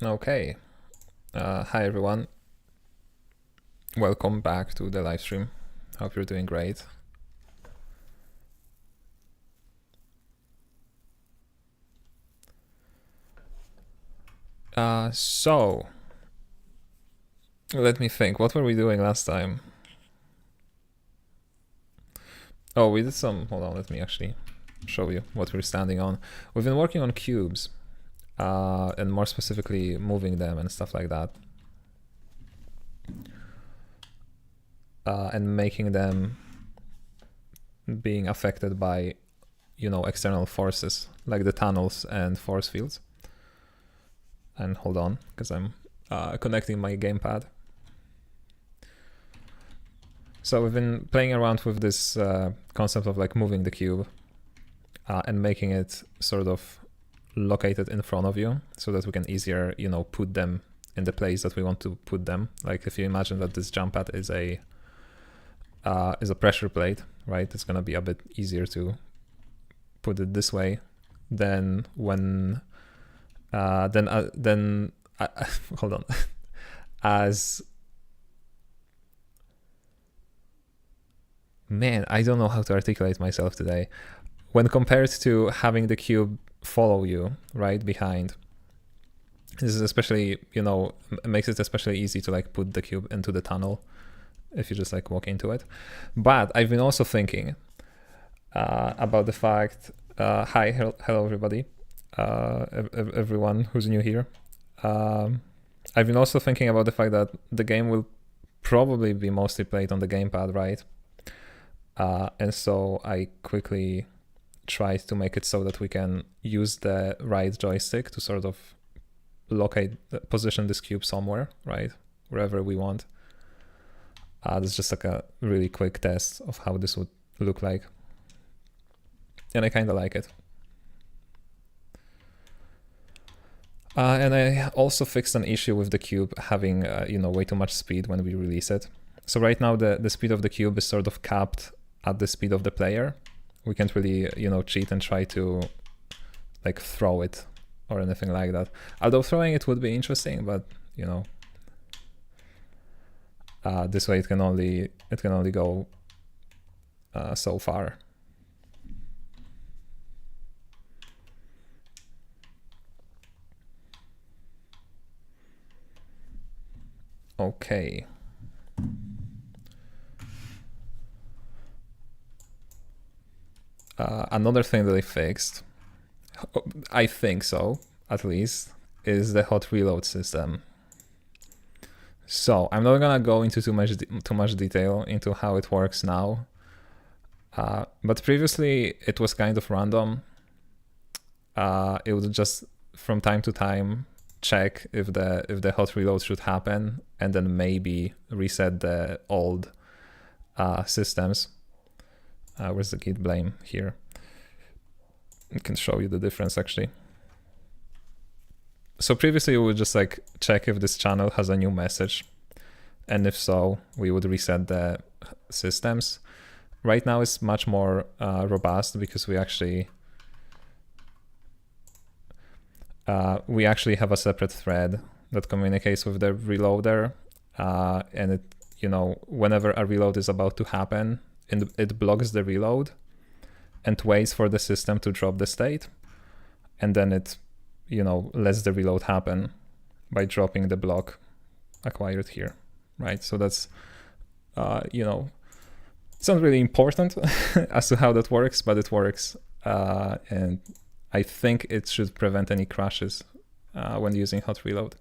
Okay, hi everyone. Welcome back to the live stream. Hope you're doing great. So, let me think. What were we doing last time? Oh, we did some. Hold on, let me actually show you what we're standing on. We've been working on cubes, and more specifically, moving them and stuff like that. And making them being affected by, external forces like the tunnels and force fields. And hold on, because I'm connecting my gamepad. So we've been playing around with this concept of like moving the cube and making it sort of located in front of you so that we can easier, put them in the place that we want to put them. Like if you imagine that this jump pad is a pressure plate, right? It's gonna be a bit easier to put it this way than when hold on. As man, I don't know how to articulate myself today. When compared to having the cube follow you right behind, this is especially, makes it especially easy to like put the cube into the tunnel if you just like walk into it. But I've been also thinking about the fact, hi, hello everybody, everyone who's new here. I've been also thinking about the fact that the game will probably be mostly played on the gamepad, right? And so I quickly tried to make it so that we can use the right joystick to sort of position this cube somewhere, right? Wherever we want. This is just like a really quick test of how this would look like. And I kind of like it. And I also fixed an issue with the cube having, way too much speed when we release it. So right now the speed of the cube is sort of capped at the speed of the player. We can't really, cheat and try to like throw it or anything like that. Although throwing it would be interesting, but this way it can only go so far. Okay. Another thing that I fixed, I think so, at least, is the hot reload system. So I'm not gonna go into too much detail into how it works now, but previously it was kind of random. It would just from time to time check if the hot reload should happen, and then maybe reset the old systems. Where's the git blame here? I can show you the difference actually. So previously we would just like check if this channel has a new message, and if so, we would reset the systems. Right now it's much more robust because we actually have a separate thread that communicates with the reloader, and it, whenever a reload is about to happen, it blocks the reload and waits for the system to drop the state, and then it, lets the reload happen by dropping the block acquired here, right? So that's, it's not really important as to how that works, but it works, and I think it should prevent any crashes when using hot reload,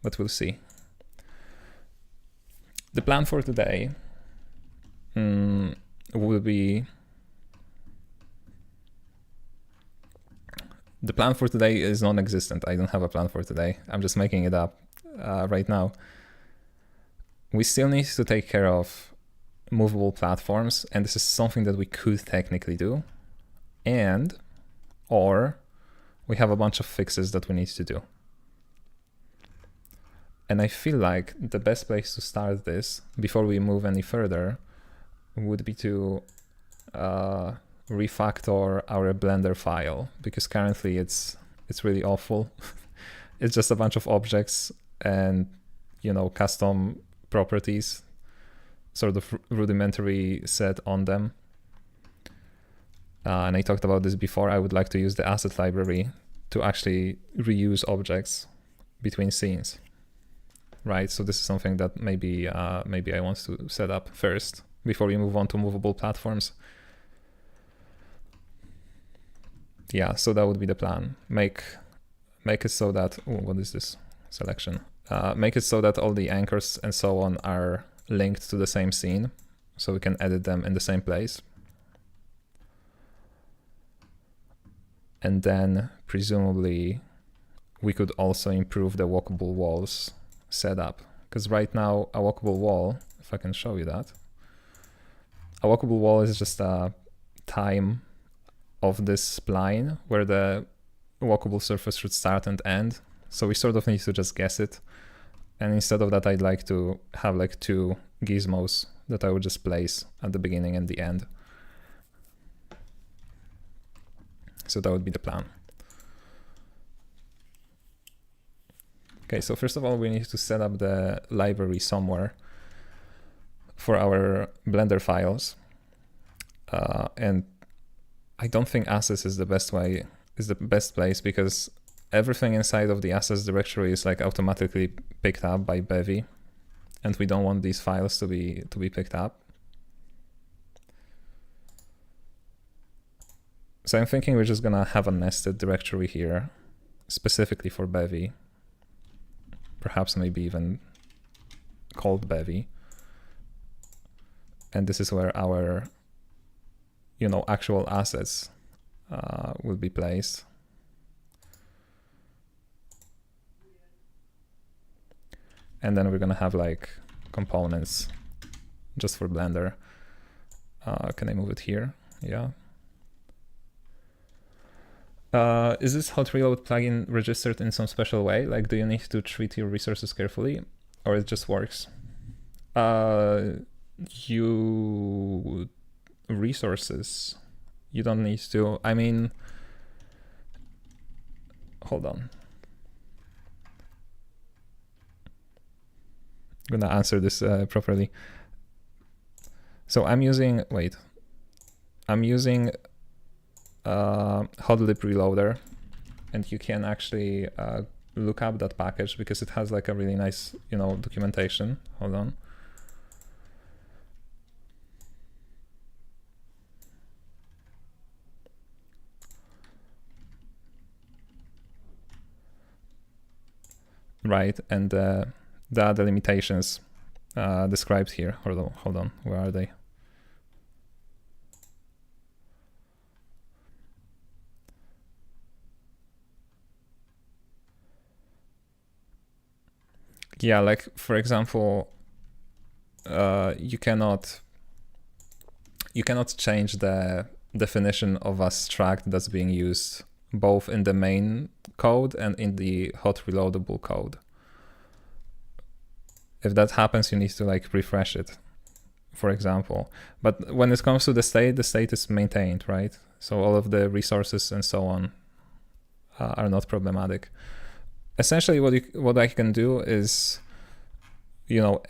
but we'll see. The plan for today will be... The plan for today is non-existent. I don't have a plan for today. I'm just making it up right now. We still need to take care of movable platforms, and this is something that we could technically do. Or we have a bunch of fixes that we need to do. And I feel like the best place to start this, before we move any further, would be to refactor our Blender file, because currently it's really awful. it's just a bunch of objects and, you know, custom properties, sort of rudimentary set on them. And I talked about this before. I would like to use the asset library to actually reuse objects between scenes, right? So this is something that maybe I want to set up first before we move on to movable platforms. Yeah, so that would be the plan. Make it so that, what is this selection? Make it so that all the anchors and so on are linked to the same scene, so we can edit them in the same place. And then presumably we could also improve the walkable walls setup, because right now a walkable wall, if I can show you that, a walkable wall is just a time of this spline where the walkable surface should start and end. So we sort of need to just guess it. And instead of that, I'd like to have like two gizmos that I would just place at the beginning and the end. So that would be the plan. Okay, so first of all, we need to set up the library somewhere for our Blender files. And I don't think assets is the best place, because everything inside of the assets directory is like automatically picked up by Bevy, and we don't want these files to be picked up. So I'm thinking we're just gonna have a nested directory here specifically for Bevy, perhaps maybe even called Bevy. And this is where our, you know, actual assets will be placed. And then we're gonna have like components just for Blender. Can I move it here? Yeah. Is this hot reload plugin registered in some special way? Like, do you need to treat your resources carefully, or it just works? Resources, you don't need to. I mean, hold on. I'm gonna answer this properly. So I'm using, Hotlib Reloader, and you can actually look up that package because it has like a really nice, you know, documentation. Hold on. Right, and there are the limitations described here. Hold on, where are they? Yeah, like for example, you cannot change the definition of a struct that's being used both in the main code and in the hot reloadable code. If that happens, you need to like refresh it, for example. But when it comes to the state is maintained, right? So all of the resources and so on are not problematic. Essentially, what I can do is, you know,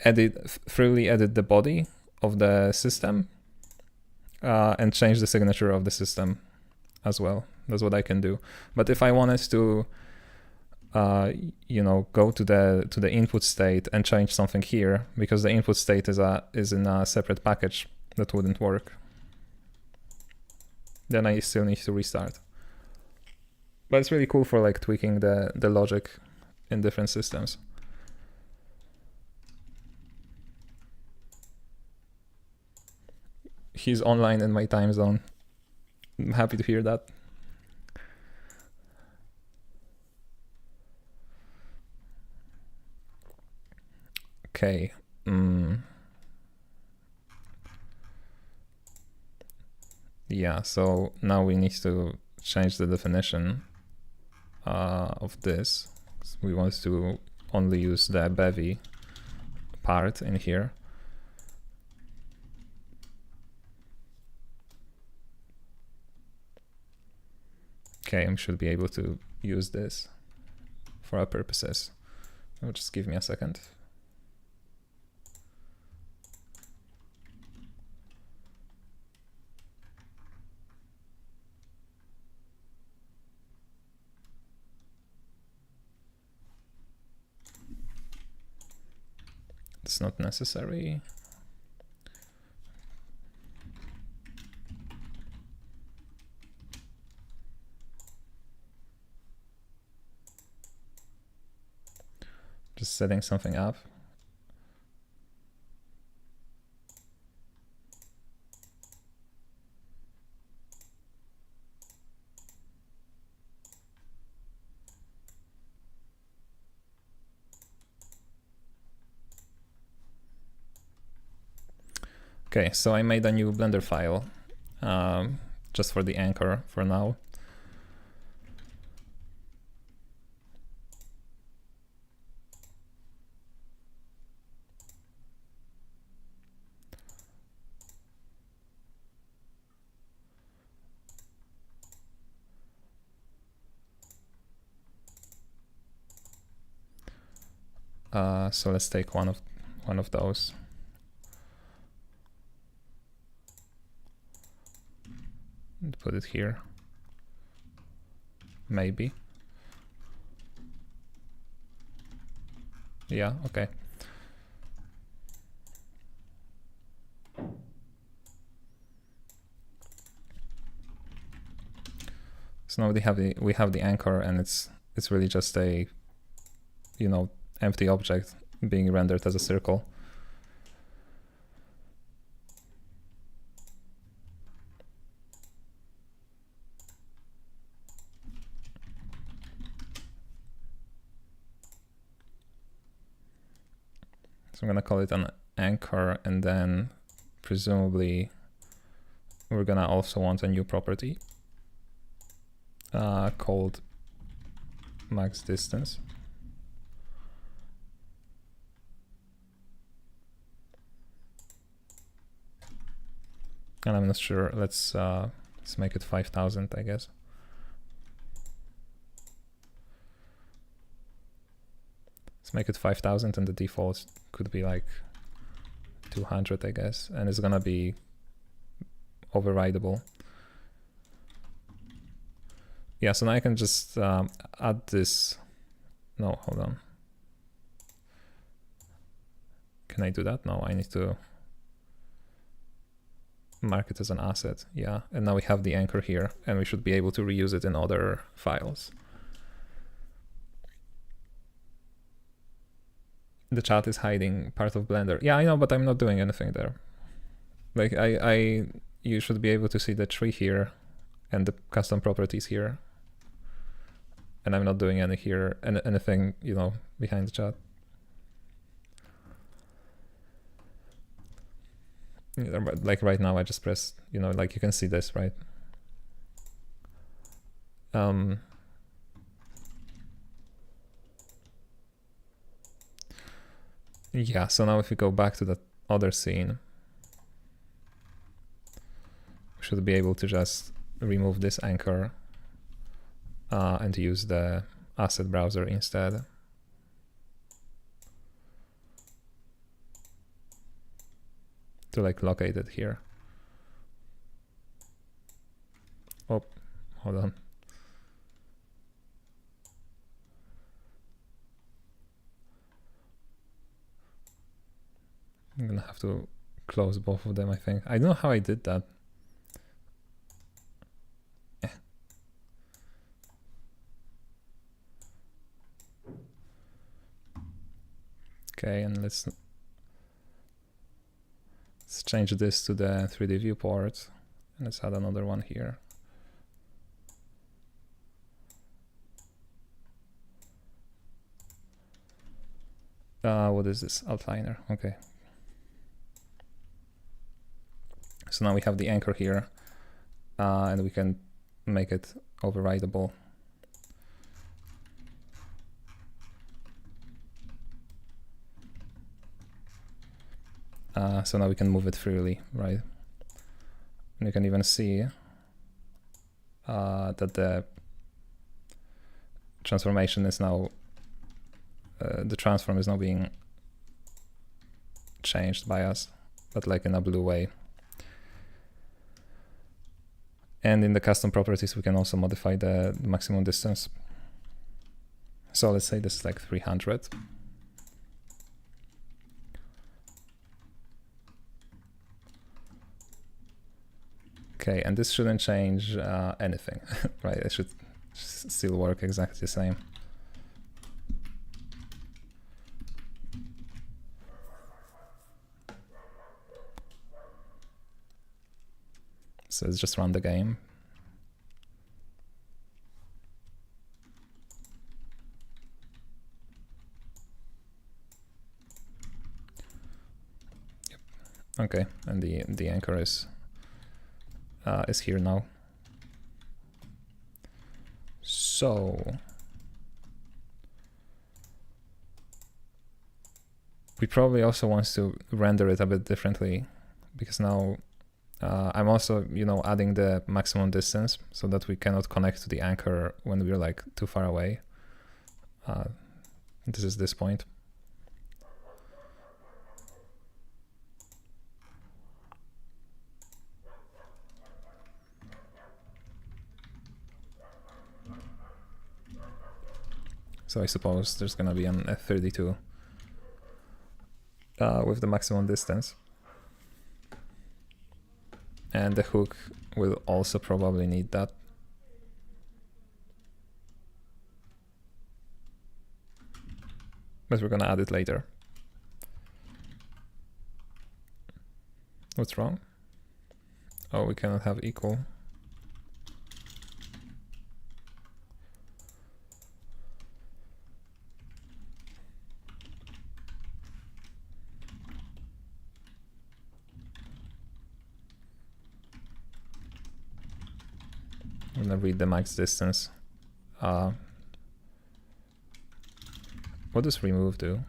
freely edit the body of the system and change the signature of the system as well. That's what I can do. But if I wanted to, you know, go to the input state and change something here, because the input state is in a separate package, that wouldn't work. Then I still need to restart. But it's really cool for like tweaking the logic in different systems. He's online in my time zone. I'm happy to hear that. Okay. Yeah, so now we need to change the definition of this. We want to only use the Bevy part in here. Okay, I should be able to use this for our purposes. Just give me a second. It's not necessary. Just setting something up. Okay, so I made a new Blender file just for the anchor for now. So let's take one of those. And put it here. Maybe. Yeah, okay. So now we have the anchor, and it's really just a, you know, empty object being rendered as a circle. So I'm gonna call it an anchor, and then presumably we're gonna also want a new property called max distance. And I'm not sure, let's make it 5,000, I guess. Let's make it 5,000, and the default could be like 200, I guess, and it's gonna be overridable. Yeah, so now I can just add this. No, hold on. Can I do that? No, I need to mark it as an asset. Yeah, and now we have the anchor here, and we should be able to reuse it in other files. The chat is hiding part of Blender. Yeah, I know, but I'm not doing anything there. Like you should be able to see the tree here and the custom properties here. And I'm not doing anything, you know, behind the chat. Like right now I just pressed, you know, like you can see this, right? Yeah, so now if we go back to that other scene, we should be able to just remove this anchor and use the asset browser instead. To like locate it here. Oh, hold on. I'm gonna have to close both of them, I think. I don't know how I did that. Okay, and let's change this to the 3D viewport, and let's add another one here. What is this? Outliner. Okay. So now we have the anchor here, and we can make it overridable. So now we can move it freely, right? And you can even see that the transformation is now the transform is now being changed by us, but like in a blue way. And in the custom properties, we can also modify the maximum distance. So let's say this is like 300. Okay, and this shouldn't change anything, right? It should still work exactly the same. So let's just run the game. Yep. Okay, and the anchor is here now. So we probably also want to render it a bit differently, because now I'm also, adding the maximum distance so that we cannot connect to the anchor when we're like too far away. This is this point. So I suppose there's gonna be an F32 with the maximum distance. And the hook will also probably need that. But we're gonna add it later. What's wrong? Oh, we cannot have equal. I'm gonna read the max distance. What does remove do?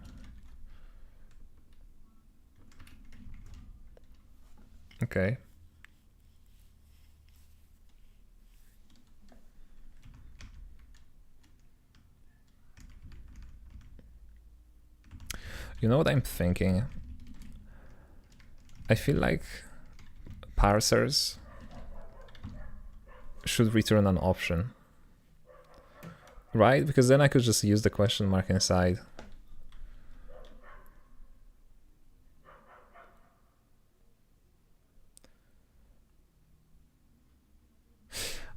Okay. You know what I'm thinking? I feel like parsers should return an option, right? Because then I could just use the question mark inside.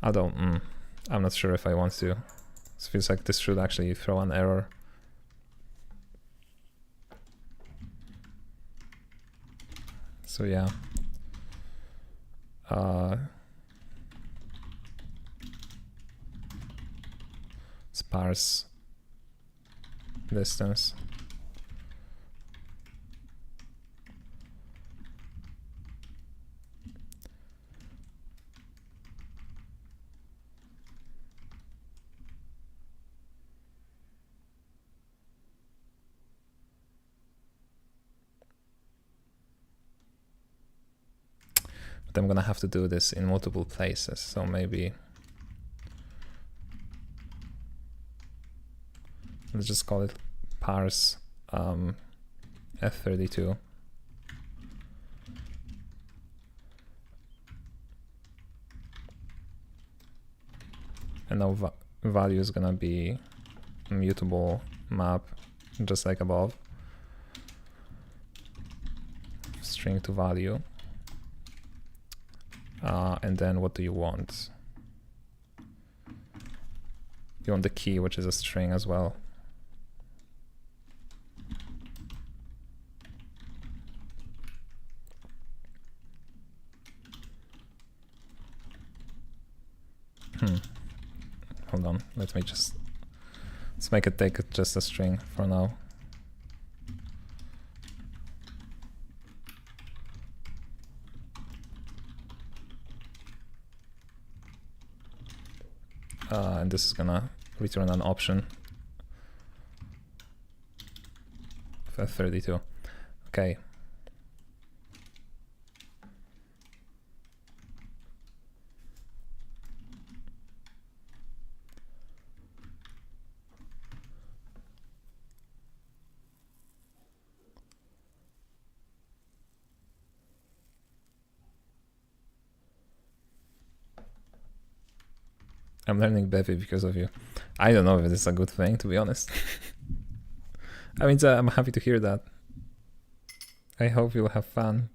I'm not sure if I want to. It feels like this should actually throw an error. So yeah. Sparse distance. But I'm gonna have to do this in multiple places, so maybe let's just call it parse F32. And now value is gonna be a mutable map, just like above. String to value. And then what do you want? You want the key, which is a string as well. Hold on, let's make it take just a string for now. And this is gonna return an option for 32. Okay. I'm learning Bevy because of you. I don't know if it's a good thing, to be honest. I mean, I'm happy to hear that. I hope you'll have fun.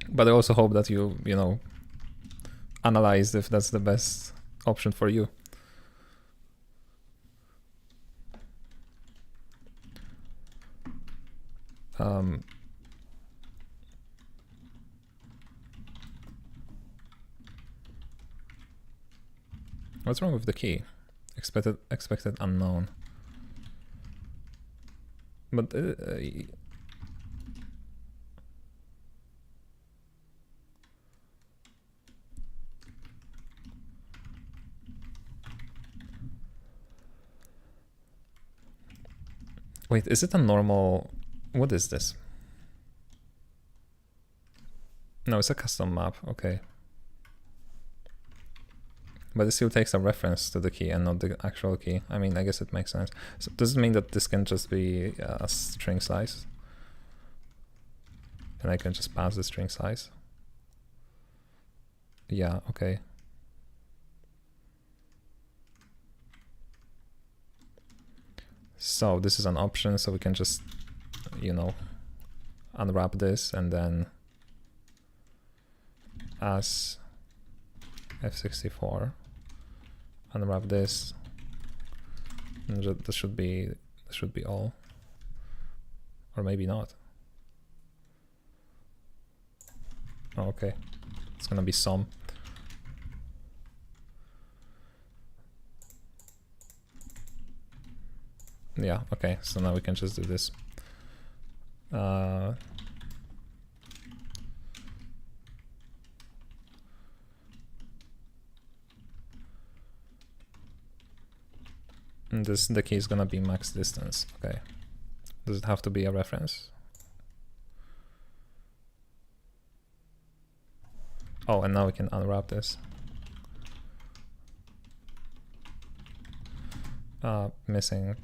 But I also hope that you know, analyze if that's the best option for you. What's wrong with the key? Expected unknown. But wait, is it a normal? What is this? No, it's a custom map. Okay. But it still takes a reference to the key and not the actual key. I mean, I guess it makes sense. So does it mean that this can just be a string size? And I can just pass the string size? Yeah, okay. So this is an option, so we can just, you know, unwrap this and then as F64 unwrap this, and this should be all, or maybe not. Oh, okay, it's gonna be some. Yeah, okay, so now we can just do this. And the key is gonna be max distance. Okay. Does it have to be a reference? Oh, and now we can unwrap this. Missing.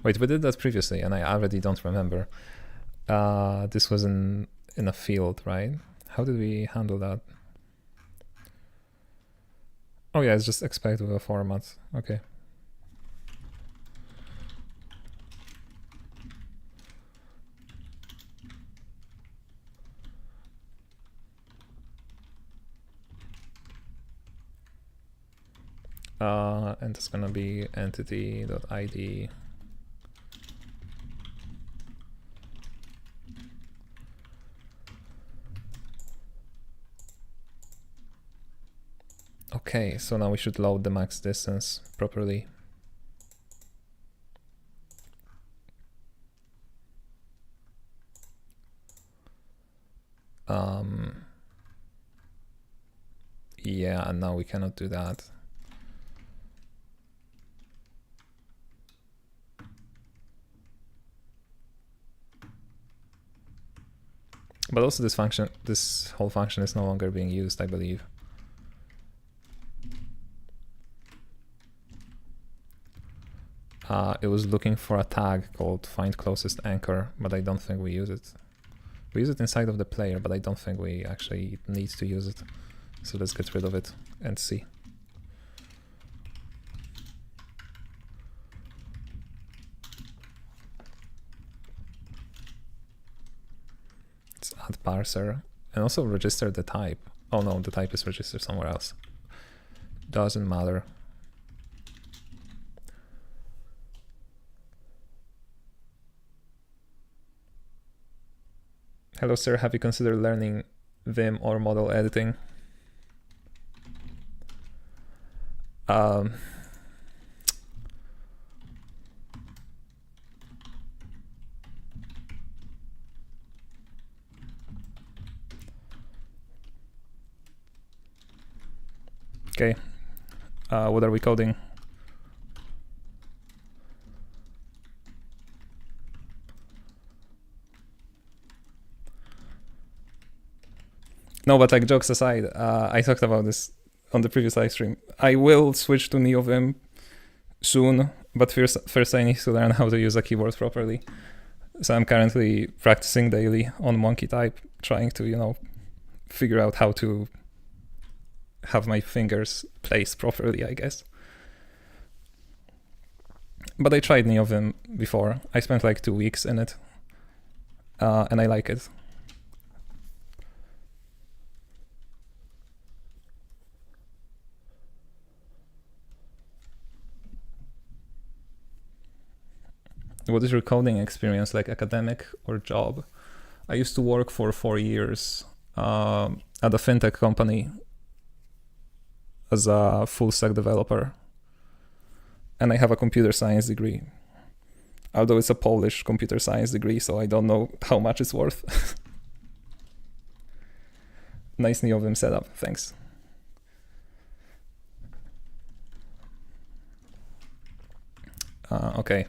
Wait, we did that previously, and I already don't remember. This was in a field, right? How did we handle that? Oh yeah, it's just expect with a format. Okay. And it's gonna be entity.id. Okay, so now we should load the max distance properly. Yeah, now we cannot do that. But also this whole function is no longer being used, I believe. It was looking for a tag called find closest anchor, but I don't think we use it. We use it inside of the player, but I don't think we actually need to use it. So let's get rid of it and see. Let's add parser and also register the type. Oh no, the type is registered somewhere else. Doesn't matter. Hello sir, have you considered learning Vim or model editing? Okay, what are we coding? No, but like jokes aside, I talked about this on the previous live stream, I will switch to NeoVim soon, but first I need to learn how to use a keyboard properly. So I'm currently practicing daily on monkey type, trying to, you know, figure out how to have my fingers placed properly, I guess. But I tried NeoVim before. I spent like 2 weeks in it, and I like it. What is your coding experience, like academic or job? I used to work for 4 years at a fintech company as a full stack developer. And I have a computer science degree. Although it's a Polish computer science degree, so I don't know how much it's worth. Nice NeoVim setup, thanks. Okay.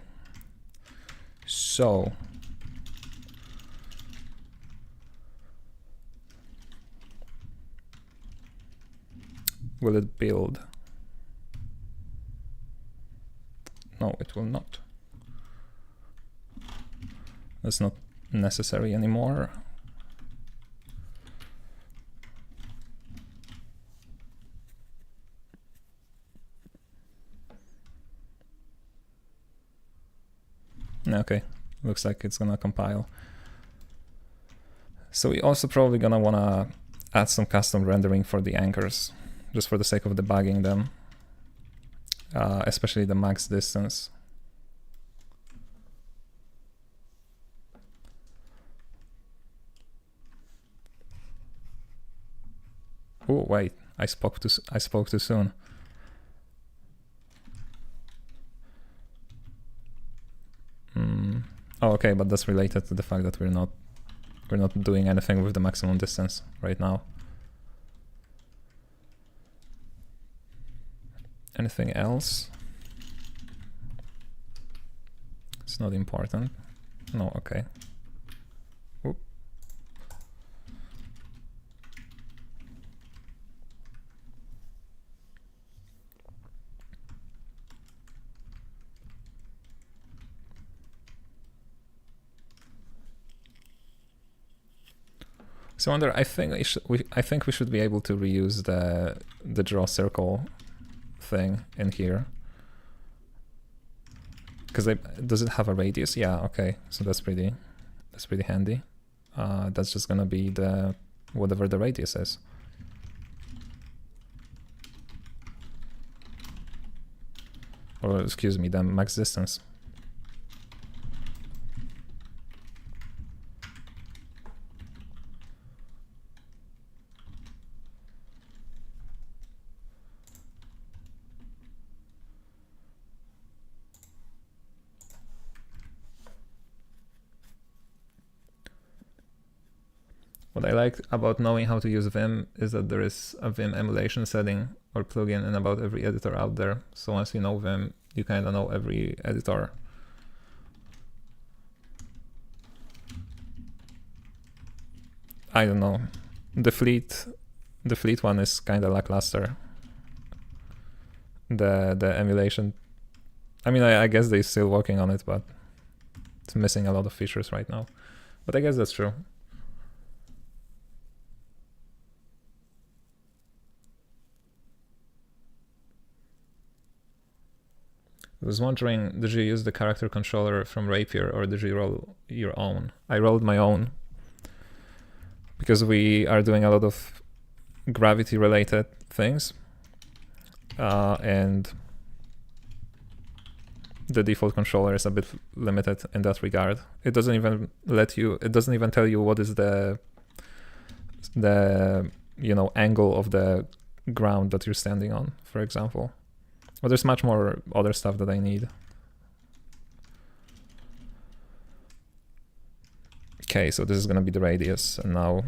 So will it build? No, it will not. That's not necessary anymore. Okay, looks like it's gonna compile. So we also probably gonna wanna add some custom rendering for the anchors, just for the sake of debugging them, especially the max distance. Oh wait, I spoke too soon. Oh, okay, but that's related to the fact that we're not doing anything with the maximum distance right now. Anything else? It's not important. No, okay. Oop. So I think we should be able to reuse the draw circle thing in here. Because does it have a radius? Yeah, okay. So that's pretty handy. That's just gonna be the whatever the radius is. Or excuse me, the max distance. What I like about knowing how to use Vim is that there is a Vim emulation setting or plugin in about every editor out there. So once you know Vim, you kind of know every editor. I don't know. The fleet one is kind of lackluster. The emulation. I mean, I guess they're still working on it, but it's missing a lot of features right now. But I guess that's true. I was wondering, did you use the character controller from Rapier or did you roll your own? I rolled my own because we are doing a lot of gravity related things and the default controller is a bit limited in that regard. It doesn't even tell you what is the angle of the ground that you're standing on, for example. But there's much more other stuff that I need. Okay, so this is gonna be the radius, and now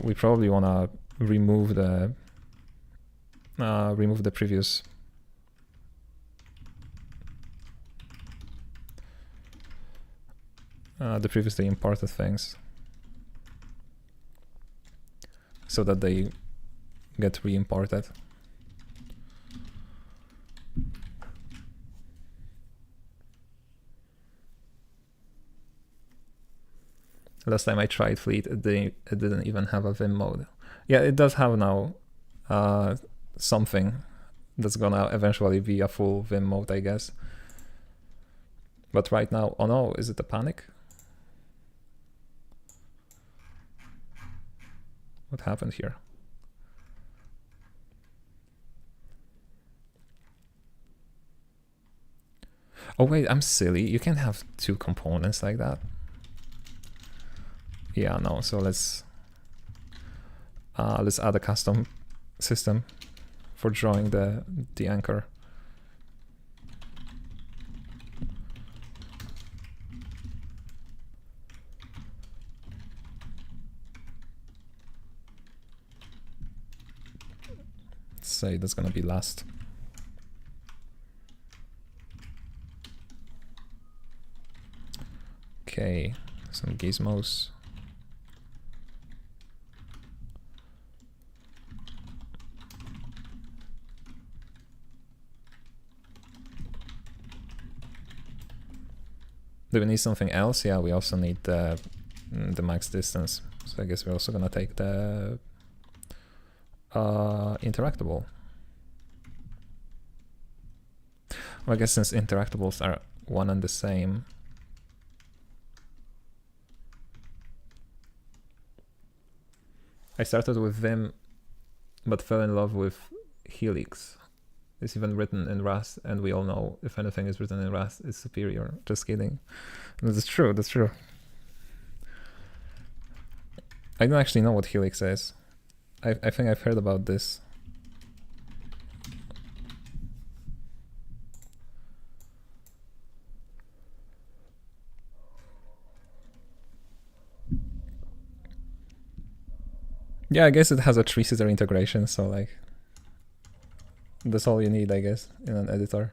we probably wanna remove the previous the previously imported things, so that they get re-imported. Last time I tried Fleet, it didn't even have a Vim mode. Yeah, it does have now something that's gonna eventually be a full Vim mode, I guess. But right now, oh no, is it a panic? What happened here? Oh wait, I'm silly. You can't have two components like that. Yeah, no, so let's add a custom system for drawing the anchor. Let's say that's gonna be last. Okay, some gizmos. Do we need something else? Yeah, we also need the max distance. So I guess we're also gonna take the interactable. Well, I guess since interactables are one and the same. I started with Vim, but fell in love with Helix. It's even written in Rust, and we all know if anything is written in Rust, it's superior. Just kidding. That's true, that's true. I don't actually know what Helix is. I think I've heard about this. Yeah, I guess it has a tree-sitter integration, so like that's all you need, I guess, in an editor.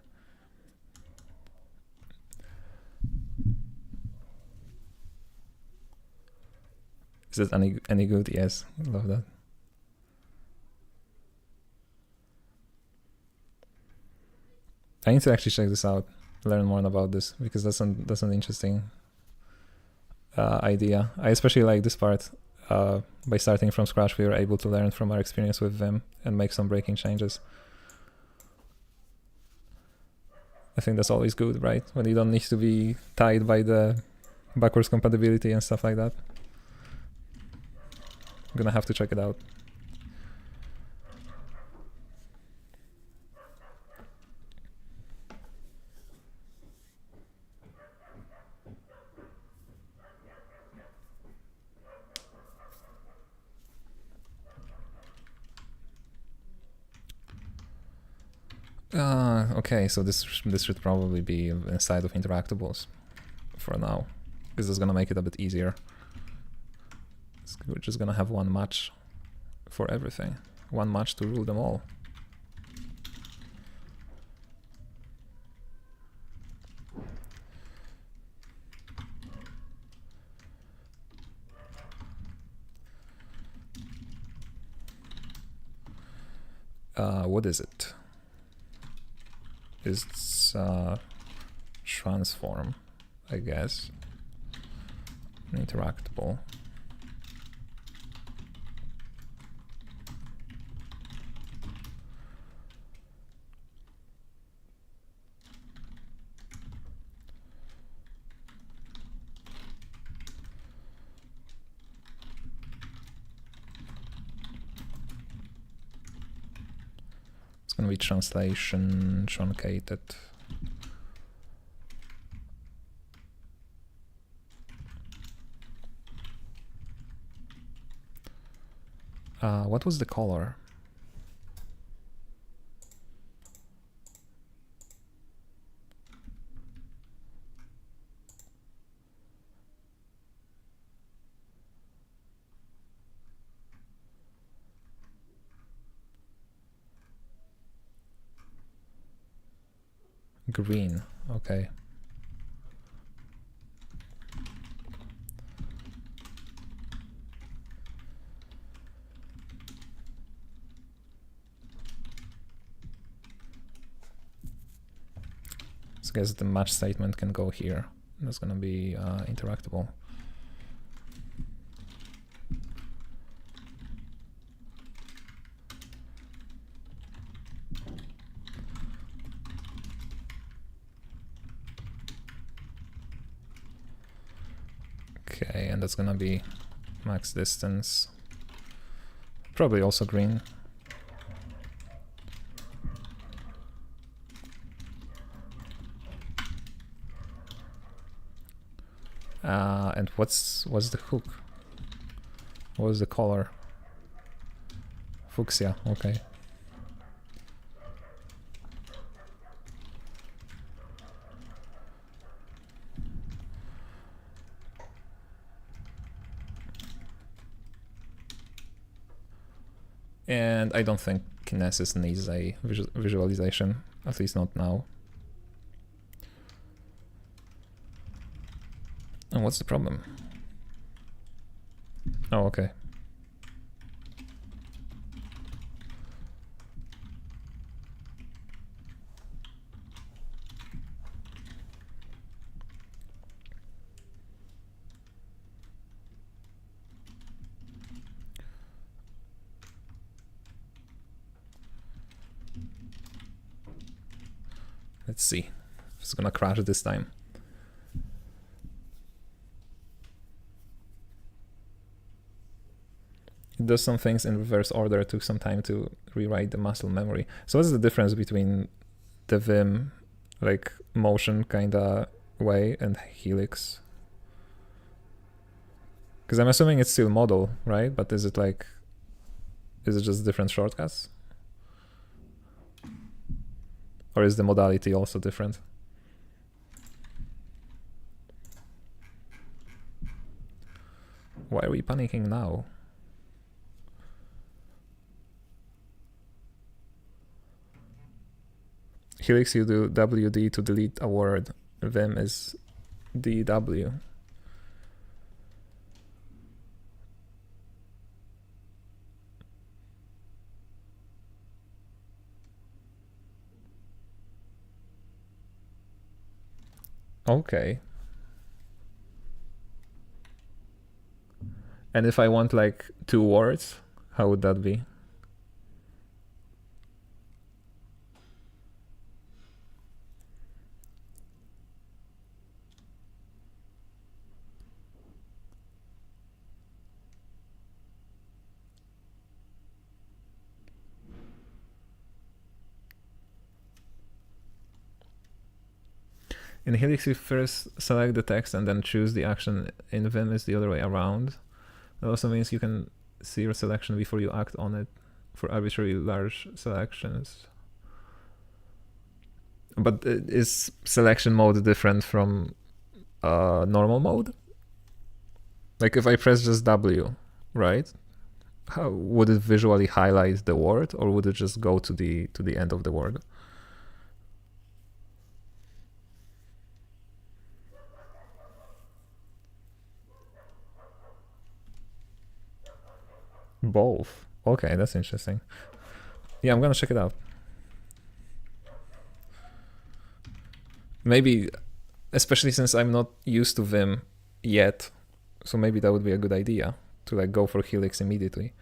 Is it any good? Yes, love that. I need to actually check this out, learn more about this, because that's an interesting idea. I especially like this part. By starting from scratch, we were able to learn from our experience with Vim and make some breaking changes. I think that's always good, right? When you don't need to be tied by the backwards compatibility and stuff like that. I'm gonna have to check it out. Okay, so this should probably be inside of interactables for now, because it's gonna make it a bit easier. We're just gonna have one match for everything, one match to rule them all. What is it? It's transform, I guess. Interactable. It's gonna be translation truncated. What was the color? Green, okay. So I guess the match statement can go here. That's gonna be interactable. Okay, and that's gonna be max distance. Probably also green. And what's the hook? What was the color? Fuchsia, okay. And I don't think Kinesis needs a visualization, at least not now. And what's the problem? Oh, okay. Let's see if it's gonna crash this time. It does some things in reverse order. It took some time to rewrite the muscle memory. So what's the difference between the Vim, like motion kinda way, and Helix? Because I'm assuming it's still model, right? But is it just different shortcuts? Or is the modality also different? Why are we panicking now? Helix, you do WD to delete a word. Vim is DW. Okay. And if I want like 2 words, how would that be? In Helix, you first select the text and then choose the action. In Vim, it's the other way around. That also means you can see your selection before you act on it for arbitrarily large selections. But is selection mode different from normal mode? Like if I press just W, right? How would it visually highlight the word, or would it just go to the end of the word? Both. Okay, that's interesting. Yeah, I'm gonna check it out. Maybe, especially since I'm not used to Vim yet, so maybe that would be a good idea to like go for Helix immediately.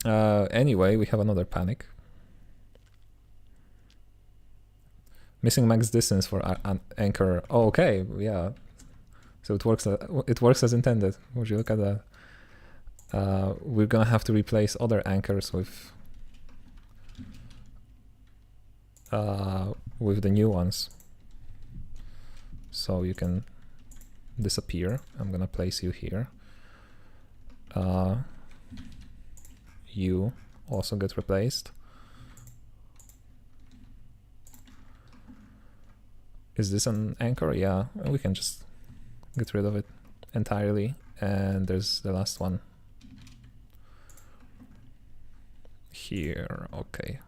Anyway, we have another panic. Missing max distance for an anchor. Oh, okay, yeah. So it works as intended. Would you look at that? We're gonna have to replace other anchors with the new ones. So you can disappear. I'm gonna place you here. You also get replaced. Is this an anchor? Yeah, we can just get rid of it entirely. And there's the last one here. Okay.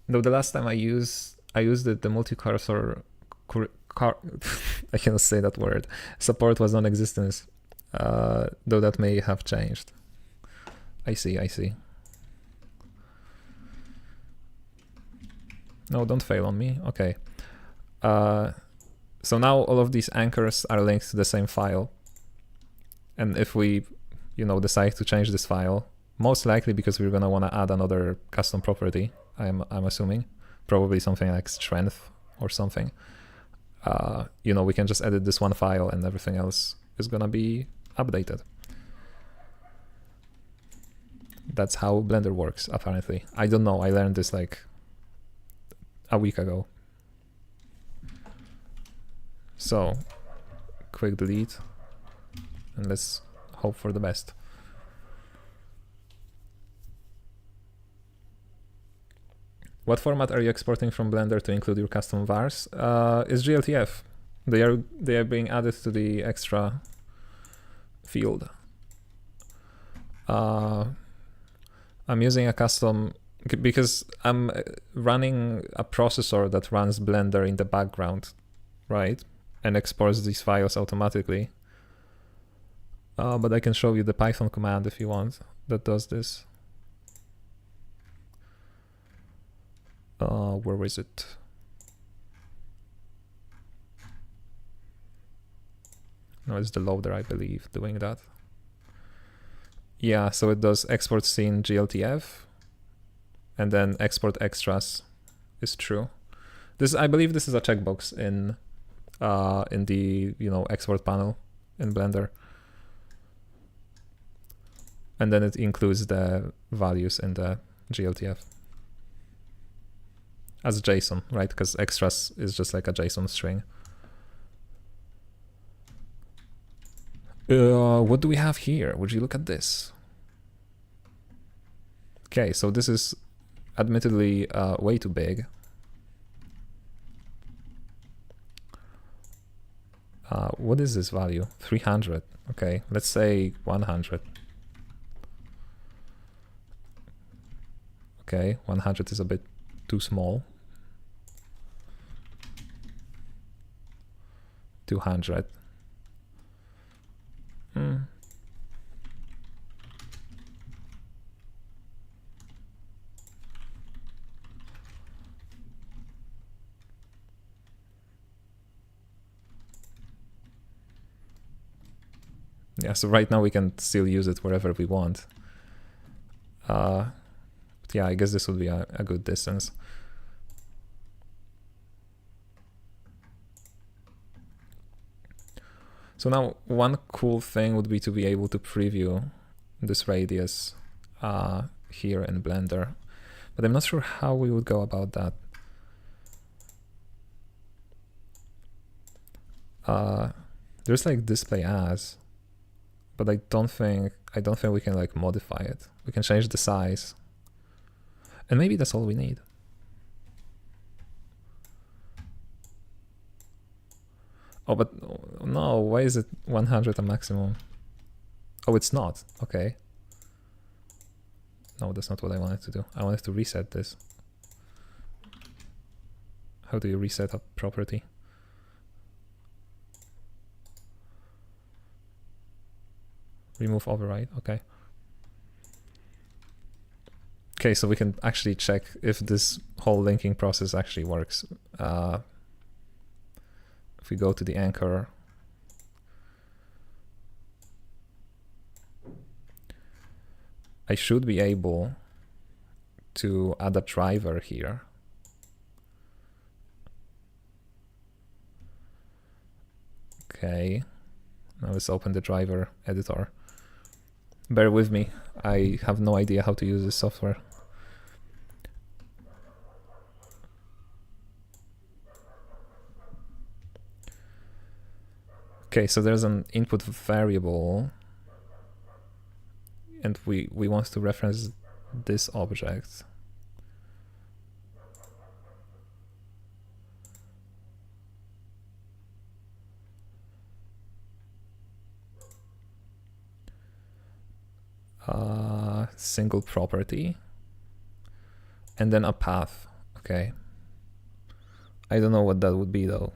Though the last time I used it, the multi-cursor I cannot say that word. Support was non-existent, though that may have changed. I see. No, don't fail on me. Okay. So now all of these anchors are linked to the same file. And if we, decide to change this file, most likely because we're gonna want to add another custom property, I'm assuming, probably something like strength or something. We can just edit this one file and everything else is gonna be updated. That's how Blender works, apparently. I don't know, I learned this like a week ago. So, quick delete, and let's hope for the best. What format are you exporting from Blender to include your custom vars? Is GLTF. They are being added to the extra field. I'm using a custom because I'm running a processor that runs Blender in the background, right? And exports these files automatically. But I can show you the Python command if you want that does this. Where is it? No, it's the loader, I believe, doing that. Yeah, so it does export scene GLTF, and then export extras is true. I believe this is a checkbox in the export panel in Blender, and then it includes the values in the GLTF as JSON, right? Because extras is just like a JSON string. What do we have here? Would you look at this? Okay, so this is admittedly way too big. What is this value? 300. Okay, let's say 100. Okay, 100 is a bit too small. 200. Yeah, so right now we can still use it wherever we want. But yeah, I guess this would be a good distance. So now one cool thing would be to be able to preview this radius here in Blender, but I'm not sure how we would go about that. There's like display as, but I don't think we can like modify it. We can change the size, and maybe that's all we need. Oh, but no, why is it 100 a maximum? Oh, it's not. Okay. No, that's not what I wanted to do. I wanted to reset this. How do you reset a property? Remove override, okay. Okay, so we can actually check if this whole linking process actually works. If we go to the anchor, I should be able to add a driver here. Okay, now let's open the driver editor. Bear with me, I have no idea how to use this software. Okay, so there's an input variable, and we want to reference this object. Single property, and then a path. Okay, I don't know what that would be though.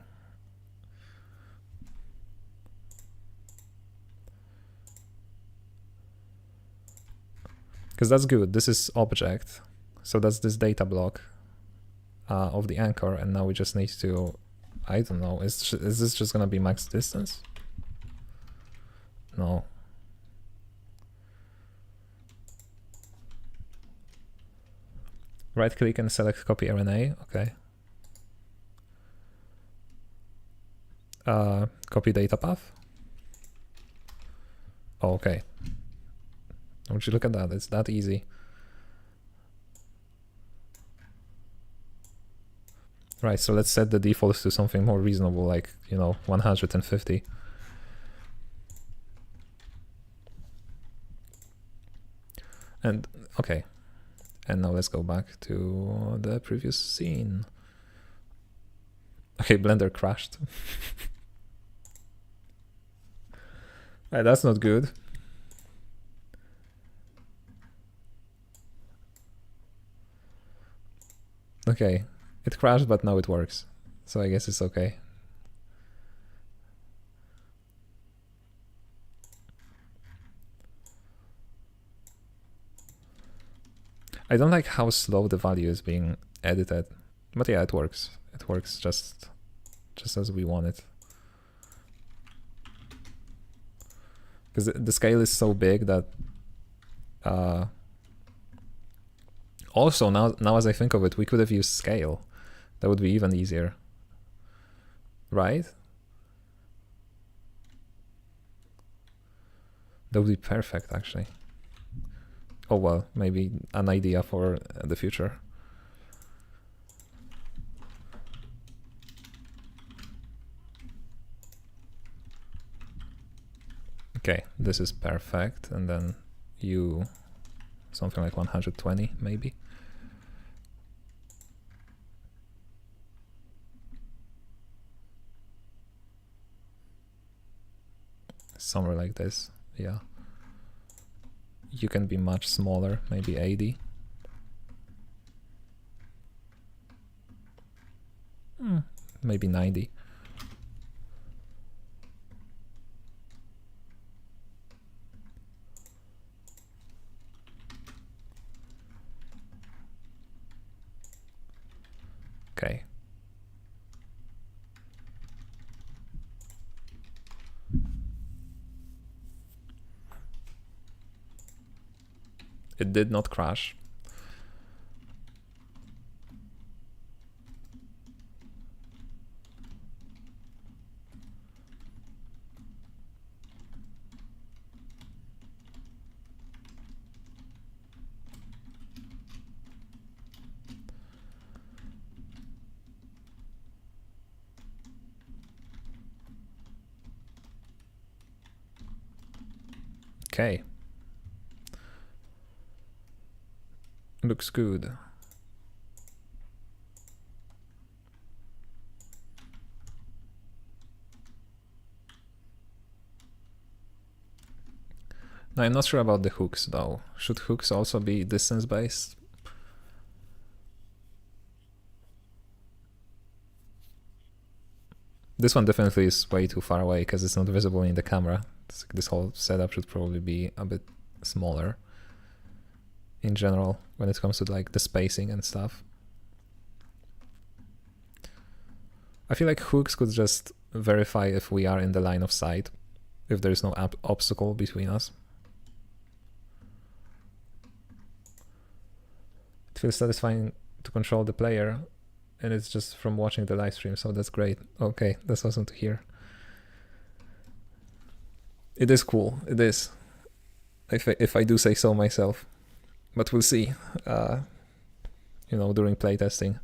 because that's good. This is object, so that's this data block of the anchor, and now we just need to, I don't know, is this just gonna be max distance? No. Right click and select copy RNA, okay. Copy data path. Oh, okay. Would you look at that? It's that easy. Right, so let's set the defaults to something more reasonable, like, you know, 150. And, okay. And now let's go back to the previous scene. Okay, Blender crashed. Right, that's not good. Okay, it crashed, but now it works. So I guess it's okay. I don't like how slow the value is being edited, but yeah, it works. It works just as we want it. Because the scale is so big that also now as I think of it, we could have used scale. That would be even easier, right? That would be perfect, actually. Oh well, maybe an idea for the future. Okay, this is perfect, and then you something like 120 maybe. Somewhere like this, yeah. You can be much smaller, maybe 80. Maybe 90. Okay. It did not crash. Okay. Looks good. Now I'm not sure about the hooks though. Should hooks also be distance based? This one definitely is way too far away because it's not visible in the camera. This whole setup should probably be a bit smaller in general when it comes to like the spacing and stuff. I feel like hooks could just verify if we are in the line of sight, if there's no obstacle between us. It feels satisfying to control the player, and it's just from watching the live stream, so that's great. Okay, that's awesome to hear. It is cool, it is, if I do say so myself. But we'll see, you know, during playtesting.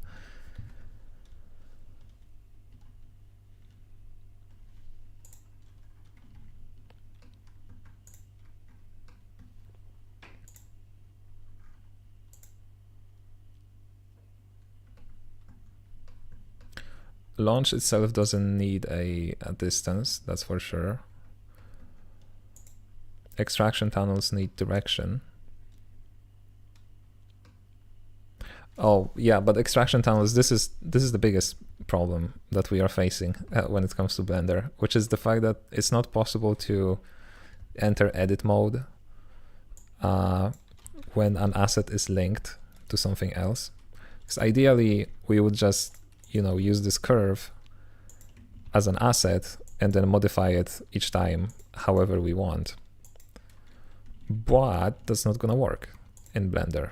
Launch itself doesn't need a distance, that's for sure. Extraction tunnels need direction. Oh yeah, but extraction tunnels, this is the biggest problem that we are facing when it comes to Blender, which is the fact that it's not possible to enter edit mode when an asset is linked to something else. Because ideally, we would just, use this curve as an asset and then modify it each time however we want. But that's not gonna work in Blender.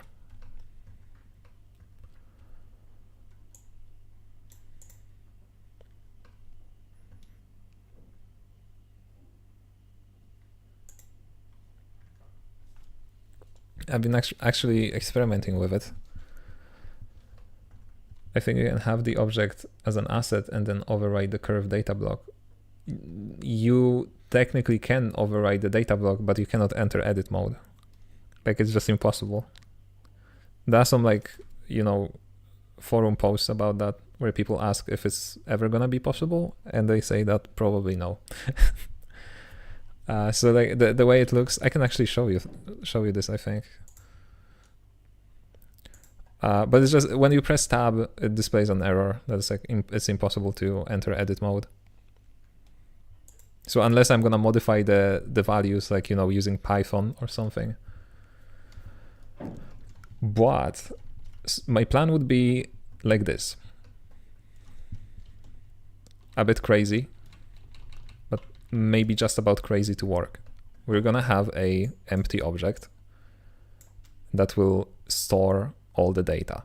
I've been actually experimenting with it. I think you can have the object as an asset and then override the curve data block. You technically can override the data block, but you cannot enter edit mode. Like, it's just impossible. There are some forum posts about that where people ask if it's ever gonna be possible, and they say that probably no. So like the way it looks, I can actually show you this, I think. But it's just when you press tab, it displays an error that's like it's impossible to enter edit mode. So unless I'm gonna modify the values, like using Python or something. But my plan would be like this. A bit crazy, but maybe just about crazy to work. We're gonna have a empty object that will store all the data,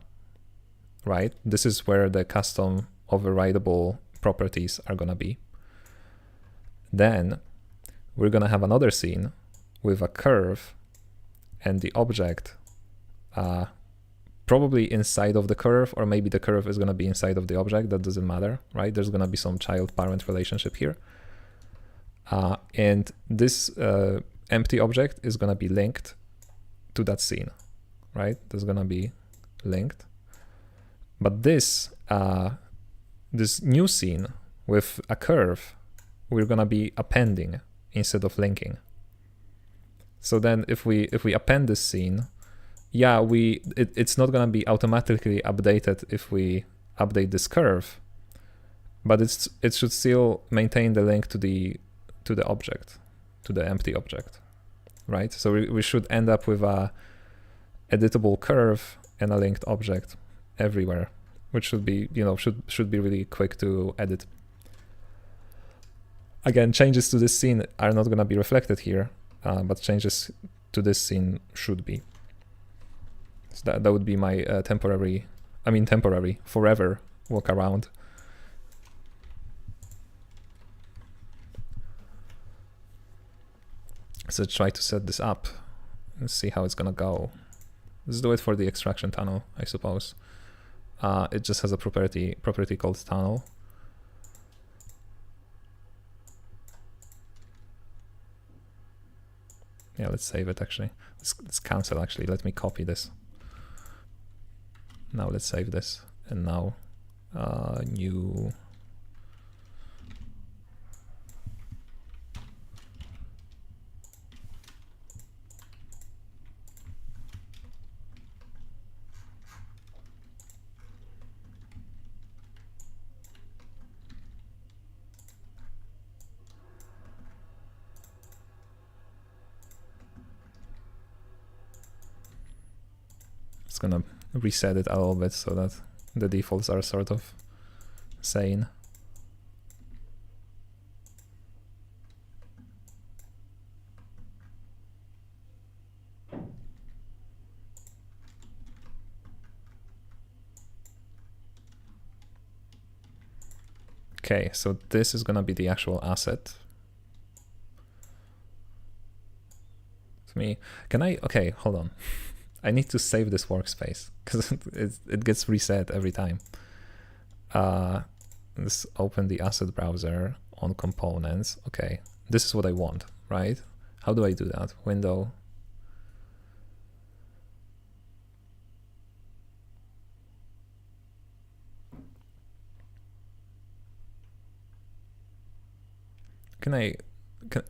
right? This is where the custom overridable properties are gonna be. Then we're gonna have another scene with a curve and the object probably inside of the curve, or maybe the curve is gonna be inside of the object, that doesn't matter, right? There's gonna be some child-parent relationship here. And this empty object is gonna be linked to that scene, right? There's gonna be linked. But this new scene with a curve, we're gonna be appending instead of linking. So then if we append this scene, yeah, it's not gonna be automatically updated if we update this curve, but it should still maintain the link to the object, to the empty object, right? So we should end up with a editable curve and a linked object everywhere, which should be should be really quick to edit. Again, changes to this scene are not going to be reflected here, but changes to this scene should be. So that would be my forever walk around. So try to set this up and see how it's gonna go. Let's do it for the extraction tunnel, I suppose. It just has a property called tunnel. Yeah, let's save it actually. Let's cancel actually. Let me copy this. Now let's save this. And now new. It's gonna reset it a little bit so that the defaults are sort of sane. Okay, so this is gonna be the actual asset. To me, okay, hold on. I need to save this workspace because it gets reset every time. Let's open the asset browser on components. Okay, this is what I want, right? How do I do that? Window.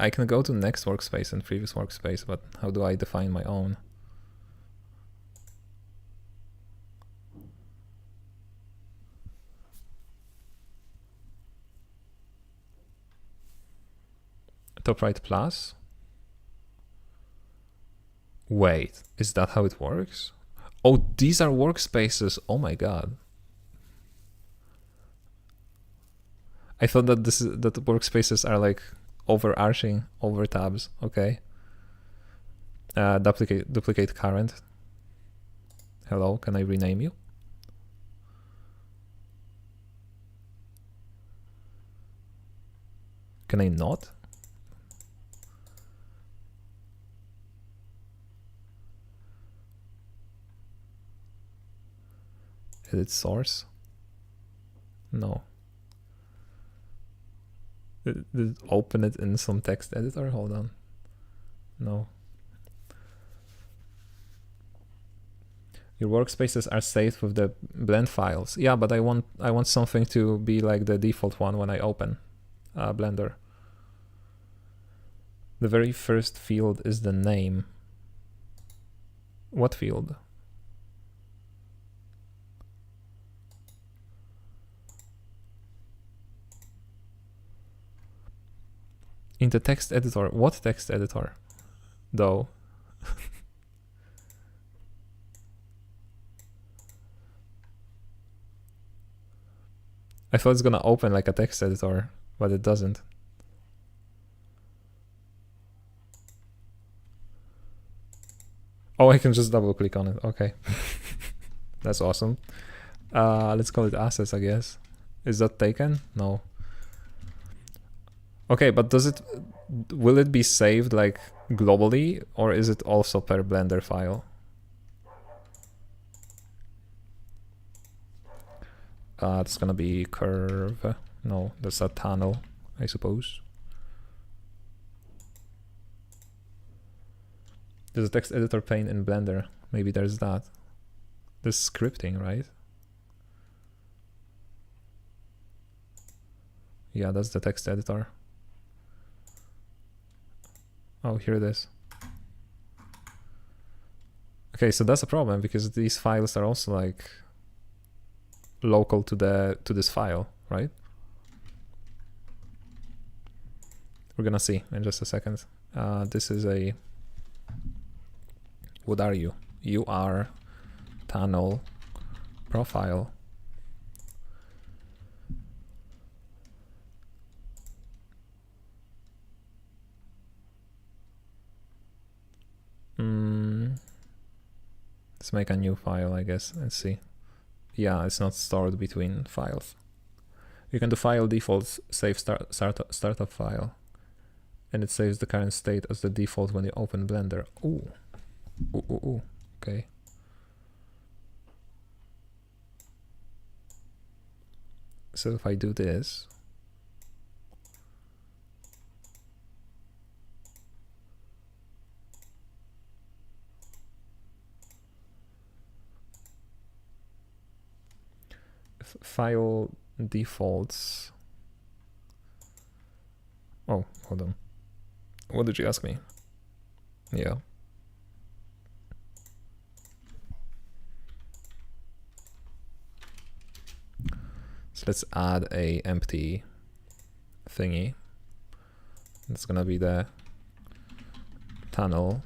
I can go to next workspace and previous workspace, but how do I define my own? Top right plus. Wait, is that how it works? Oh, these are workspaces. Oh my god. I thought that that workspaces are like overarching over tabs. Okay. Duplicate current. Hello, can I rename you? Can I not? Edit source? No. Did it open it in some text editor? Hold on. No. Your workspaces are saved with the blend files. Yeah, but I want something to be like the default one when I open Blender. The very first field is the name. What field? In the text editor. What text editor? Though. I thought it's gonna open like a text editor, but it doesn't. Oh, I can just double click on it. Okay. That's awesome. Let's call it assets, I guess. Is that taken? No. Okay, but will it be saved like globally, or is it also per Blender file? It's gonna be curve. No, that's a tunnel, I suppose. There's a text editor pane in Blender. Maybe there's that. There's scripting, right? Yeah, that's the text editor. Oh, here it is. Okay, so that's a problem because these files are also like local to this file, right? We're gonna see in just a second. This is a, what are you? You are tunnel profile. Let's make a new file, I guess. Let's see. Yeah, it's not stored between files. You can do file defaults, save startup file, and it saves the current state as the default when you open Blender. Ooh. Ooh. Okay. So if I do this, file defaults. Oh, hold on. What did you ask me? Yeah. So let's add a empty thingy. It's gonna be the tunnel,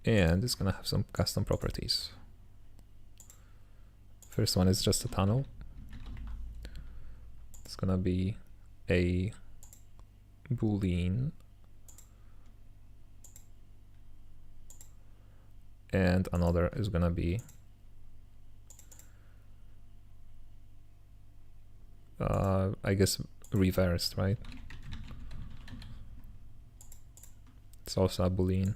and it's gonna have some custom properties. First one is just a tunnel. It's gonna be a boolean, and another is gonna be I guess reversed, right? It's also a boolean,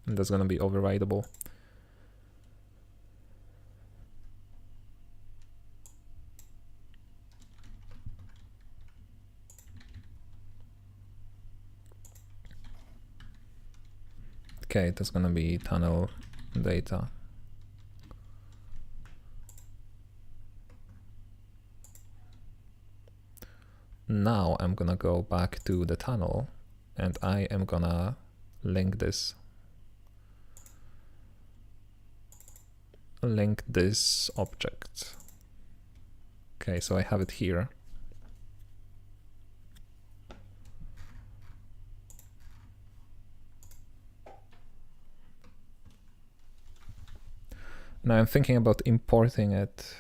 and that's gonna be overridable. Okay, that's gonna be tunnel data. Now I'm gonna go back to the tunnel and I am gonna link this object. Okay, so I have it here. Now I'm thinking about importing it.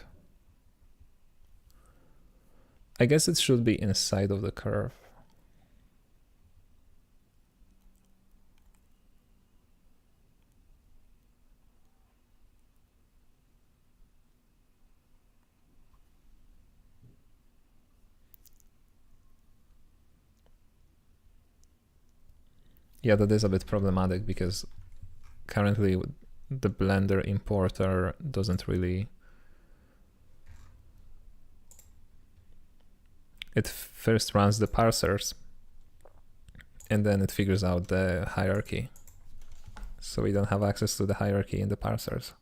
I guess it should be inside of the curve. Yeah, that is a bit problematic because currently the Blender importer doesn't really... It first runs the parsers and then it figures out the hierarchy. So we don't have access to the hierarchy in the parsers.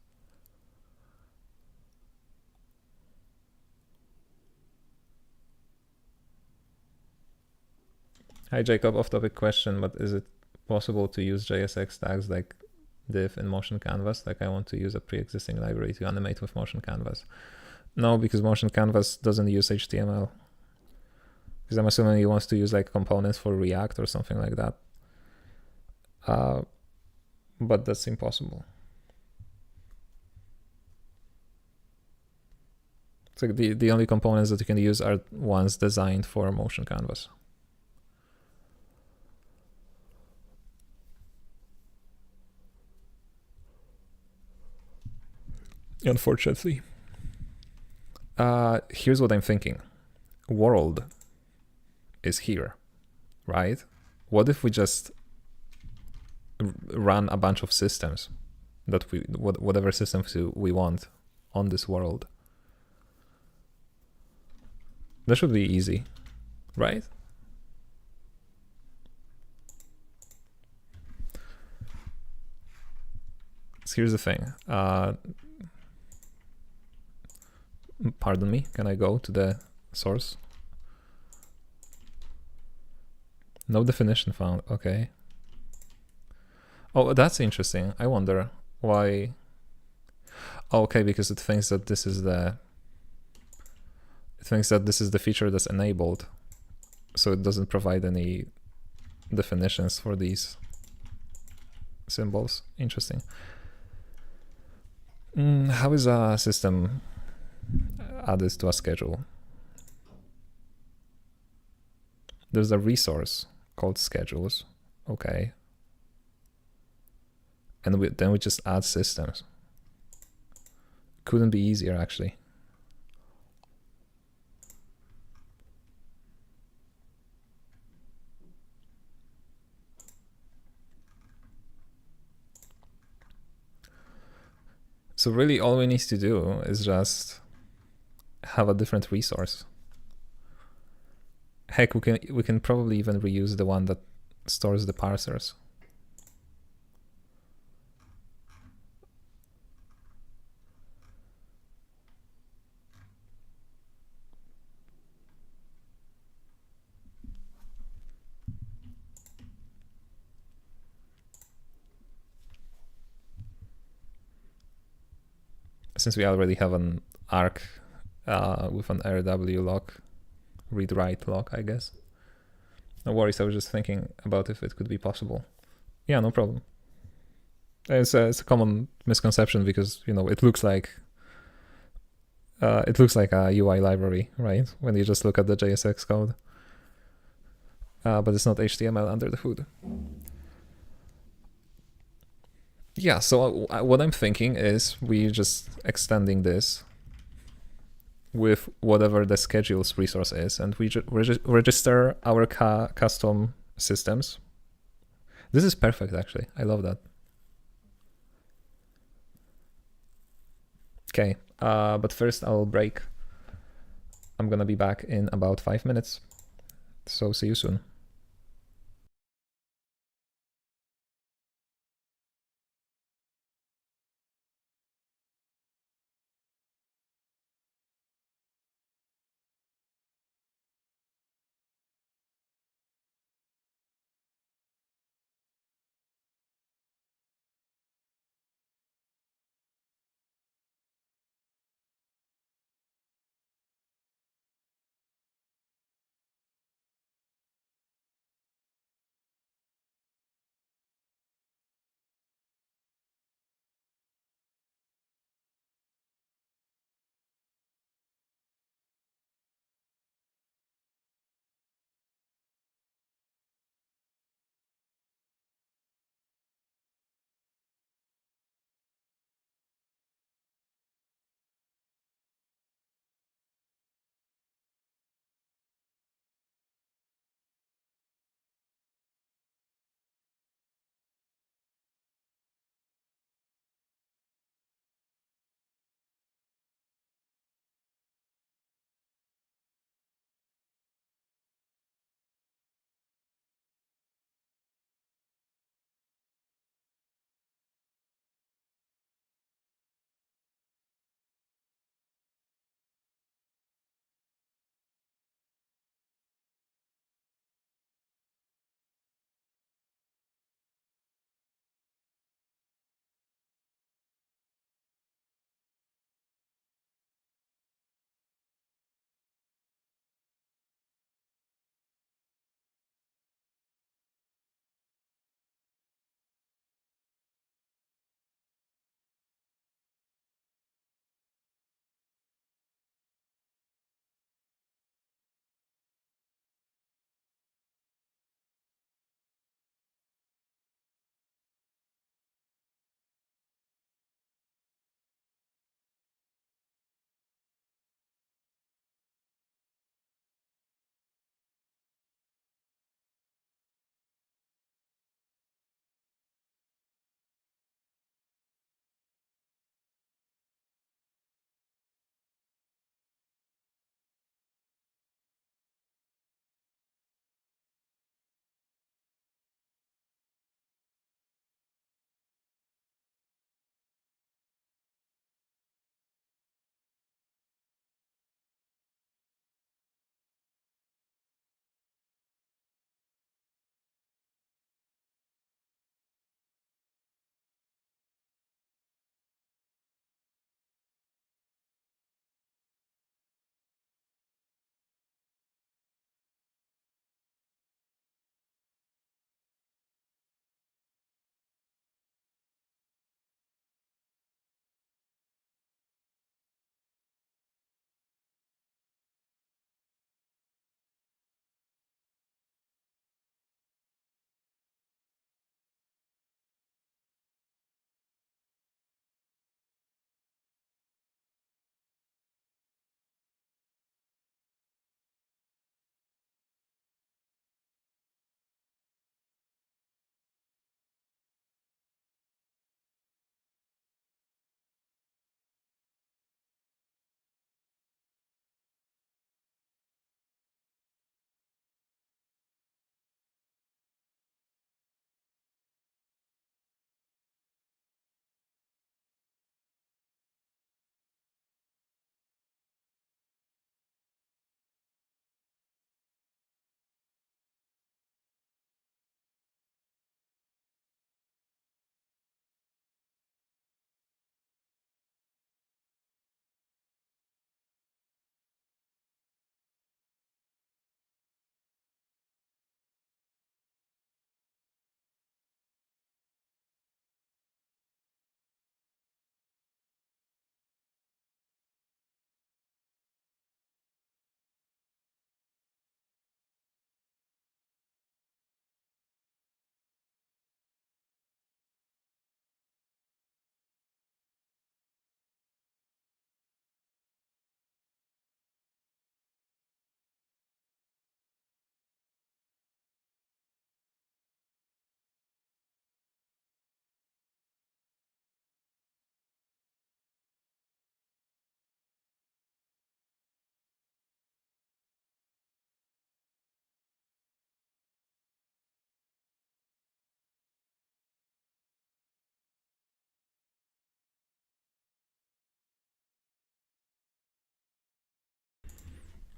Hi Jacob, off-topic question, but is it possible to use JSX tags like div in Motion Canvas? Like I want to use a pre-existing library to animate with Motion Canvas. No, because Motion Canvas doesn't use HTML. Because I'm assuming he wants to use like components for React or something like that. But that's impossible. It's like the only components that you can use are ones designed for Motion Canvas. Unfortunately. Here's what I'm thinking. World is here, right? What if we just run a bunch of systems that whatever systems we want on this world? That should be easy, right? So here's the thing. Pardon me, can I go to the source? No definition found, okay. Oh, that's interesting. I wonder why. Oh, okay, because it thinks that this is the feature that's enabled. So it doesn't provide any definitions for these symbols. Interesting. How is a system added to a schedule? There's a resource called schedules. Okay. And then we just add systems. Couldn't be easier, actually. So really all we need to do is just have a different resource. Heck, we can probably even reuse the one that stores the parsers. Since we already have an arc with an RW lock, read-write lock, I guess. No worries, I was just thinking about if it could be possible. Yeah, no problem. It's a common misconception because, you know, it looks like a UI library, right? When you just look at the JSX code. But it's not HTML under the hood. Yeah, so what I'm thinking is we just extending this with whatever the schedules resource is, and we register our custom systems. This is perfect, actually. I love that. Okay, but first I'll break. I'm gonna be back in about 5 minutes. So see you soon.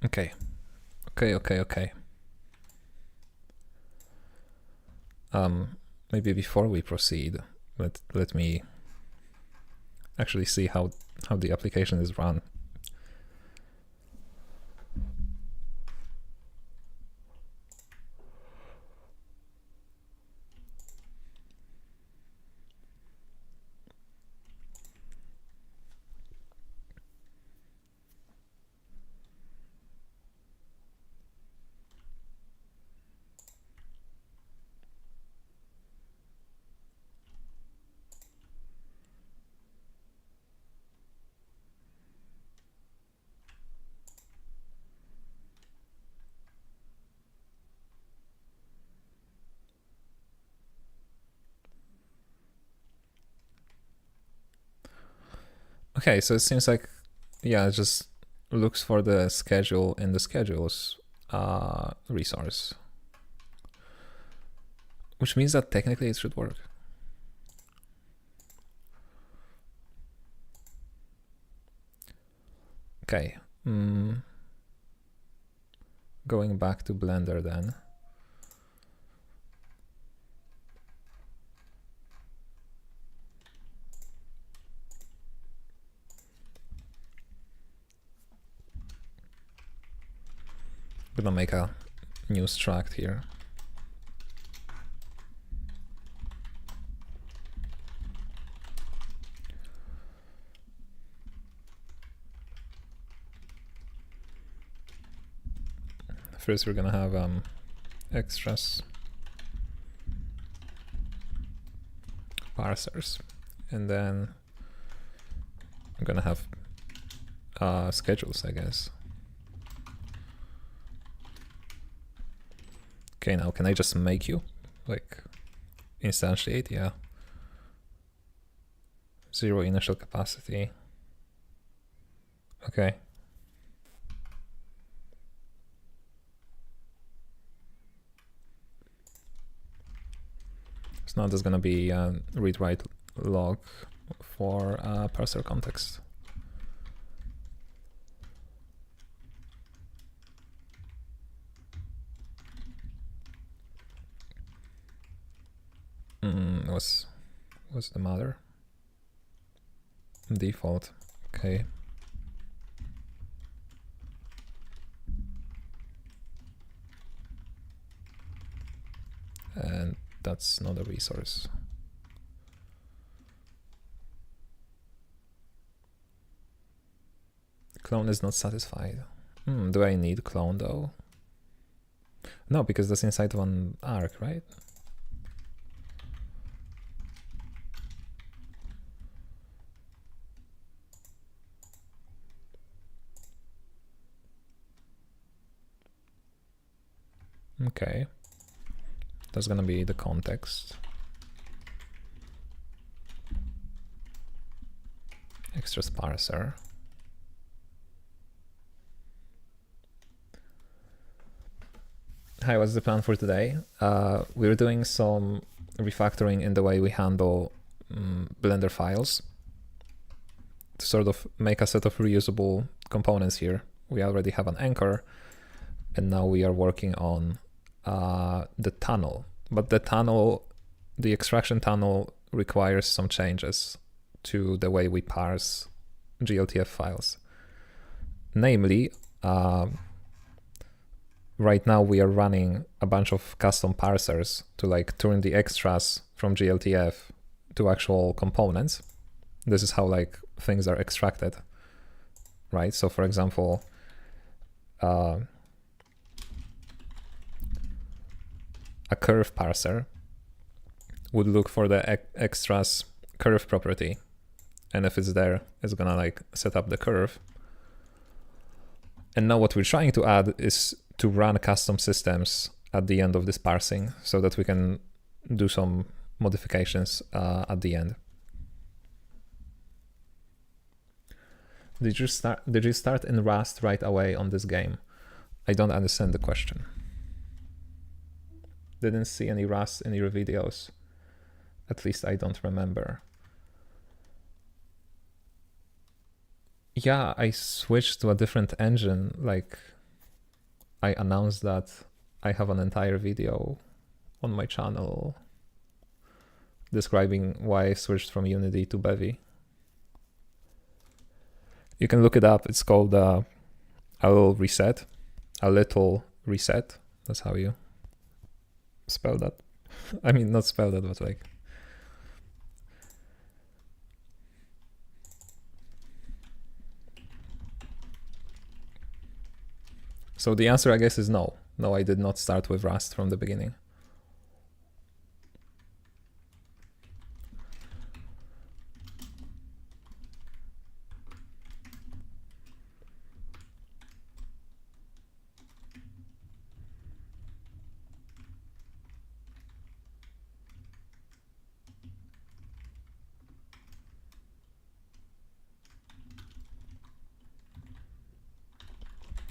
Okay. Maybe before we proceed, let me actually see how the application is run. Okay, so it seems like, yeah, it just looks for the schedule in the schedules resource, which means that technically it should work. Okay, going back to Blender then. I'm gonna make a new struct here. First, we're gonna have extras, parsers, and then I'm gonna have schedules, I guess. Okay, now can I just make you, like, instantiate? Yeah. 0 initial capacity. Okay. So now there's gonna be a read-write log for parser context. What's the matter? Default. Okay. And that's not a resource. Clone is not satisfied. Do I need clone though? No, because that's inside one arc, right? Okay. That's gonna be the context. Extras parser. Hi, what's the plan for today? We're doing some refactoring in the way we handle Blender files to sort of make a set of reusable components here. We already have an anchor, and now we are working on the tunnel. But the extraction tunnel requires some changes to the way we parse GLTF files. Namely, right now we are running a bunch of custom parsers to like turn the extras from GLTF to actual components. This is how like things are extracted, right? So for example, a curve parser would look for the extras curve property, and if it's there, it's gonna like set up the curve. And now what we're trying to add is to run custom systems at the end of this parsing so that we can do some modifications at the end. Did you start in Rust right away on this game? I don't understand the question. Didn't see any Rust in your videos. At least I don't remember. Yeah, I switched to a different engine like I announced that I have an entire video on my channel describing why I switched from Unity to Bevy. You can look it up. It's called a little reset. That's how you spell that. I mean, not spell that, but like. So the answer, I guess, is no. No, I did not start with Rust from the beginning.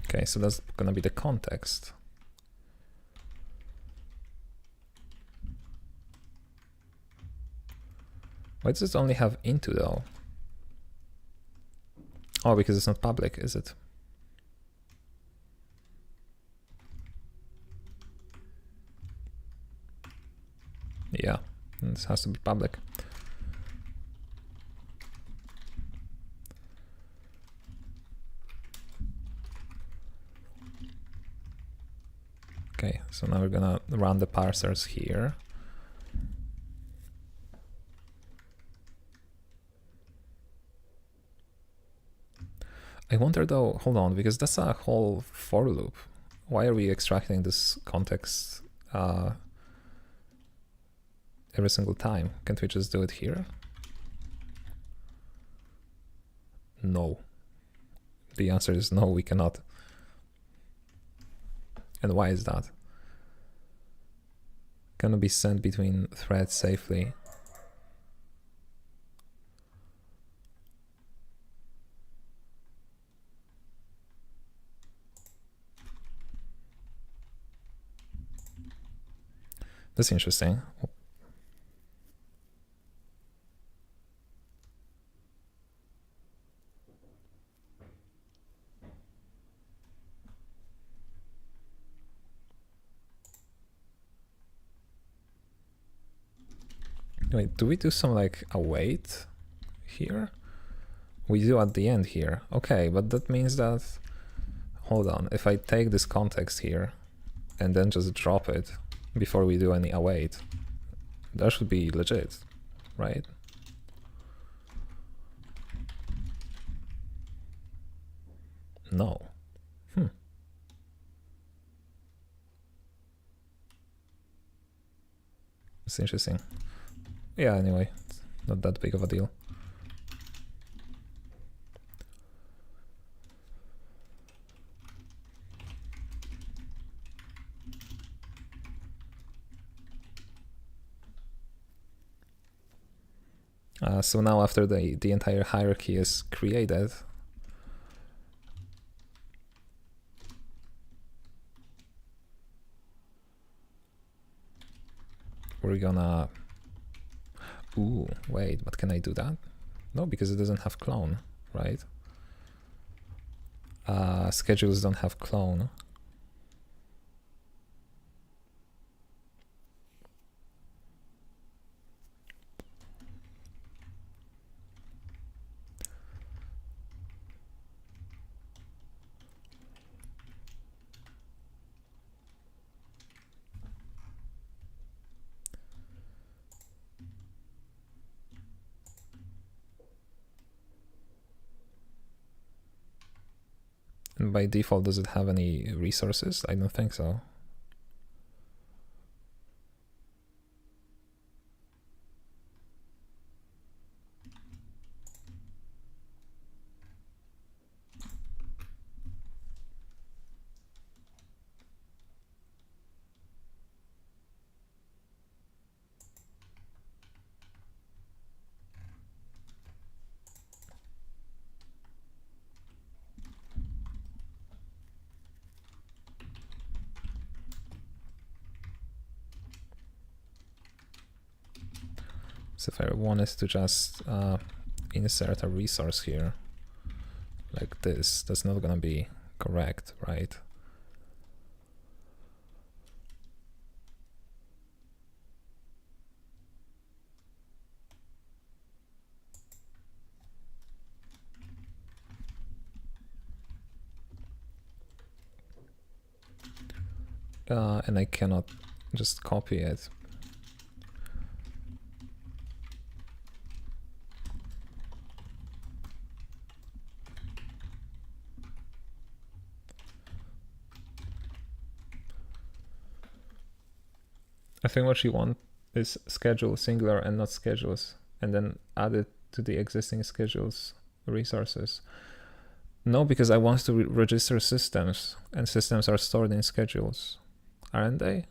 Okay, so that's gonna be the context. Why does it only have into though? Oh, because it's not public, is it? Yeah, this has to be public. Okay, so now we're gonna run the parsers here. I wonder though, hold on, because that's a whole for loop. Why are we extracting this context every single time? Can't we just do it here? No. The answer is no, we cannot. And why is that? Cannot be sent between threads safely. That's interesting. Wait, do we do some like await here? We do at the end here. Okay, but that means that, hold on, if I take this context here and then just drop it before we do any await, that should be legit, right? No. It's interesting. Yeah, anyway, it's not that big of a deal. So now after the entire hierarchy is created, we're gonna, ooh, wait, but can I do that? No, because it doesn't have clone, right? Schedules don't have clone. And by default, does it have any resources? I don't think so. So if I wanted to just insert a resource here, like this, that's not gonna be correct, right? and I cannot just copy it. I think what you want is schedule singular and not schedules, and then add it to the existing schedules resources. No, because I want to register systems, and systems are stored in schedules, aren't they?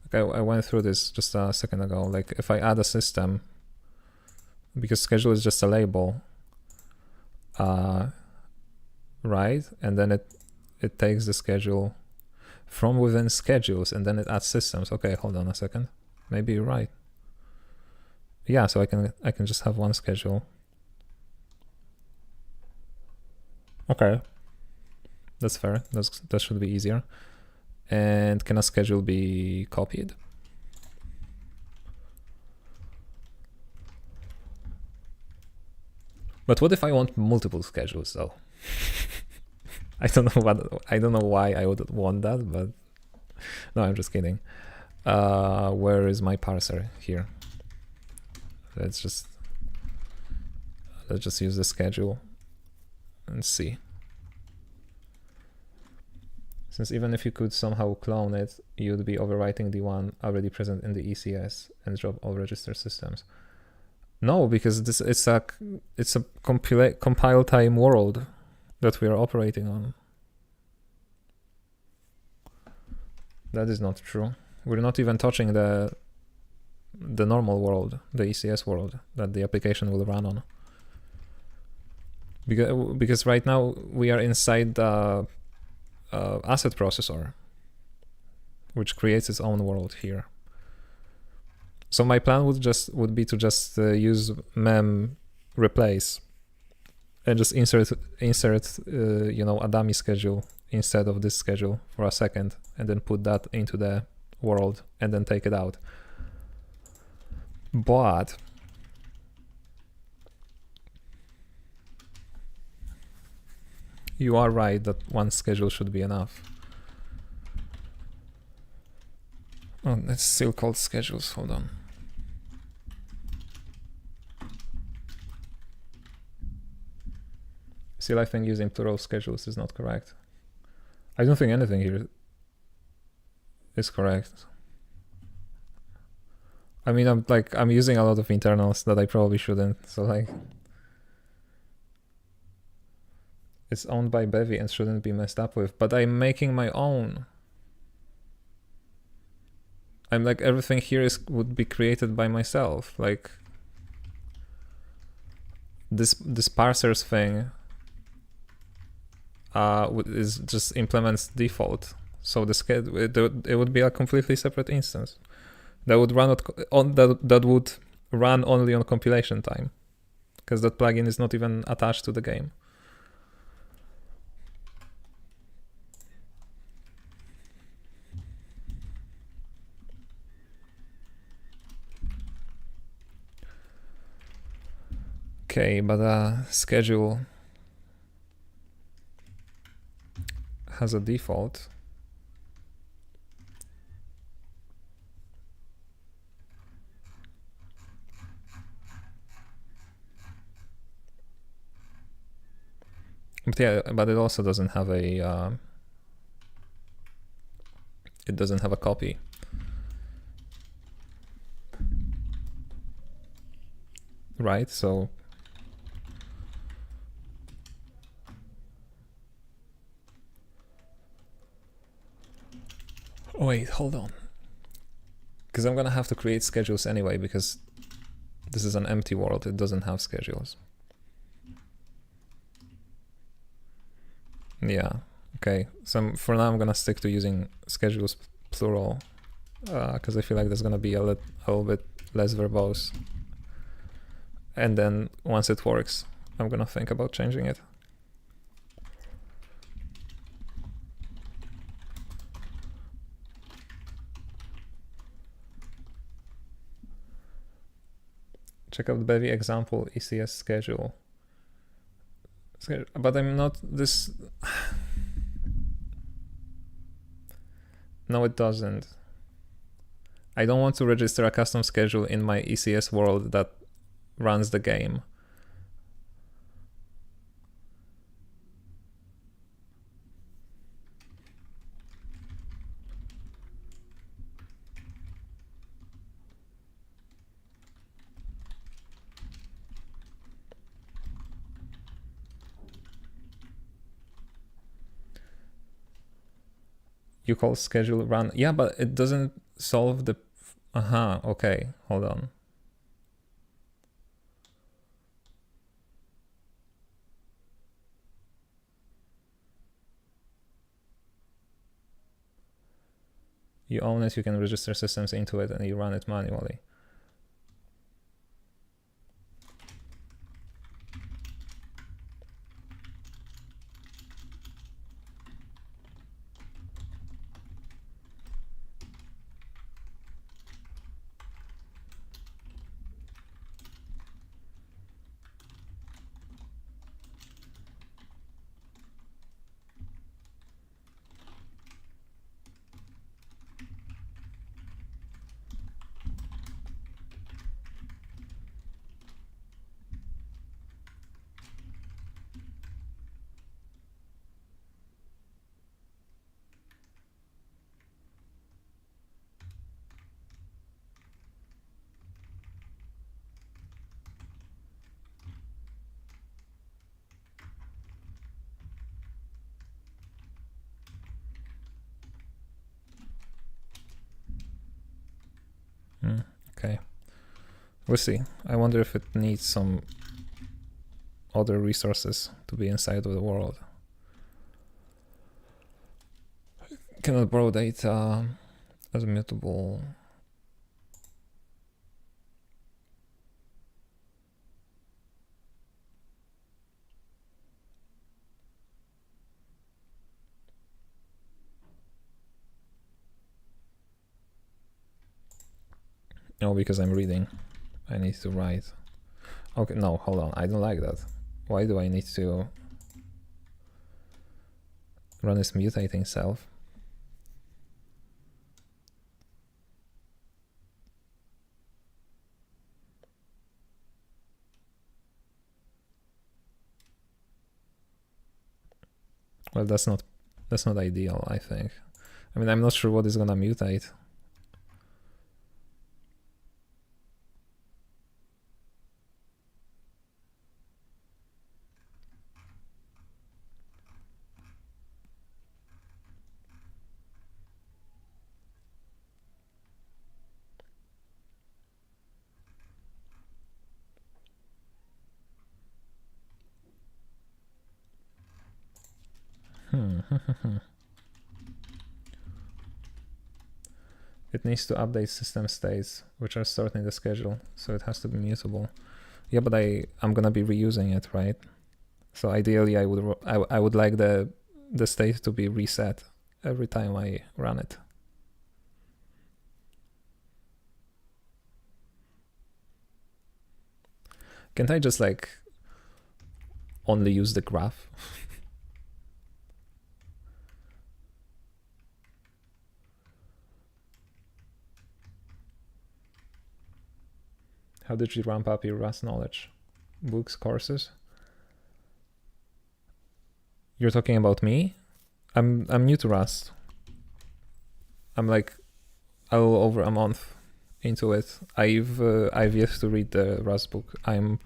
Okay, I went through this just a second ago. Like if I add a system, because schedule is just a label, right? And then it takes the schedule from within schedules, and then it adds systems. Okay, hold on a second. Maybe you're right. Yeah, so I can just have one schedule. Okay, that's fair. That should be easier. And can a schedule be copied? But what if I want multiple schedules though? I don't know why I would want that, but no, I'm just kidding. Where is my parser? Here. Let's just use the schedule and see. Since even if you could somehow clone it, you'd be overwriting the one already present in the ECS and drop all register systems. No, because it's a compile time world that we are operating on. That is not true. We're not even touching the normal world, the ECS world that the application will run on. Because right now we are inside the asset processor, which creates its own world here. So my plan would be to just use mem replace and just insert a dummy schedule instead of this schedule for a second, and then put that into the world and then take it out. But you are right that one schedule should be enough. Oh, it's still called schedules. Hold on. Still, I think using plural schedules is not correct. I don't think anything here is correct. I mean, I'm using a lot of internals that I probably shouldn't. So like, it's owned by Bevy and shouldn't be messed up with. But I'm making my own. I'm like, everything here would be created by myself. Like this parsers thing is just implements default. So the schedule it would be a completely separate instance that would run that would run only on compilation time, because that plugin is not even attached to the game. Okay, but a schedule has a default. But yeah, but it also doesn't have a it doesn't have a copy. Right? So wait, hold on. Because I'm gonna have to create schedules anyway, because this is an empty world, it doesn't have schedules. Yeah, okay. So for now I'm gonna stick to using schedules plural, because I feel like there's gonna be a little bit less verbose. And then once it works, I'm gonna think about changing it. Check out the Bevy example ECS schedule. But I'm not this. No, it doesn't. I don't want to register a custom schedule in my ECS world that runs the game. You call schedule run. Yeah, but it doesn't solve the... okay, hold on. You own it, you can register systems into it, and you run it manually. Okay. We'll see. I wonder if it needs some other resources to be inside of the world. Cannot borrow data as mutable. No, because I'm reading. I need to write. Okay, no, hold on. I don't like that. Why do I need to run this mutating self? Well, that's not ideal, I think. I mean, I'm not sure what is gonna mutate. It needs to update system states, which are stored in the schedule, so it has to be mutable. Yeah, but I'm gonna be reusing it, right? So ideally, I would like the state to be reset every time I run it. Can't I just like only use the graph? How did you ramp up your Rust knowledge? Books, courses? You're talking about me? I'm new to Rust. I'm like a little over a month into it. I've yet to read the Rust book. I'm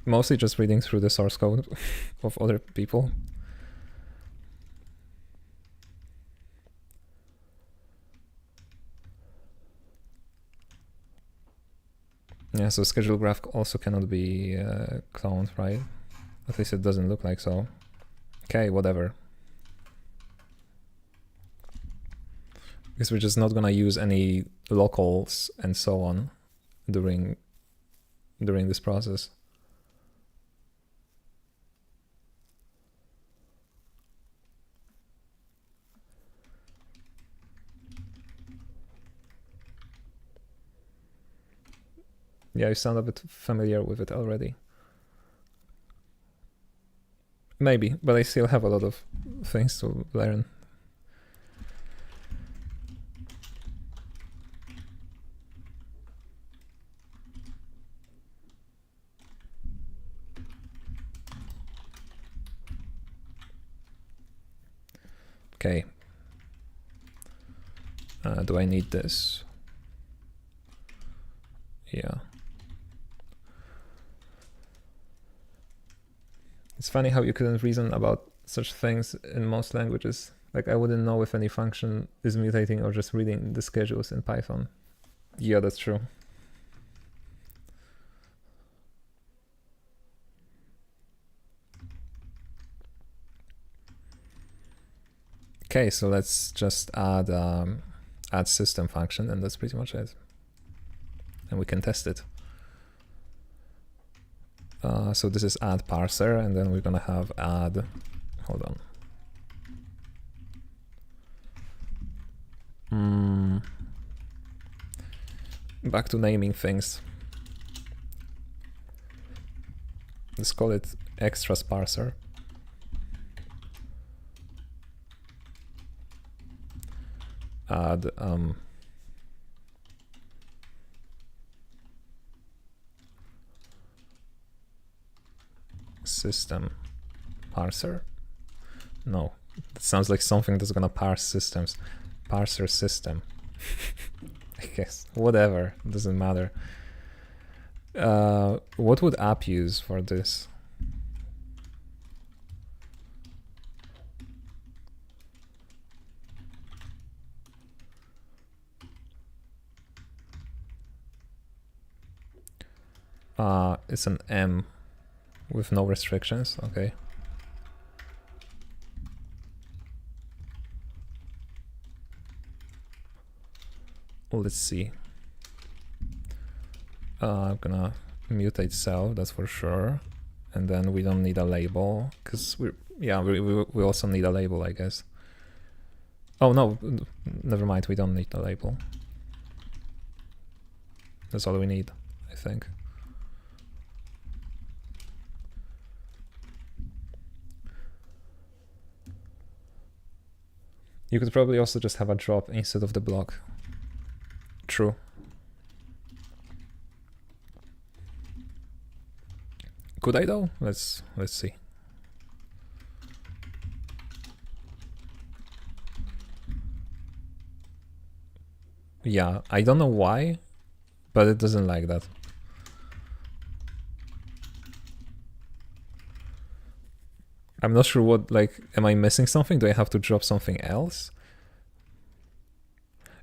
mostly just reading through the source code of other people. Yeah, so schedule graph also cannot be cloned, right? At least it doesn't look like so. Okay, whatever. Because we're just not gonna use any locals and so on during this process. Yeah, you sound a bit familiar with it already. Maybe, but I still have a lot of things to learn. Okay. Do I need this? Yeah. It's funny how you couldn't reason about such things in most languages. Like I wouldn't know if any function is mutating or just reading the schedules in Python. Yeah, that's true. Okay, so let's just add system function, and that's pretty much it. And we can test it. So this is add parser, and then we're gonna have add, hold on. Back to naming things. Let's call it extras parser. Add system parser. No, it sounds like something that's gonna parse systems. Parser system. I guess whatever, doesn't matter. What would app use for this? It's an M with no restrictions. Okay. Let's see. I'm gonna mutate self, that's for sure. And then we don't need a label because we also need a label, I guess. Oh no, never mind, we don't need a label. That's all we need, I think. You could probably also just have a drop instead of the block. True. Could I though? Let's see. Yeah, I don't know why, but it doesn't like that. I'm not sure what, like, am I missing something? Do I have to drop something else?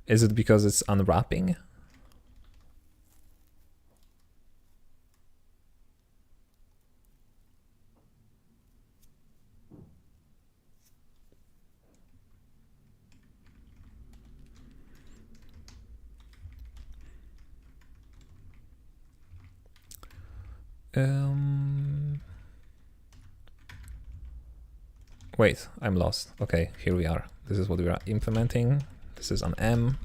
Is it because it's unwrapping? Wait, I'm lost. Okay, here we are. This is what we are implementing. This is an M.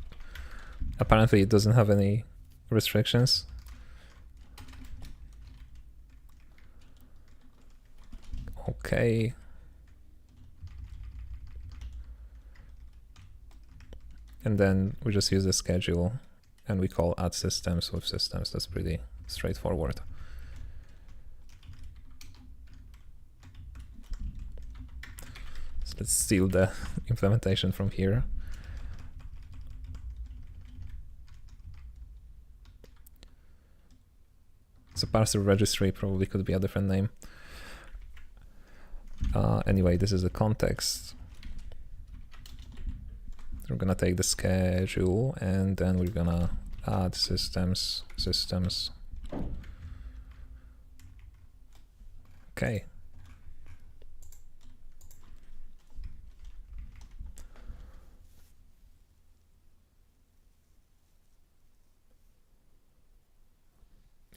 Apparently it doesn't have any restrictions. Okay. And then we just use the schedule and we call add systems with systems. That's pretty straightforward. So let's steal the implementation from here. So parser registry probably could be a different name. Anyway, this is the context. We're gonna take the schedule and then we're gonna add systems. Okay.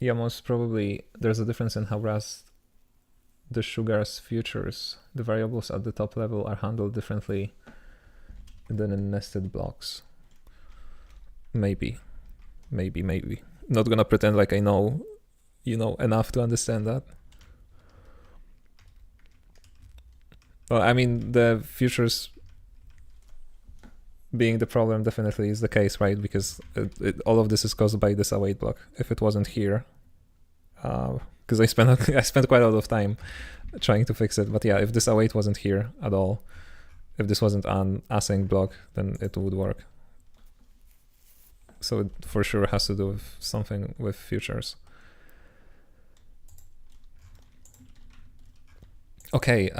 Yeah, most probably there's a difference in how Rust the sugar's futures. The variables at the top level are handled differently than in nested blocks. Maybe. Not gonna pretend like I know, enough to understand that. Well, I mean, the futures being the problem definitely is the case, right? Because all of this is caused by this await block. If it wasn't here, because I spent quite a lot of time trying to fix it. But yeah, if this await wasn't here at all, if this wasn't an async block, then it would work. So it for sure has to do with something with futures. Okay,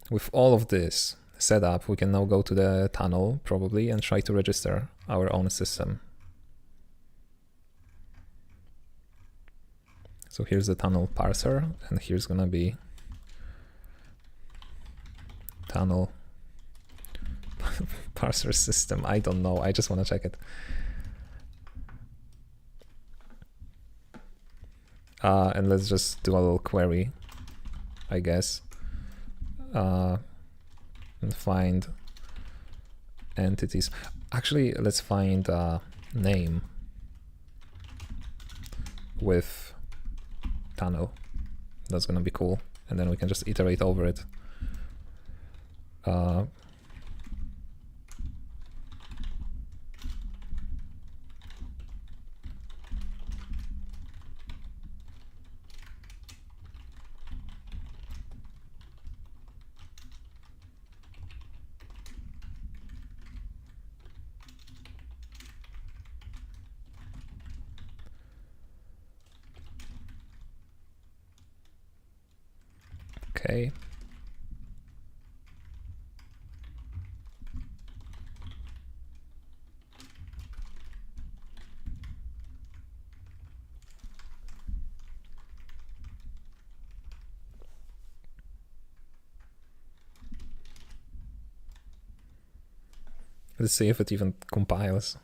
with all of this set up, we can now go to the tunnel probably and try to register our own system. So here's the tunnel parser, and here's gonna be tunnel parser system. I don't know, I just wanna check it. And let's just do a little query, I guess, and find entities. Actually, let's find name with tunnel. That's gonna be cool, and then we can just iterate over it. Okay. Let's see if it even compiles.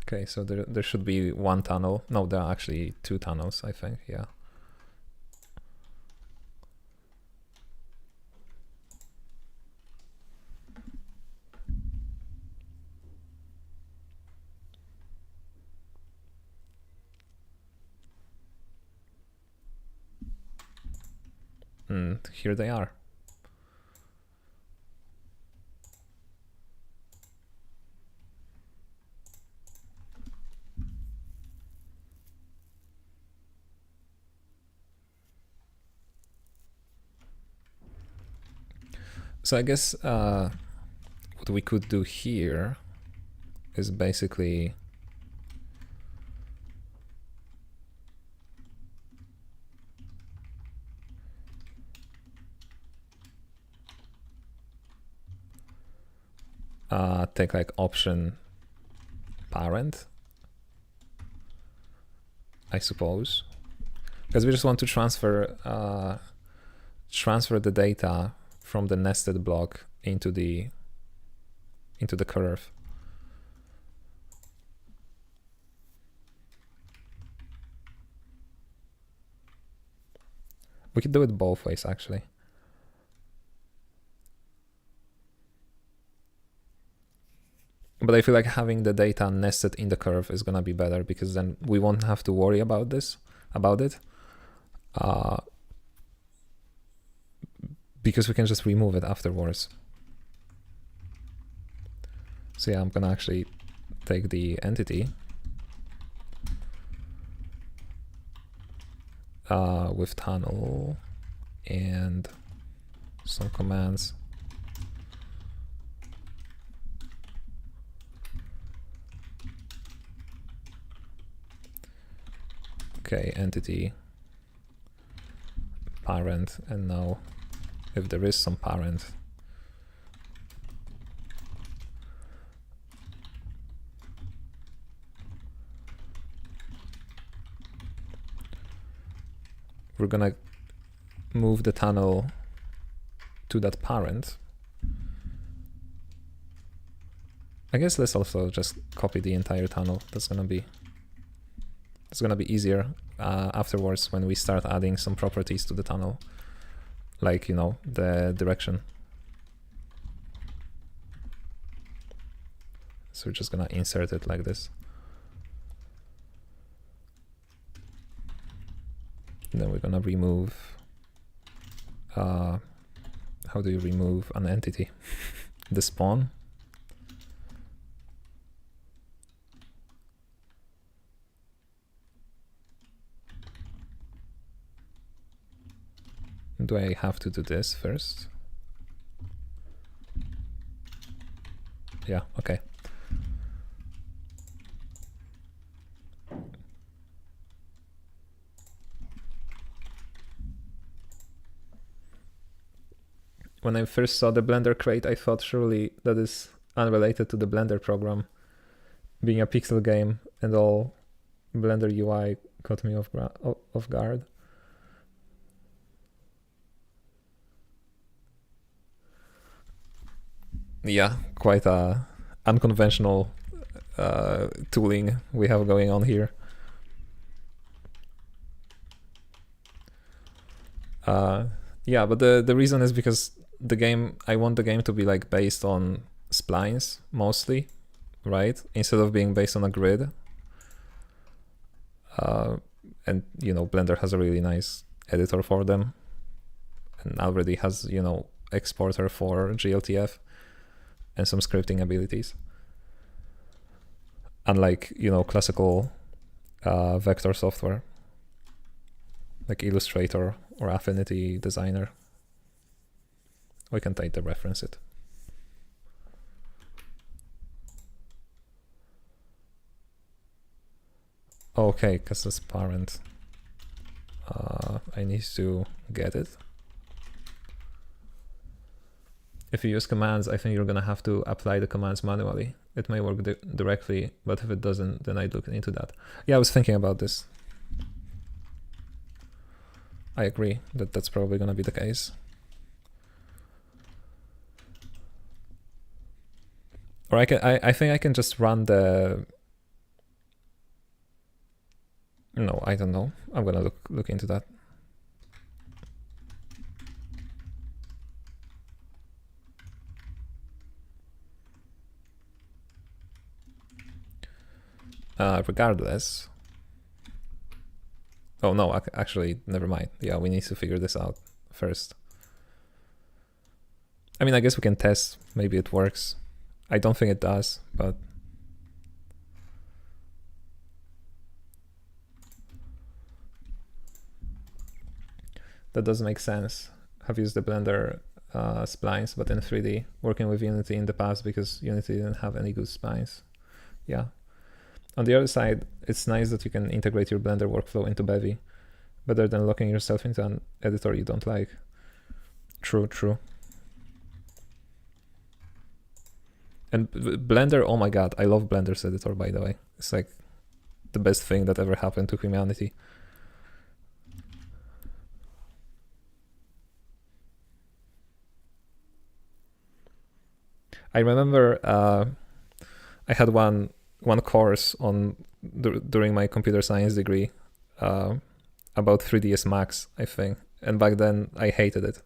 Okay, so there should be one tunnel. No, there are actually two tunnels, I think, yeah. And here they are. So I guess what we could do here is basically take like option parent, I suppose, because we just want to transfer the data from the nested block into the curve. We could do it both ways, actually. But I feel like having the data nested in the curve is gonna be better, because then we won't have to worry about it, because we can just remove it afterwards. So yeah, I'm gonna actually take the entity with tunnel and some commands. Okay, entity parent, and now if there is some parent, we're gonna move the tunnel to that parent. I guess let's also just copy the entire tunnel. That's gonna be easier afterwards when we start adding some properties to the tunnel, like, you know, the direction. So we're just gonna insert it like this. Then we're gonna remove, how do you remove an entity? The spawn. Do I have to do this first? Yeah, okay. When I first saw the Blender crate, I thought surely that is unrelated to the Blender program. Being a pixel game and all, Blender UI caught me off guard. Yeah, quite a unconventional tooling we have going on here. Yeah, but the reason is because I want the game to be like based on splines mostly, right? Instead of being based on a grid. And Blender has a really nice editor for them, and already has exporter for GLTF and some scripting abilities. Unlike classical vector software like Illustrator or Affinity Designer. We can take the reference it. Okay, because it's parent. I need to get it. If you use commands, I think you're gonna have to apply the commands manually. It may work directly, but if it doesn't, then I'd look into that. Yeah, I was thinking about this. I agree that that's probably gonna be the case. Or I think I can just run the. No, I don't know. I'm gonna look into that. Regardless. Oh no, actually, never mind. Yeah, we need to figure this out first. I mean, I guess we can test. Maybe it works. I don't think it does, but. That does make sense. I've used the Blender splines, but in 3D, working with Unity in the past because Unity didn't have any good splines. Yeah. On the other side, it's nice that you can integrate your Blender workflow into Bevy, better than locking yourself into an editor you don't like. True, true. And Blender, oh my god, I love Blender's editor, by the way. It's like the best thing that ever happened to humanity. I remember I had one course on during my computer science degree about 3ds Max, I think, and back then I hated it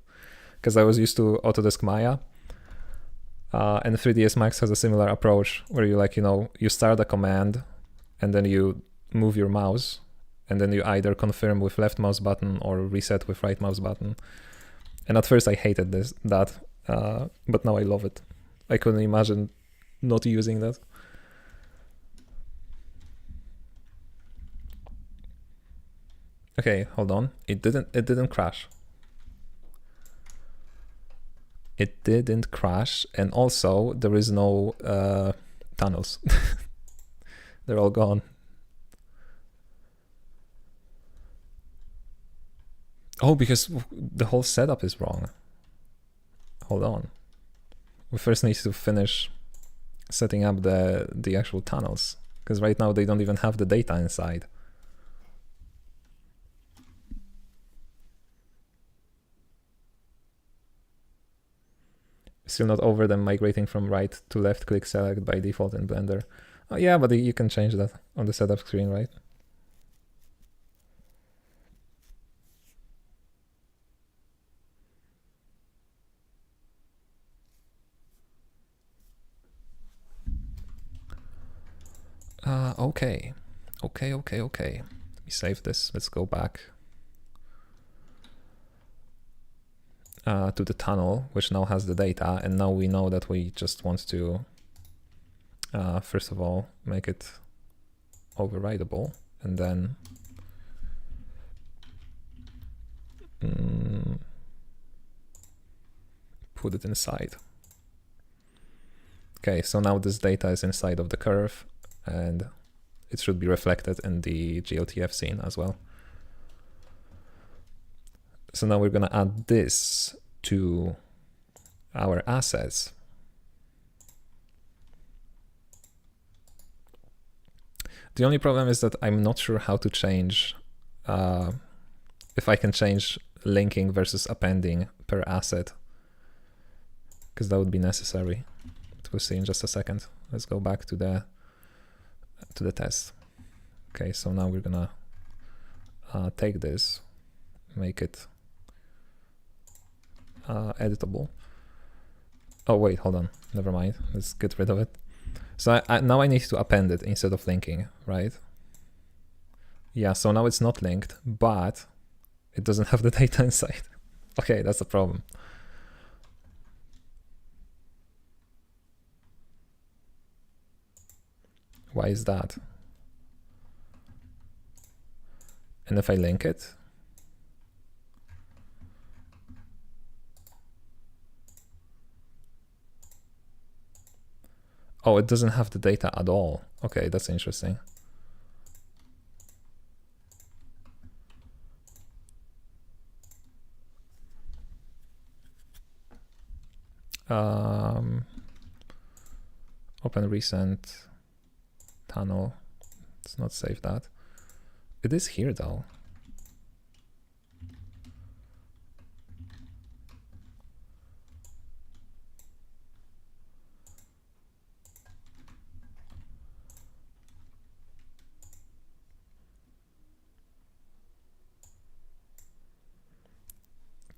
because I was used to Autodesk Maya, and 3ds Max has a similar approach where you start a command and then you move your mouse and then you either confirm with left mouse button or reset with right mouse button. And at first I hated that, but now I love it. I couldn't imagine not using that. Okay, hold on. It didn't crash. It didn't crash, and also there is no tunnels. They're all gone. Oh, because the whole setup is wrong. Hold on. We first need to finish setting up the actual tunnels, because right now they don't even have the data inside. Still not over them migrating from right to left click select by default in Blender. Oh yeah, but you can change that on the setup screen, right? Okay. Let me save this. Let's go back. to the tunnel, which now has the data, and now we know that we just want to first of all make it overridable, and then put it inside. Okay, so now this data is inside of the curve, and it should be reflected in the GLTF scene as well. So now we're gonna add this to our assets. The only problem is that I'm not sure how to change, if I can change linking versus appending per asset, because that would be necessary. We'll see in just a second. Let's go back to the test. Okay, so now we're gonna take this, make it editable. Oh wait, hold on, never mind. Let's get rid of it. So now I need to append it instead of linking, right? Yeah, so now it's not linked, but it doesn't have the data inside. Okay, that's the problem. Why is that? And if I link it, oh, it doesn't have the data at all. Okay, that's interesting. Open recent tunnel. Let's not save that. It is here though.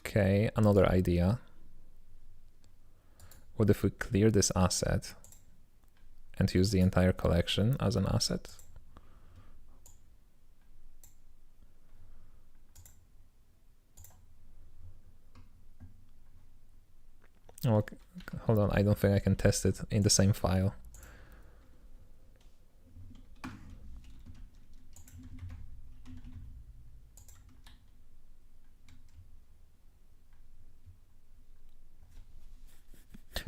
Okay, another idea. What if we clear this asset and use the entire collection as an asset? Oh, hold on, I don't think I can test it in the same file.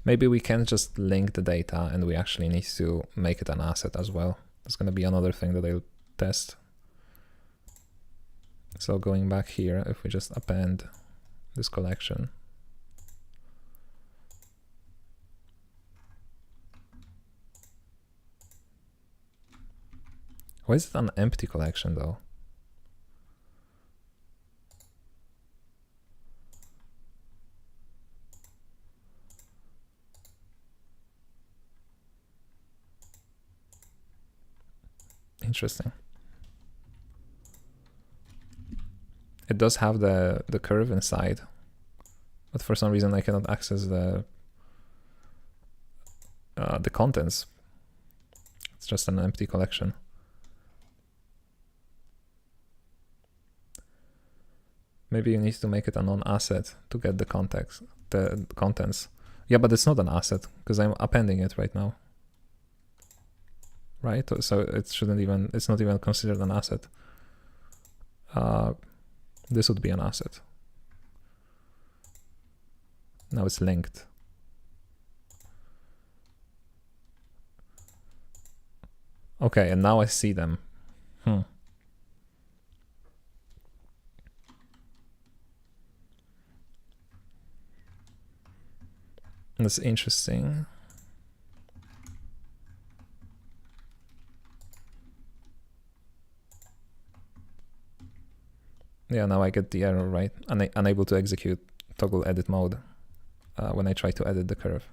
Maybe we can just link the data and we actually need to make it an asset as well. That's going to be another thing that I'll test. So going back here, if we just append this collection. Why is it an empty collection though? Interesting. It does have the curve inside, but for some reason I cannot access the contents. It's just an empty collection. Maybe you need to make it a non-asset to get the contents. Yeah, but it's not an asset because I'm appending it right now. Right? So it shouldn't even, it's not even considered an asset. This would be an asset. Now it's linked. Okay, and now I see them. That's interesting. Yeah, now I get the error, right? Unable to execute toggle edit mode when I try to edit the curve.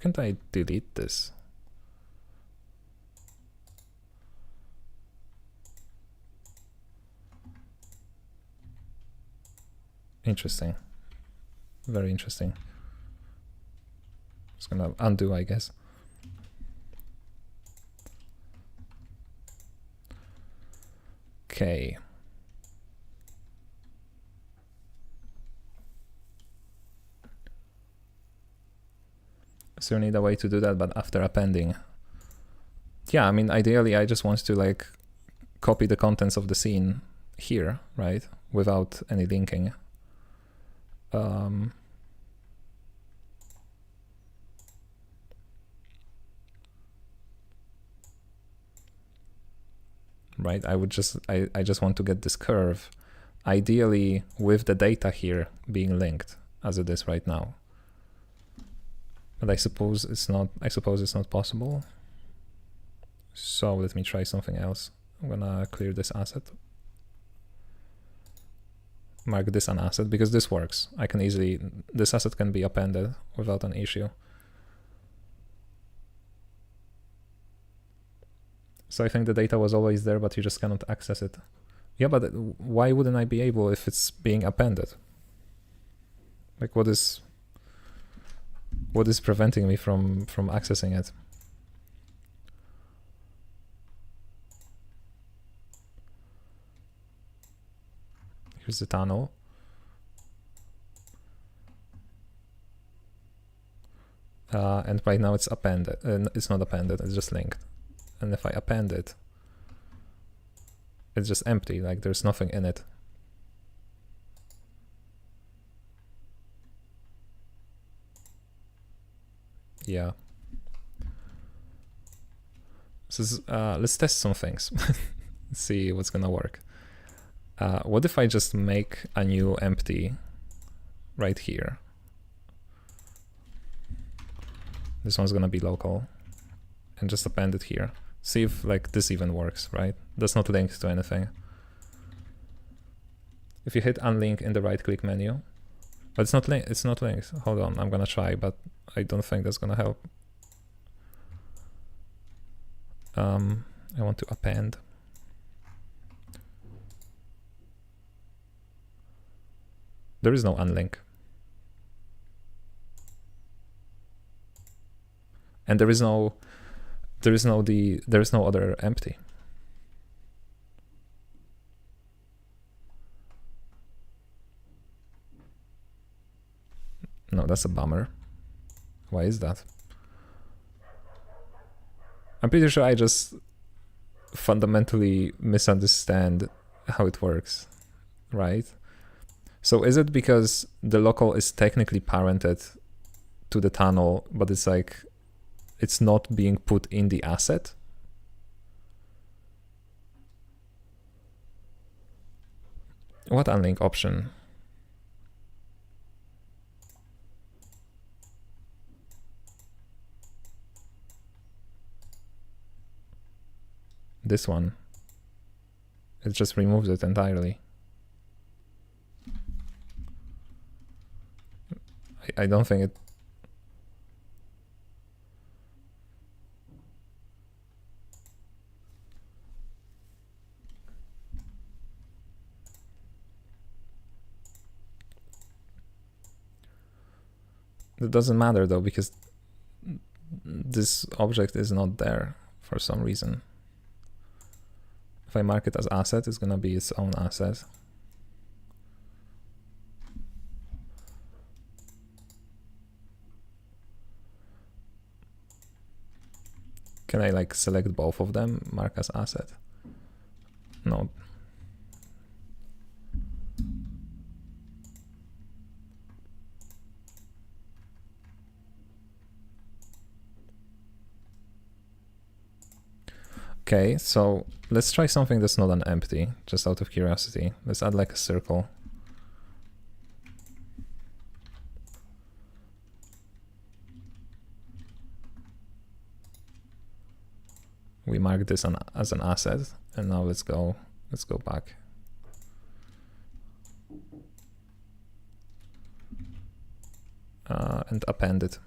can't I delete this? Interesting. Very interesting. Just gonna undo, I guess. Okay. So you need a way to do that, but after appending. Yeah, I mean, ideally, I just want to like copy the contents of the scene here, right? Without any linking. Right, I just want to get this curve, ideally with the data here being linked as it is right now. But I suppose it's not possible. So let me try something else. I'm gonna clear this asset. Mark this an asset because this works. This asset can be appended without an issue. So I think the data was always there, but you just cannot access it. Yeah, but why wouldn't I be able if it's being appended? Like what is preventing me from accessing it? Here's the tunnel. And right now it's appended. It's not appended, it's just linked. And if I append it, it's just empty, like there's nothing in it. Yeah. So let's test some things. See what's gonna work. What if I just make a new empty right here? This one's gonna be local and just append it here. See if like this even works, right? That's not linked to anything. If you hit unlink in the right click menu, but it's not linked. Hold on, I'm gonna try, but I don't think that's gonna help. I want to append. There is no unlink. And there is no other empty. No, that's a bummer. Why is that? I'm pretty sure I just fundamentally misunderstand how it works, right? So is it because the local is technically parented to the tunnel, but it's like it's not being put in the asset? What unlink option? This one. It just removes it entirely. I don't think it... It doesn't matter though, because this object is not there for some reason. If I mark it as asset, it's gonna be its own asset. Can I like select both of them, mark as asset? No. Okay, so let's try something that's not an empty, just out of curiosity. Let's add like a circle. We mark this as an asset, and now let's go back. And append it.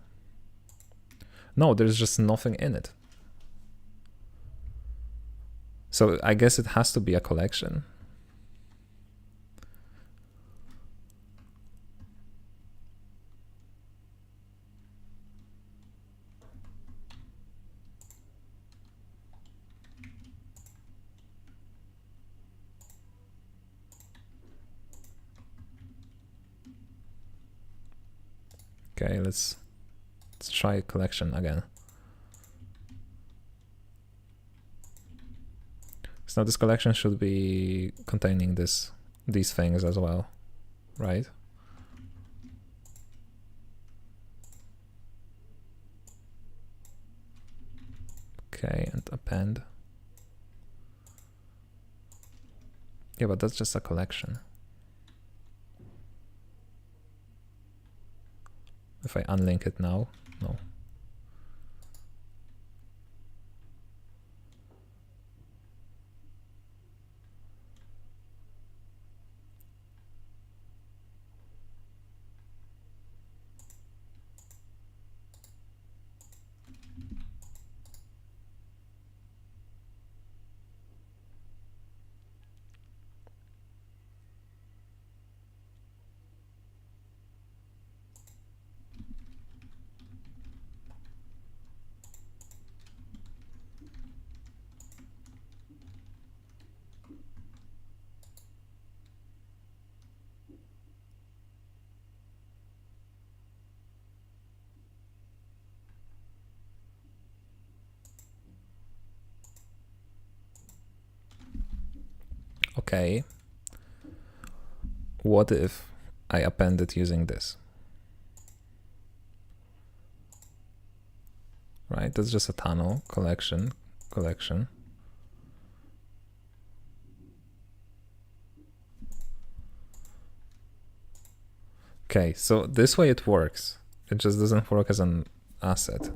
No, there's just nothing in it. So I guess it has to be a collection. Okay, let's try collection again. So now this collection should be containing these things as well, right? Okay, and append. Yeah, but that's just a collection. If I unlink it now, no. Okay. What if I append it using this? Right, that's just a tunnel, collection. Okay, so this way it works. It just doesn't work as an asset.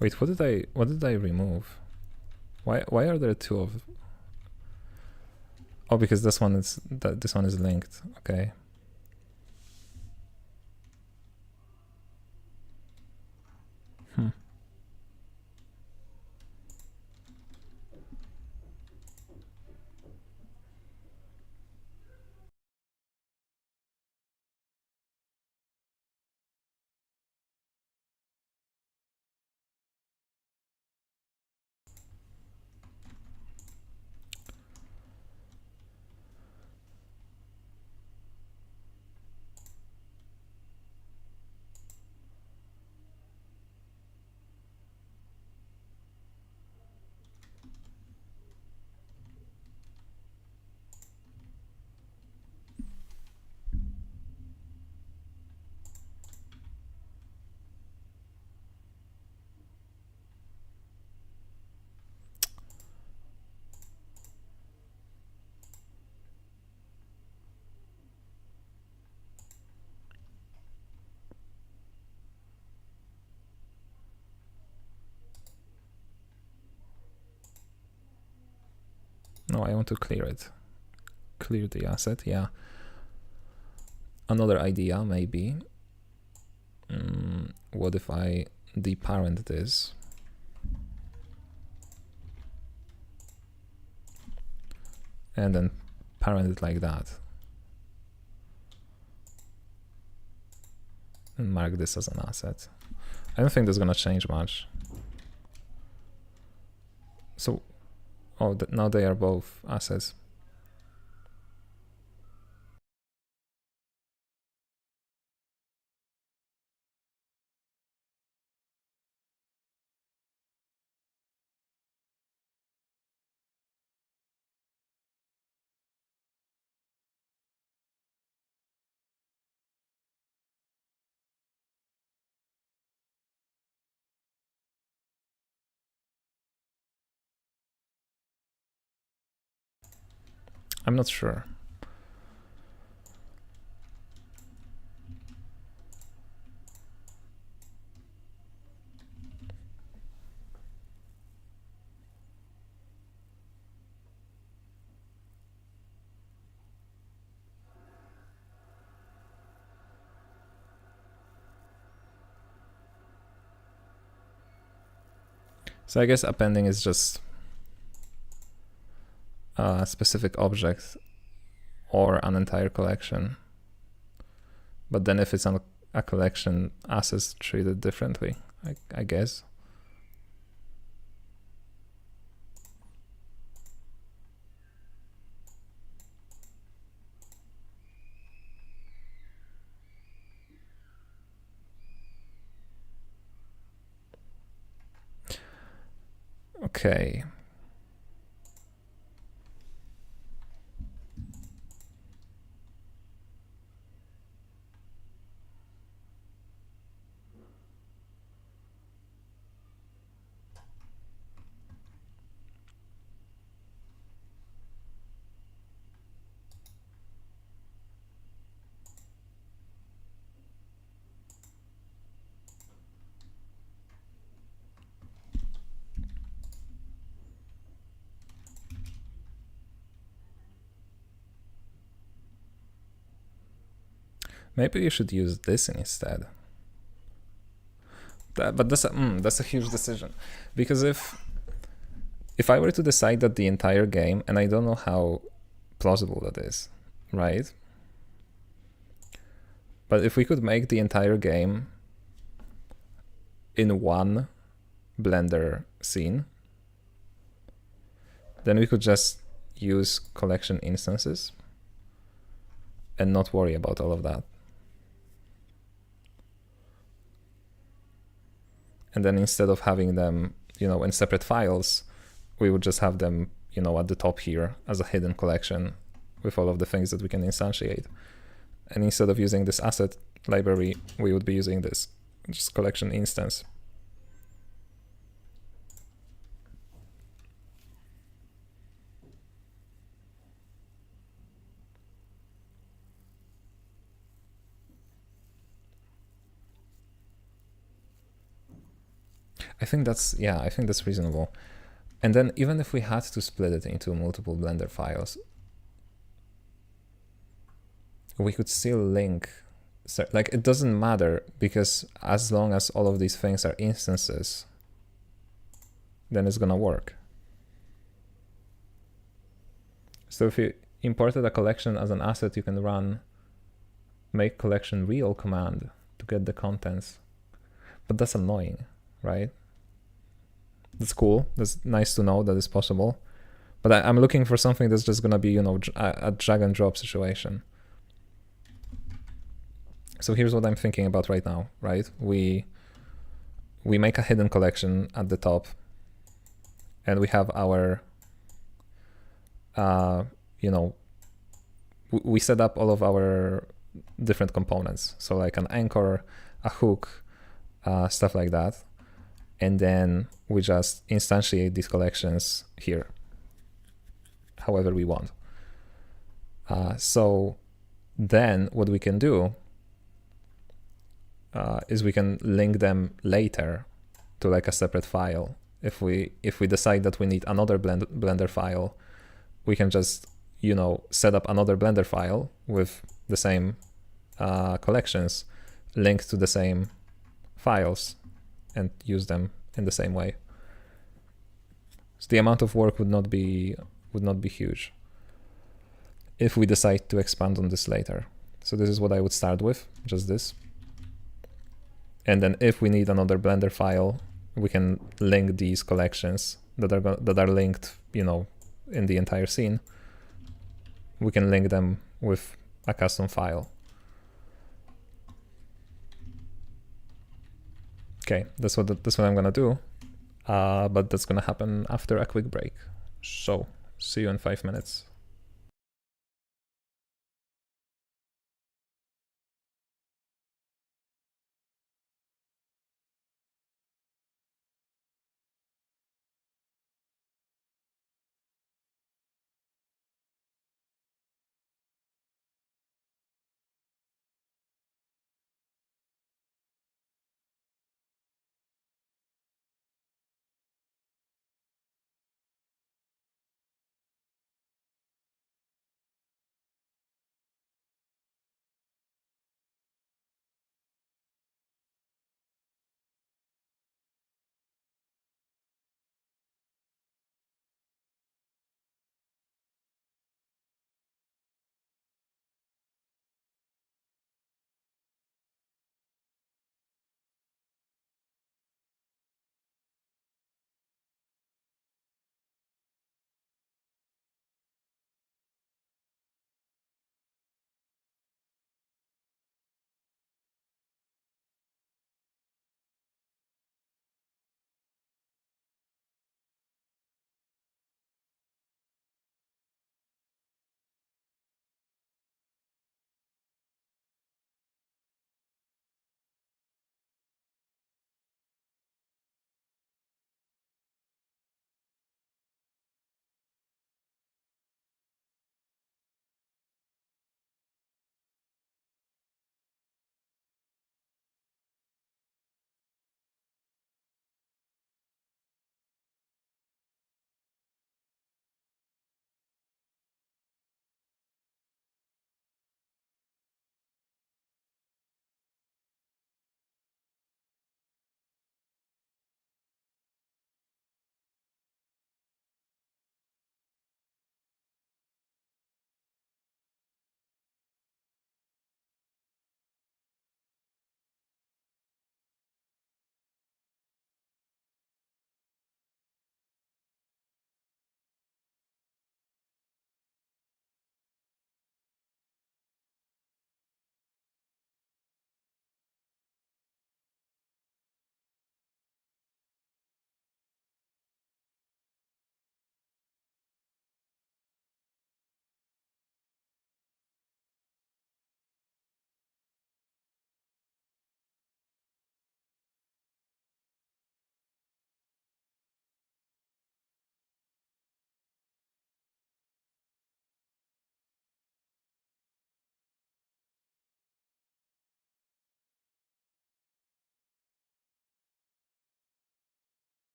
Wait, what did I remove? Why are there two of? Oh, because this one is linked. Okay. No, I want to clear it. Clear the asset, yeah. Another idea, maybe. What if I deparent this? And then parent it like that. And mark this as an asset. I don't think that's gonna change much. So, oh, now they are both assets. I'm not sure. So I guess appending is just a specific object or an entire collection. But then if it's on a collection, assets treated differently, I guess. Okay. Maybe you should use this instead. But that's a huge decision, because if I were to decide that the entire game, and I don't know how plausible that is, right? But if we could make the entire game in one Blender scene, then we could just use collection instances and not worry about all of that. And then instead of having them, in separate files, we would just have them, at the top here as a hidden collection with all of the things that we can instantiate. And instead of using this asset library, we would be using this just collection instance. I think that's reasonable. And then even if we had to split it into multiple Blender files, we could still link, like it doesn't matter, because as long as all of these things are instances, then it's gonna work. So if you imported a collection as an asset, you can run make collection real command to get the contents. But that's annoying, right? That's cool. That's nice to know that it's possible. But I'm looking for something that's just gonna be, a drag and drop situation. So here's what I'm thinking about right now, right? We make a hidden collection at the top, and we have our, we set up all of our different components. So like an anchor, a hook, stuff like that. And then we just instantiate these collections here, however we want. So then what we can do is we can link them later to like a separate file. If we decide that we need another Blender file, we can just set up another Blender file with the same collections linked to the same files and use them in the same way. So the amount of work would not be huge if we decide to expand on this later. So this is what I would start with, just this. And then if we need another Blender file, we can link these collections that are linked, in the entire scene. We can link them with a custom file. Okay, that's what I'm gonna do, but that's gonna happen after a quick break. So see you in 5 minutes.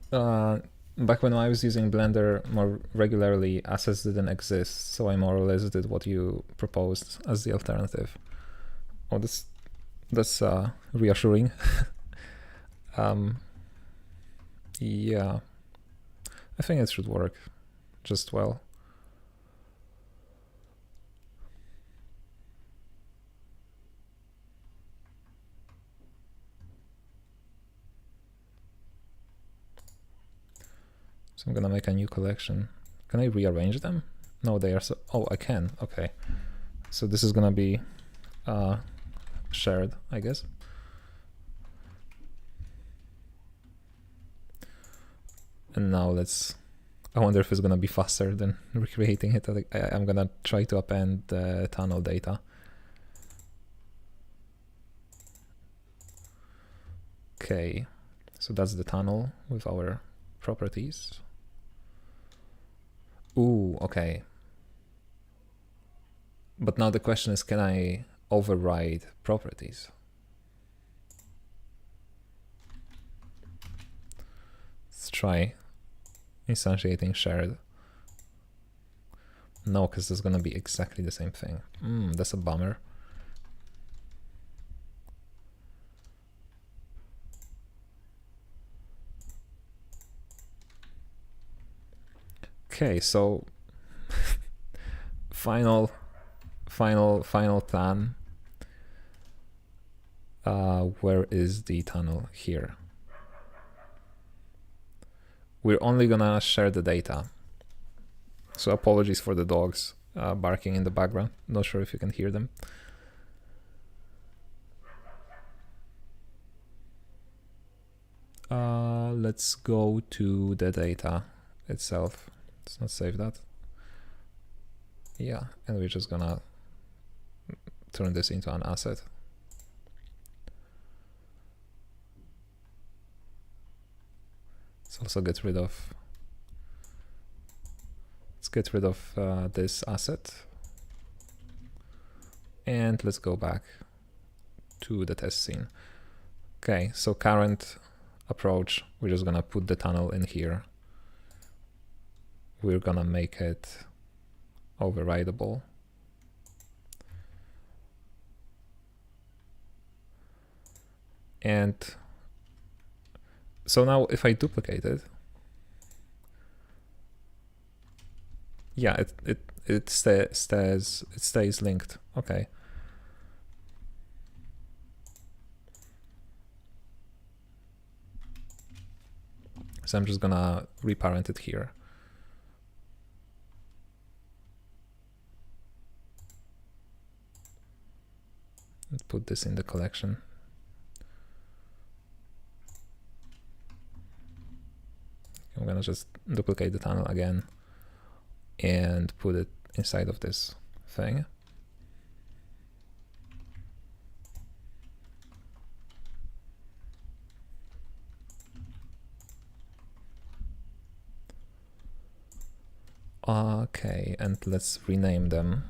Back when I was using Blender more regularly, assets didn't exist, so I more or less did what you proposed as the alternative. Oh, that's reassuring. Yeah, I think it should work just well. So I'm gonna make a new collection. Can I rearrange them? No, they are so, oh, I can, okay. So this is gonna be shared, I guess. And now let's, I wonder if it's gonna be faster than recreating it. I'm gonna try to append the tunnel data. Okay, so that's the tunnel with our properties. Ooh, okay. But now the question is, can I override properties? Let's try instantiating shared. No, because it's gonna be exactly the same thing. That's a bummer. Okay, so final plan. Where is the tunnel? Here. We're only gonna share the data. So apologies for the dogs barking in the background. Not sure if you can hear them. Let's go to the data itself. Let's not save that. Yeah, and we're just gonna turn this into an asset. Let's also get rid of, this asset. And let's go back to the test scene. Okay, so current approach, we're just gonna put the tunnel in here. We're gonna make it overrideable. And so now if I duplicate it, yeah, it stays linked. Okay. So I'm just gonna reparent it here. Let's put this in the collection. I'm gonna just duplicate the tunnel again and put it inside of this thing. Okay, and let's rename them.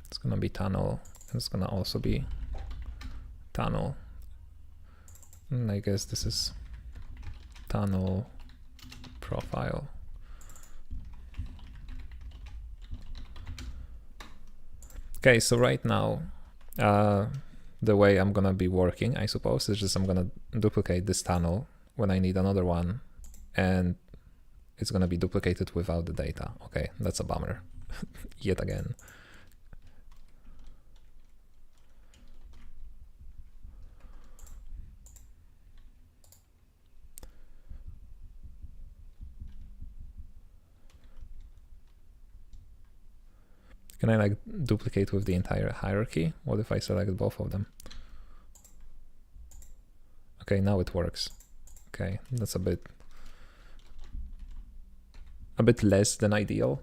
It's gonna be tunnel. It's gonna also be tunnel. And I guess this is tunnel profile. Okay, so right now, the way I'm gonna be working, I suppose, is just I'm gonna duplicate this tunnel when I need another one, and it's gonna be duplicated without the data. Okay, that's a bummer, yet again. Can I like duplicate with the entire hierarchy? What if I select both of them? Okay, now it works. Okay, that's a bit less than ideal.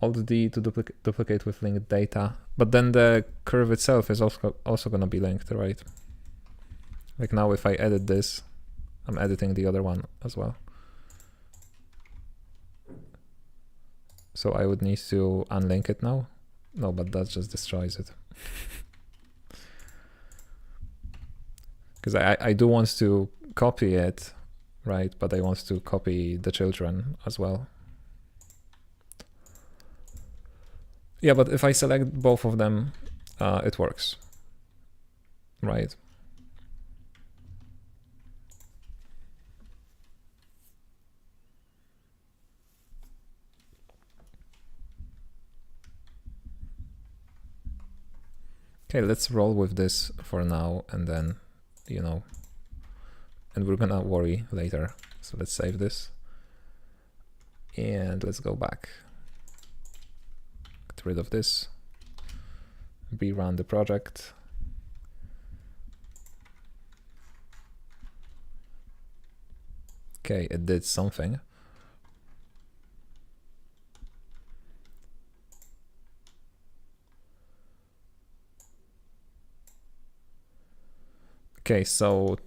Alt D to duplicate with linked data, but then the curve itself is also gonna be linked, right? Like now if I edit this, I'm editing the other one as well. So I would need to unlink it now. No, but that just destroys it. Because I do want to copy it, right? But I want to copy the children as well. Yeah, but if I select both of them, it works, right? Okay, let's roll with this for now, and then, you know, and we're gonna worry later. So let's save this. And let's go back. Get rid of this. Rerun the project. Okay, it did something. Okay, so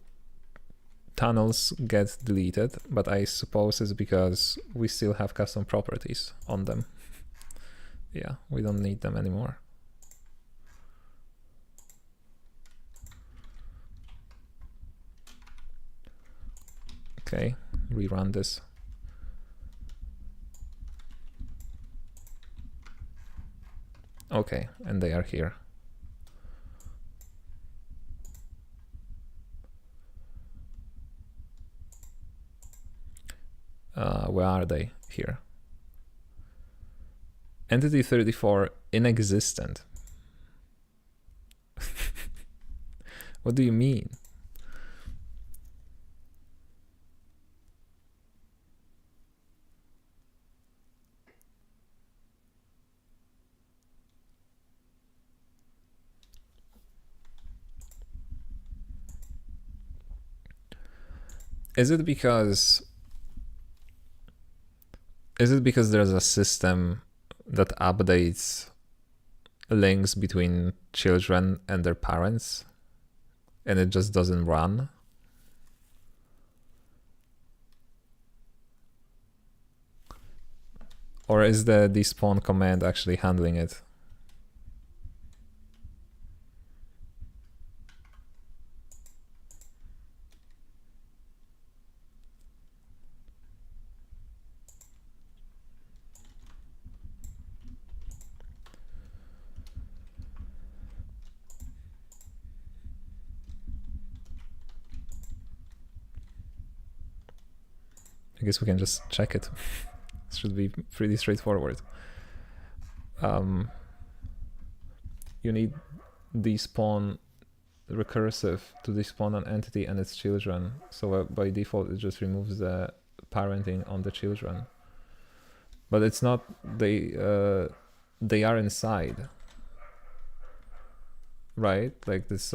tunnels get deleted, but I suppose it's because we still have custom properties on them. Yeah, we don't need them anymore. Okay, rerun this. Okay, and they are here. Where are they? Here. Entity 34 inexistent. What do you mean? Is it because there's a system that updates links between children and their parents and it just doesn't run? Or is the despawn command actually handling it? I guess we can just check it. It should be pretty straightforward. You need despawn recursive to despawn an entity and its children. So by default, it just removes the parenting on the children. But it's not, they are inside, right? Like this,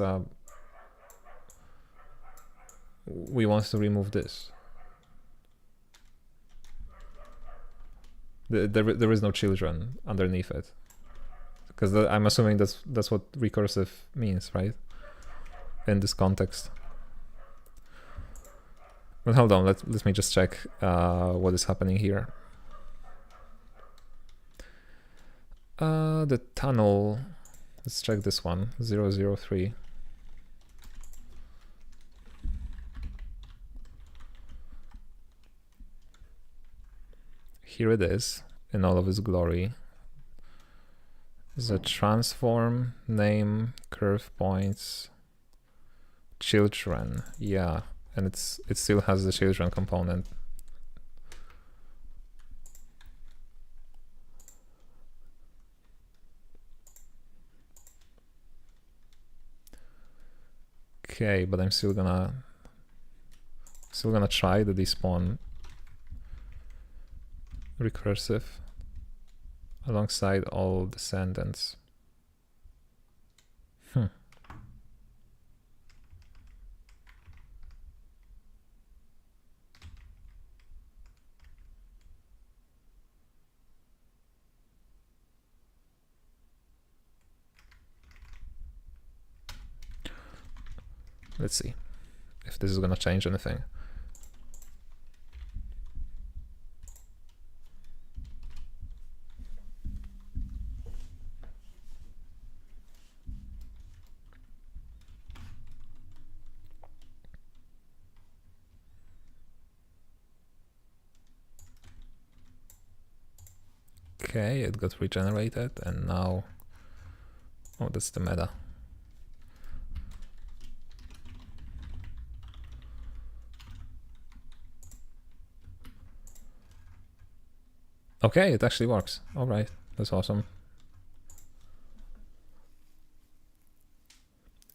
we want to remove this. There is no children underneath it, because I'm assuming that's what recursive means, right? In this context. But hold on, let me just check what is happening here. The tunnel. Let's check this one. 003. Here it is in all of its glory. There's a transform, name, curve points, children. Yeah, and it still has the children component. Okay, but I'm still gonna try the despawn recursive alongside all descendants. Let's see if this is gonna change anything. Okay, it got regenerated, and now, oh, that's the meta. Okay, it actually works. All right, that's awesome.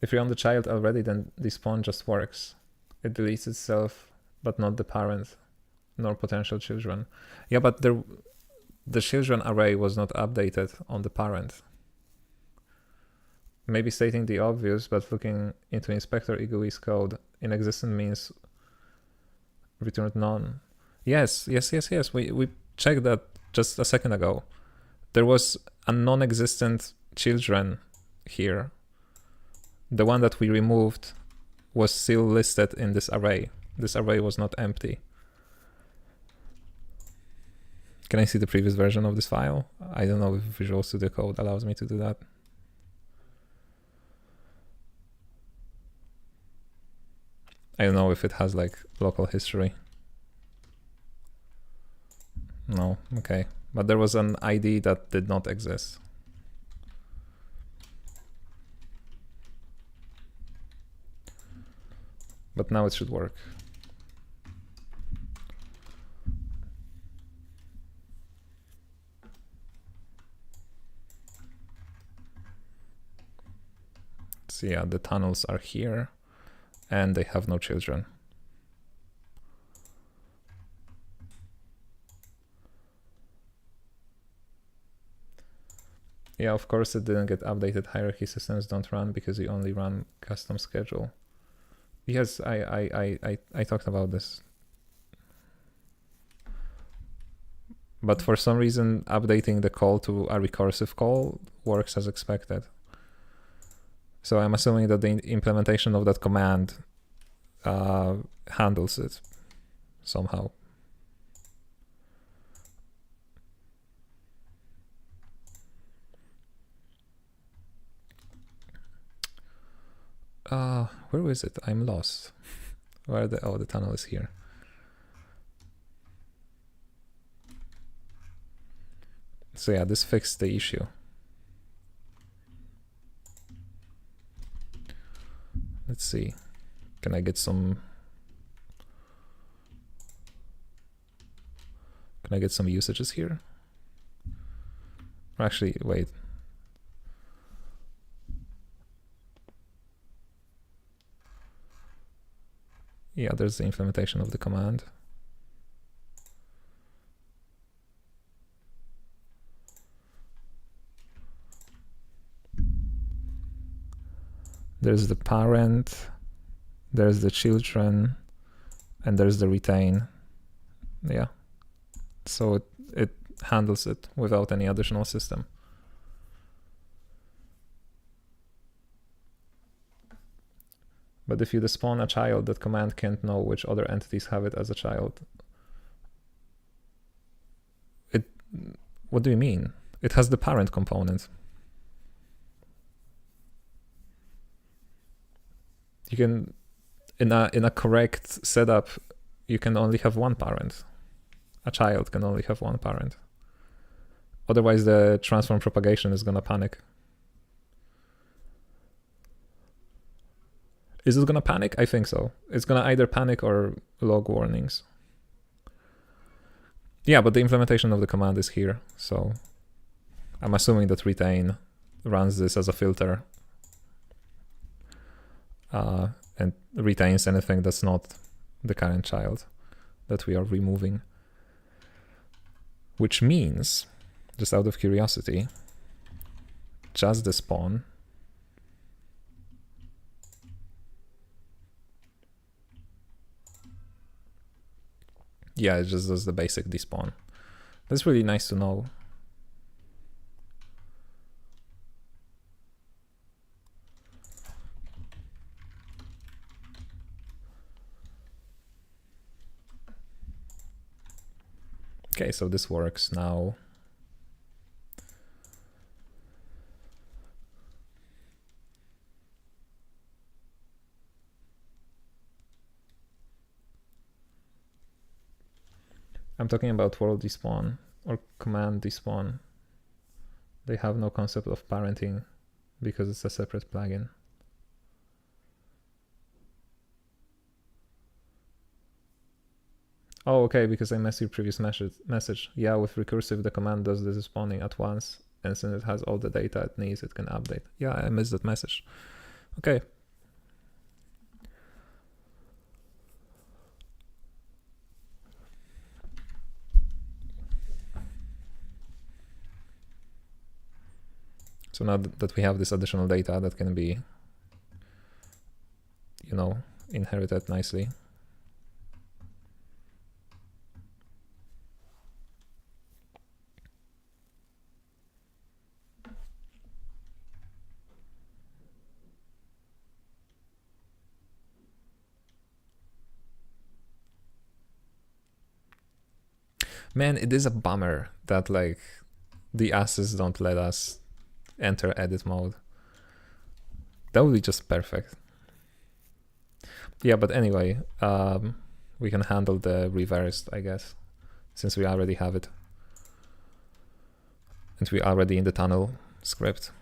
If you're on the child already, then despawn just works. It deletes itself, but not the parent, nor potential children. Yeah, but the children array was not updated on the parent. Maybe stating the obvious, but looking into inspector egoist code, inexistent means returned none. Yes. We checked that just a second ago. There was a non-existent children here. The one that we removed was still listed in this array. This array was not empty. Can I see the previous version of this file? I don't know if Visual Studio Code allows me to do that. I don't know if it has like local history. No, okay. But there was an ID that did not exist. But now it should work. So yeah, the tunnels are here and they have no children. Yeah, of course it didn't get updated. Hierarchy systems don't run because you only run custom schedule. Yes, I talked about this. But for some reason, updating the call to a recursive call works as expected. So I'm assuming that the implementation of that command handles it somehow. Where is it? I'm lost. Where the the tunnel is here. So yeah, this fixed the issue. Let's see. Can I get some usages here? Actually, wait. Yeah, there's the implementation of the command. There's the parent, there's the children, and there's the retain. Yeah. So it handles it without any additional system. But if you despawn a child, that command can't know which other entities have it as a child. What do you mean? It has the parent component. You can, in a correct setup, you can only have one parent. A child can only have one parent. Otherwise, the transform propagation is gonna panic. Is it gonna panic? I think so. It's gonna either panic or log warnings. Yeah, but the implementation of the command is here, so I'm assuming that retain runs this as a filter and retains anything that's not the current child that we are removing. Which means, just out of curiosity, just the spawn. Yeah, it just does the basic despawn. That's really nice to know. Okay, so this works now. I'm talking about world despawn or command despawn. They have no concept of parenting because it's a separate plugin. Oh, okay, because I missed your previous message. Yeah, with recursive, the command does the spawning at once, and since it has all the data it needs, it can update. Yeah, I missed that message. Okay. So now that we have this additional data that can be, you know, inherited nicely. Man, it is a bummer that like the assets don't let us enter edit mode. That would be just perfect. Yeah, but anyway, we can handle the reversed, I guess, since we already have it. And we're already in the tunnel script.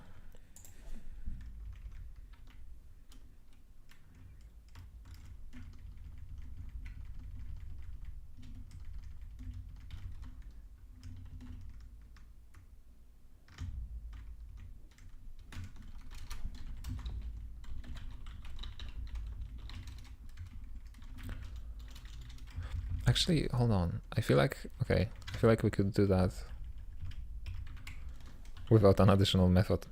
Actually, hold on. I feel like we could do that without an additional method.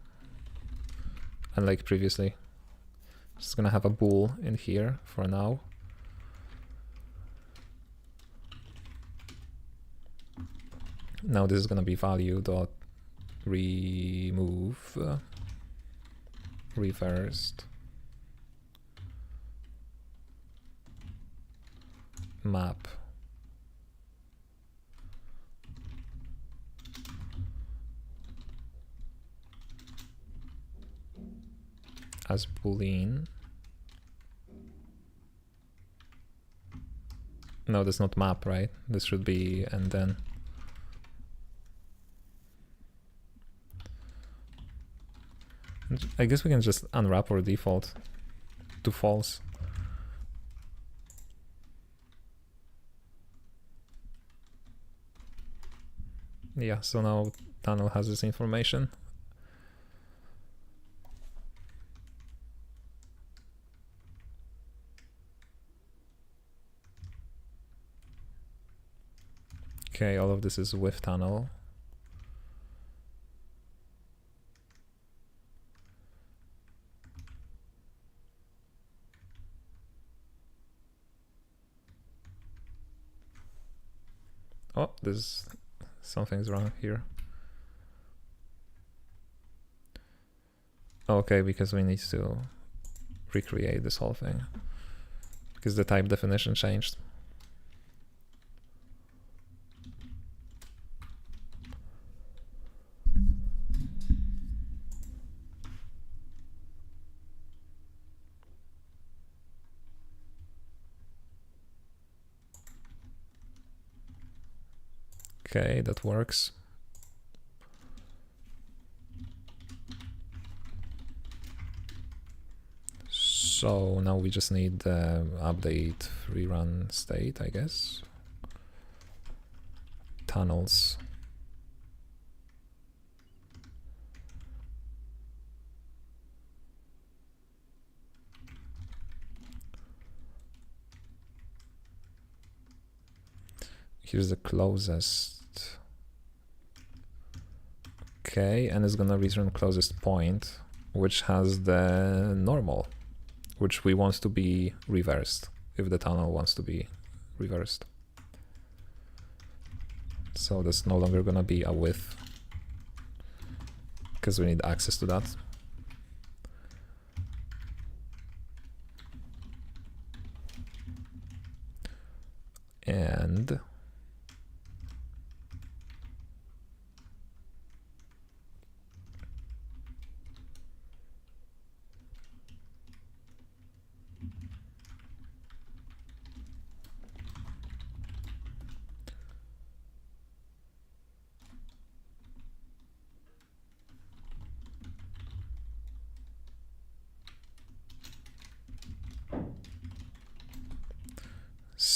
Unlike previously. Just gonna have a bool in here for now. Now this is gonna be value dot remove reversed map as boolean. No, that's not map, right? This should be and then. I guess we can just unwrap our default to false. Yeah, so now tunnel has this information. Okay, all of this is with tunnel. Oh, there's something's wrong here. Okay, because we need to recreate this whole thing because the type definition changed. Okay, that works. So now we just need the update rerun state, I guess. Tunnels. Here's the closest. Okay, and it's gonna return closest point, which has the normal, which we want to be reversed if the tunnel wants to be reversed. So that's no longer gonna be a width because we need access to that. And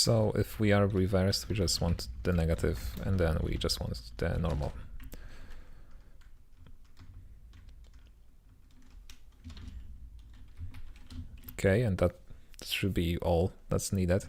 So if we are reversed, we just want the negative, and then we just want the normal. Okay, and that should be all that's needed.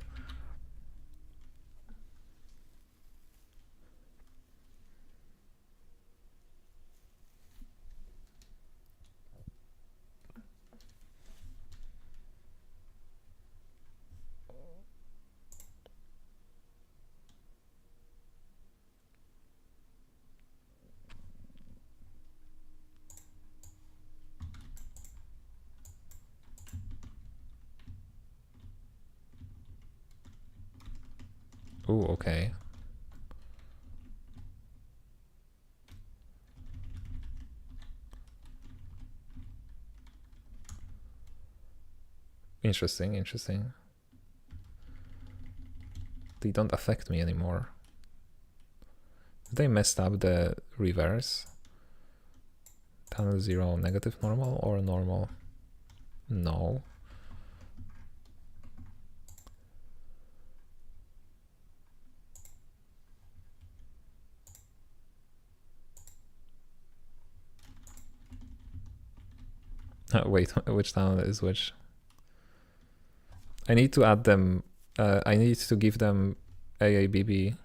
Oh, okay. Interesting, interesting. They don't affect me anymore. They messed up the reverse. Tunnel 0 negative normal or normal? No. Wait, which tunnel is which? I need to add them. I need to give them AABB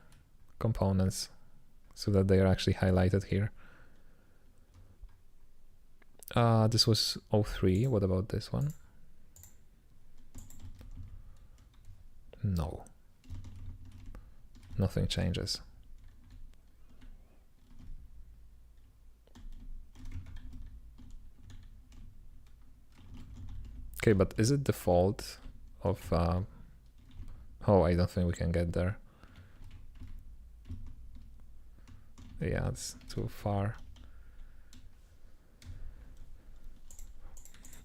components so that they are actually highlighted here. This was 03. What about this one? No. Nothing changes. Okay, but is it default of... oh, I don't think we can get there. Yeah, it's too far.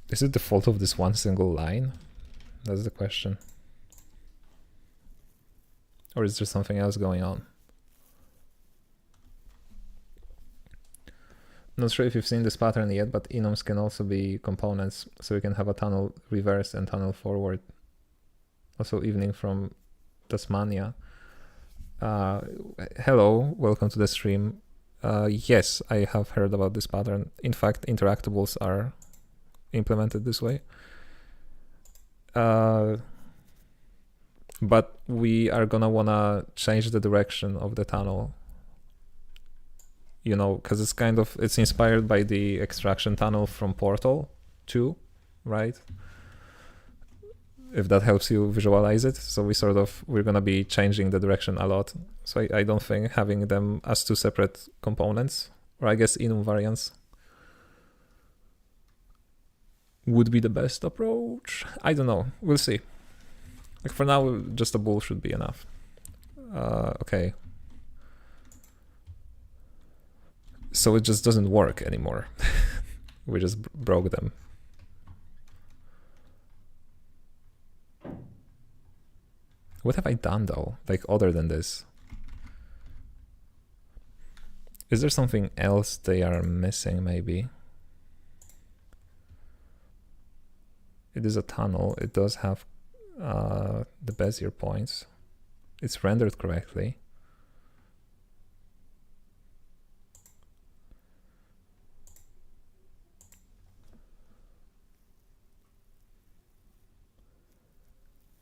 Is it the fault of this one single line? That's the question. Or is there something else going on? Not sure if you've seen this pattern yet, but enums can also be components, so you can have a tunnel reverse and tunnel forward. Also evening from Tasmania. Hello, welcome to the stream. Yes, I have heard about this pattern. In fact, interactables are implemented this way. But we are gonna wanna change the direction of the tunnel. You know, because it's kind of, it's inspired by the extraction tunnel from Portal 2, right? If that helps you visualize it. So we're gonna be changing the direction a lot. So I don't think having them as two separate components, or I guess enum variants, would be the best approach. I don't know, we'll see. Like for now, just a bool should be enough. Okay. So it just doesn't work anymore. We just broke them. What have I done though? Like other than this? Is there something else they are missing maybe? It is a tunnel. It does have the Bezier points. It's rendered correctly.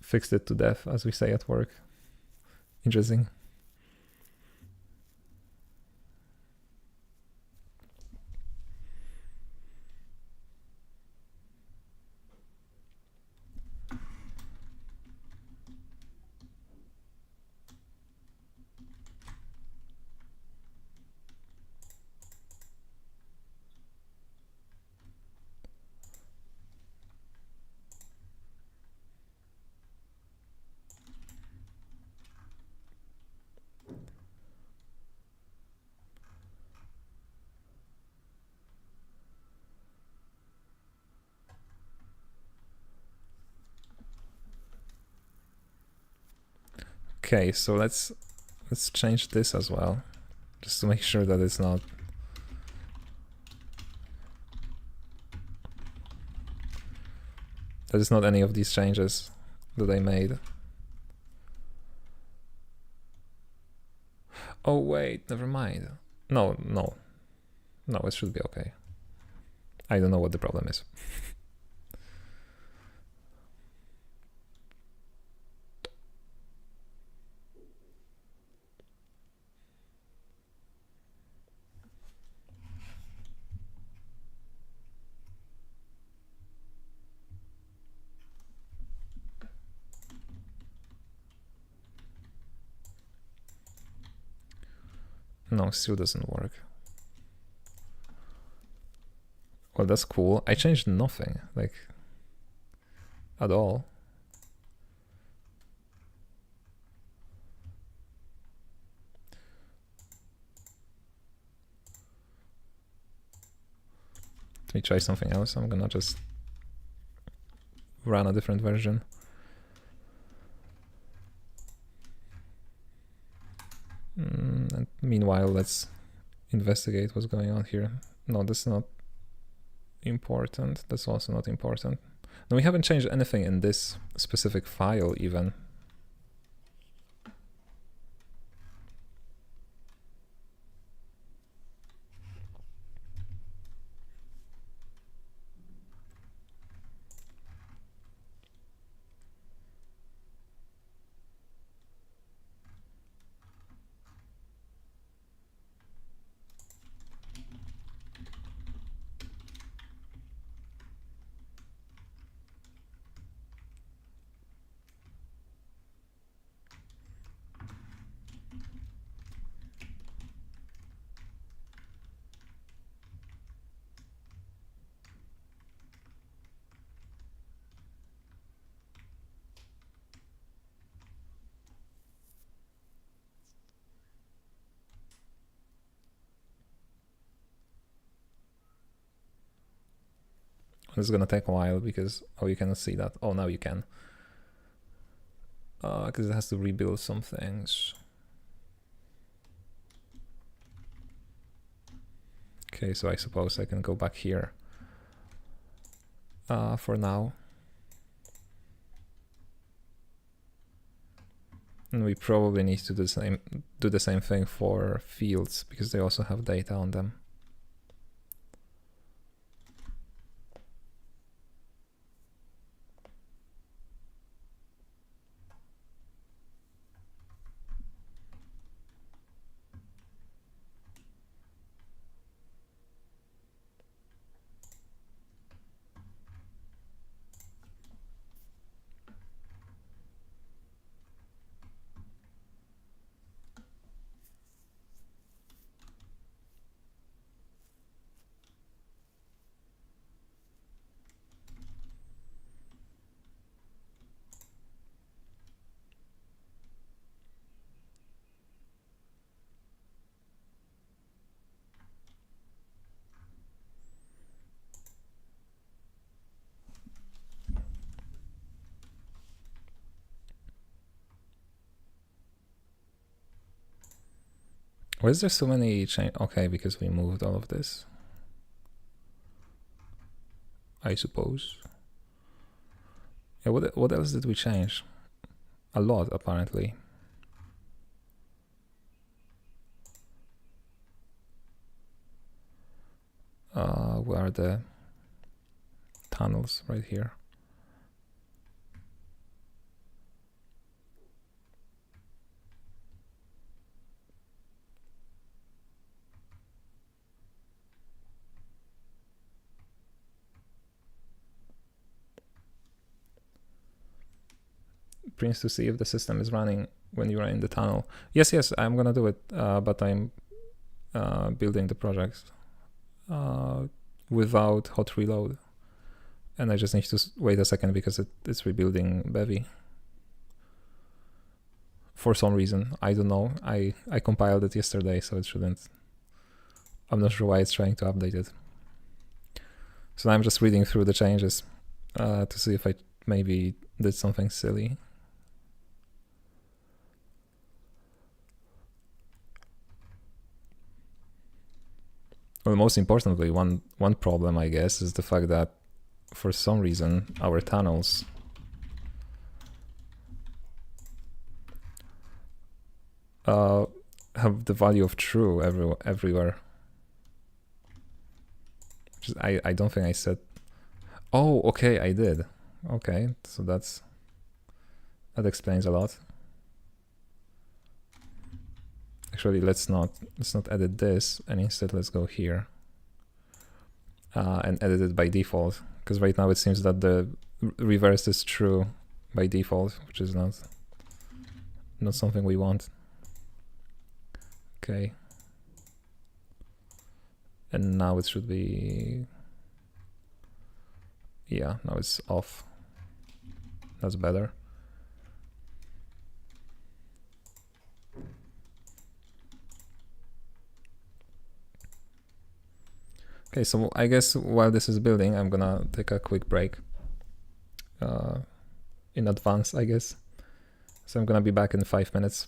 Fixed it to death, as we say at work. Interesting. Okay, so let's change this as well, just to make sure that it's not. That is not any of these changes that I made. Oh wait, never mind. No, it should be okay. I don't know what the problem is. No, still doesn't work. Well, that's cool. I changed nothing, like, at all. Let me try something else. I'm gonna just run a different version. And meanwhile, let's investigate what's going on here. No, that's not important. That's also not important. No, we haven't changed anything in this specific file even. It's gonna take a while because, oh, you cannot see that. Oh, now you can. Because it has to rebuild some things. Okay, so I suppose I can go back here for now. And we probably need to do the same thing for fields because they also have data on them. Why is there so many change? Okay, because we moved all of this, I suppose. Yeah, what else did we change? A lot, apparently. Where are the tunnels? Right here. Prints to see if the system is running when you are in the tunnel. Yes, I'm gonna do it, but I'm building the project without hot reload. And I just need to wait a second because it's rebuilding Bevy. For some reason, I don't know. I compiled it yesterday, so it shouldn't. I'm not sure why it's trying to update it. So I'm just reading through the changes to see if I maybe did something silly. Well, most importantly, one problem, I guess, is the fact that for some reason our tunnels have have the value of true everywhere. I don't think I said. Oh, okay, I did. Okay, so that explains a lot. Actually, let's not edit this, and instead let's go here and edit it by default, because right now it seems that the reverse is true by default, which is not something we want. Okay. And now it should be, yeah, now it's off. That's better. Okay, so I guess while this is building, I'm gonna take a quick break in advance, I guess. So I'm gonna be back in 5 minutes.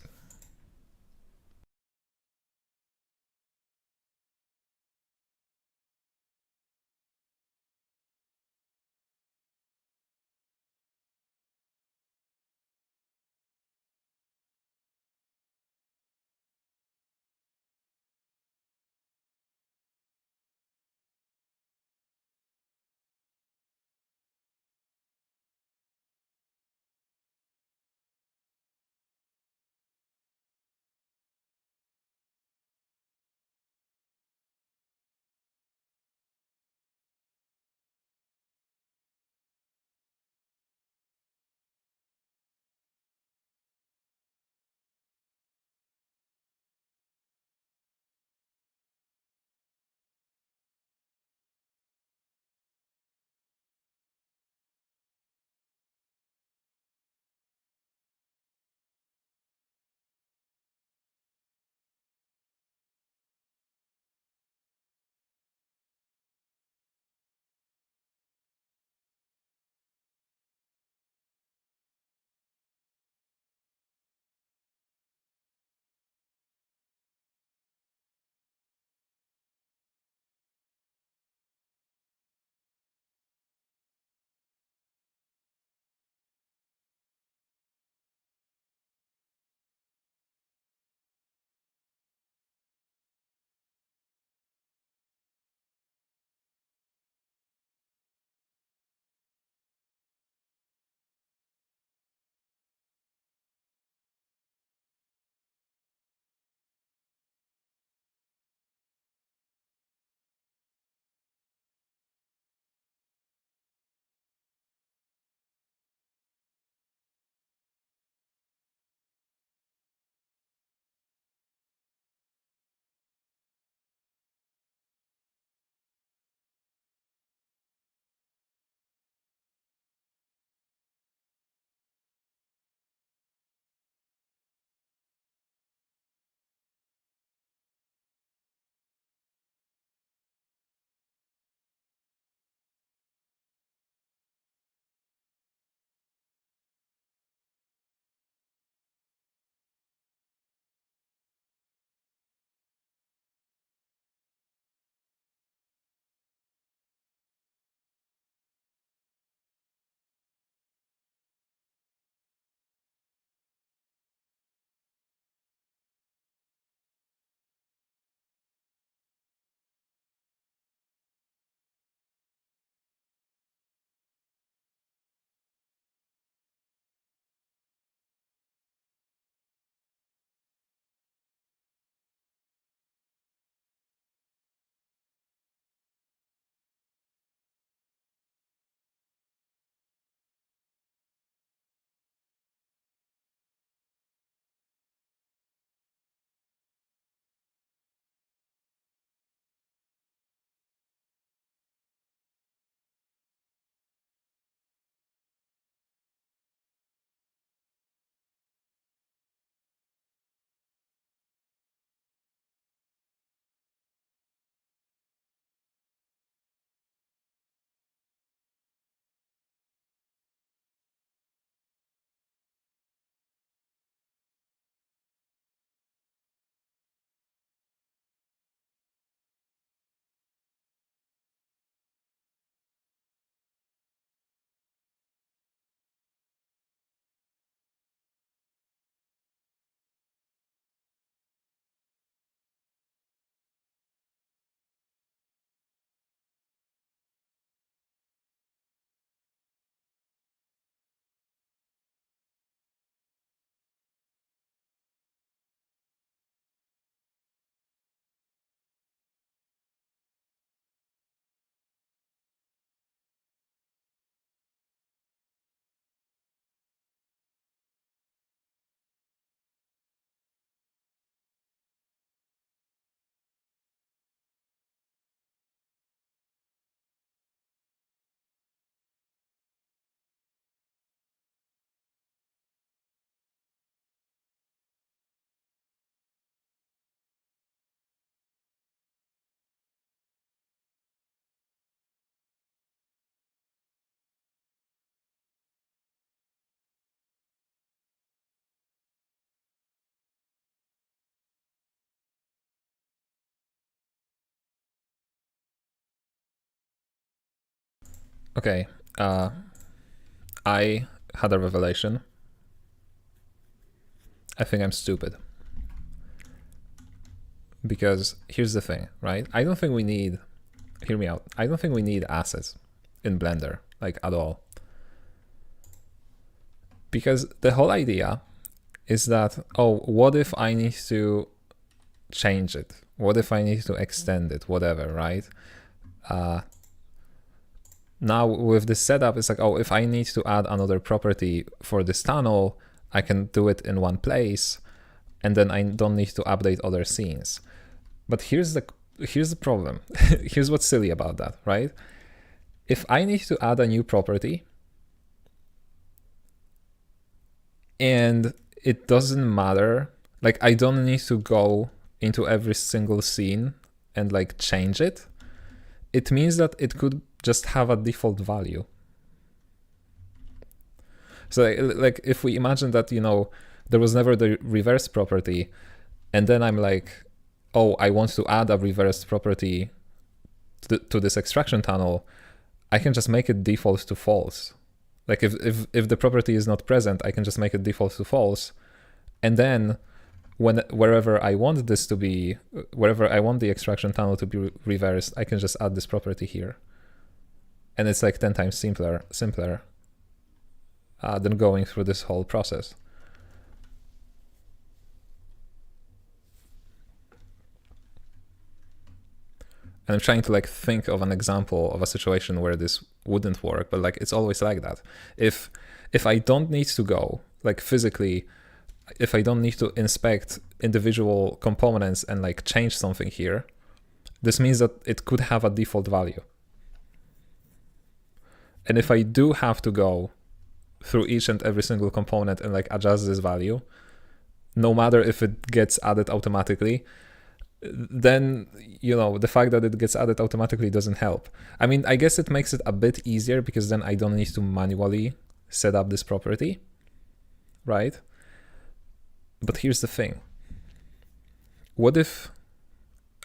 Okay, I had a revelation. I think I'm stupid. Because here's the thing, right? I don't think we need, hear me out, I don't think we need assets in Blender, like at all. Because the whole idea is that, oh, what if I need to change it? What if I need to extend it? Whatever, right? Now with this setup, it's like, oh, if I need to add another property for this tunnel, I can do it in one place, and then I don't need to update other scenes. But here's the problem. Here's what's silly about that, right? If I need to add a new property and it doesn't matter, like I don't need to go into every single scene and like change it, it means that it could just have a default value. So like if we imagine that, you know, there was never the reverse property, and then I'm like, oh, I want to add a reverse property to this extraction tunnel, I can just make it default to false. Like if the property is not present, I can just make it default to false. And then wherever I want this to be, wherever I want the extraction tunnel to be reversed, I can just add this property here. And it's like 10 times simpler than going through this whole process. And I'm trying to like think of an example of a situation where this wouldn't work, but like it's always like that. If I don't need to go, like physically, if I don't need to inspect individual components and like change something here, this means that it could have a default value. And if I do have to go through each and every single component and like adjust this value, no matter if it gets added automatically, then, you know, the fact that it gets added automatically doesn't help. I mean, I guess it makes it a bit easier because then I don't need to manually set up this property, right? But here's the thing. What if,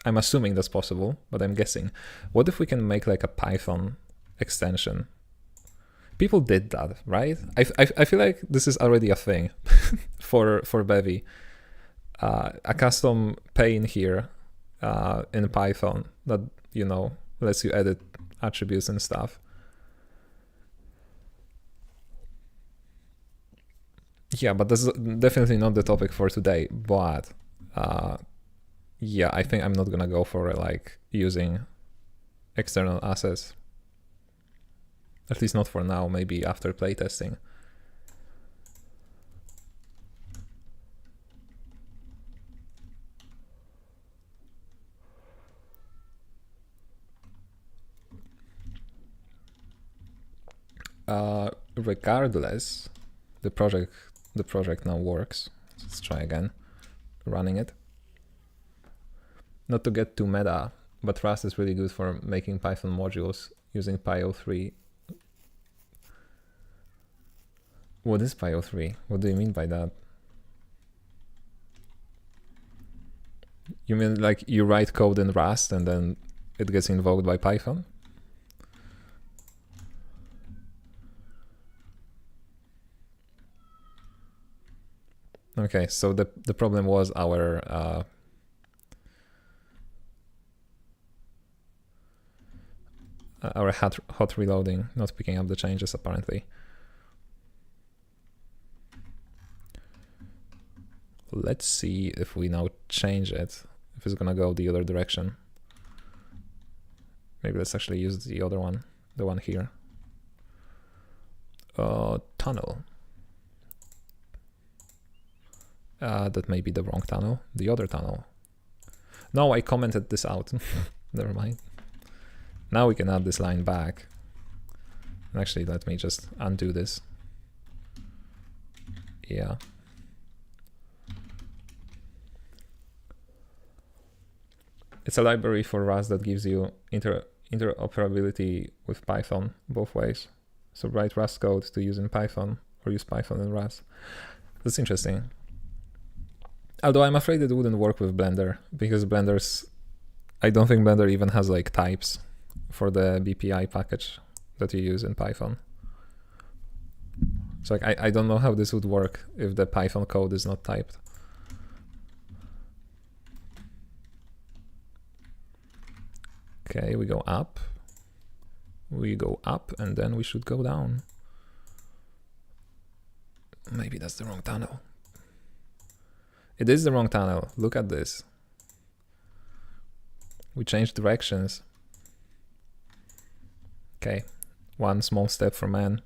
I'm assuming that's possible, but I'm guessing, what if we can make like a Python extension? People did that, right? I feel like this is already a thing for Bevy. A custom pane here in Python that, you know, lets you edit attributes and stuff. Yeah, but that's definitely not the topic for today. But yeah, I think I'm not gonna go for like using external assets. At least not for now, maybe after playtesting. Regardless, the project now works. Let's try again, running it. Not to get too meta, but Rust is really good for making Python modules using Py03. What is Py03? What do you mean by that? You mean like you write code in Rust and then it gets invoked by Python? Okay, so the problem was our hot reloading, not picking up the changes apparently. Let's see if we now change it, if it's gonna go the other direction. Maybe let's actually use the other one, the one here. Tunnel. That may be the wrong tunnel, the other tunnel. No, I commented this out. Never mind. Now we can add this line back. Actually, let me just undo this. Yeah. It's a library for Rust that gives you interoperability with Python both ways. So write Rust code to use in Python or use Python in Rust. That's interesting. Although I'm afraid it wouldn't work with Blender because I don't think Blender even has like types for the BPI package. that you use in Python. So like I don't know how this would work if the Python code is not typed. Okay, we go up. We go up and then we should go down. Maybe that's the wrong tunnel. It is the wrong tunnel. Look at this. We changed directions. Okay, one small step for man.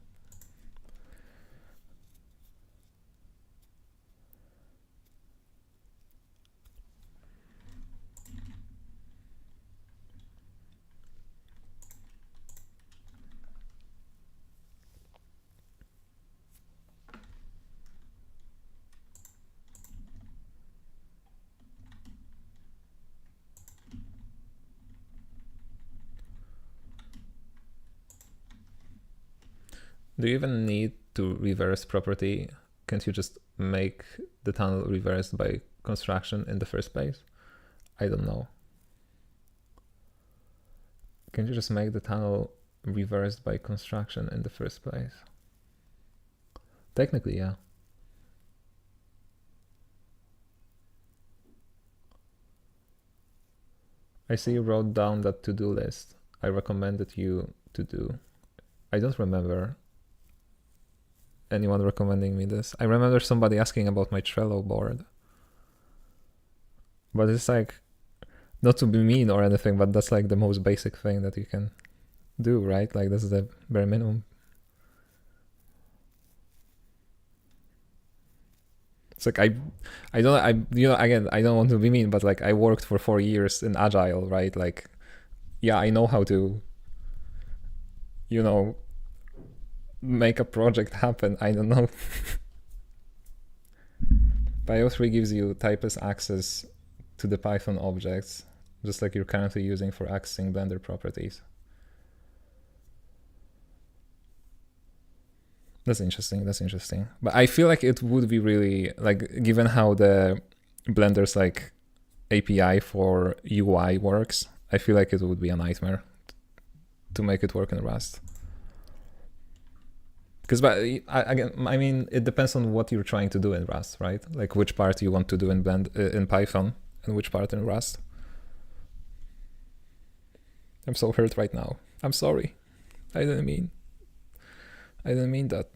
Do you even need to reverse property? Can't you just make the tunnel reversed by construction in the first place? I don't know. Can you just make the tunnel reversed by construction in the first place? Technically, yeah. I see you wrote down that to-do list I recommended you to do. I don't remember anyone recommending me this. I remember somebody asking about my Trello board. But it's like, not to be mean or anything, but that's like the most basic thing that you can do, right? Like that's the bare minimum. It's like I don't again, I don't want to be mean, but like I worked for 4 years in Agile, right? Like, yeah, I know how to, make a project happen. I don't know. Bio3 gives you typeless access to the Python objects, just like you're currently using for accessing Blender properties. That's interesting. But I feel like it would be really, like, given how the Blender's like API for UI works, I feel like it would be a nightmare to make it work in Rust. Because, again, I mean, it depends on what you're trying to do in Rust, right? Like which part you want to do in Python and which part in Rust. I'm so hurt right now. I'm sorry. I didn't mean that.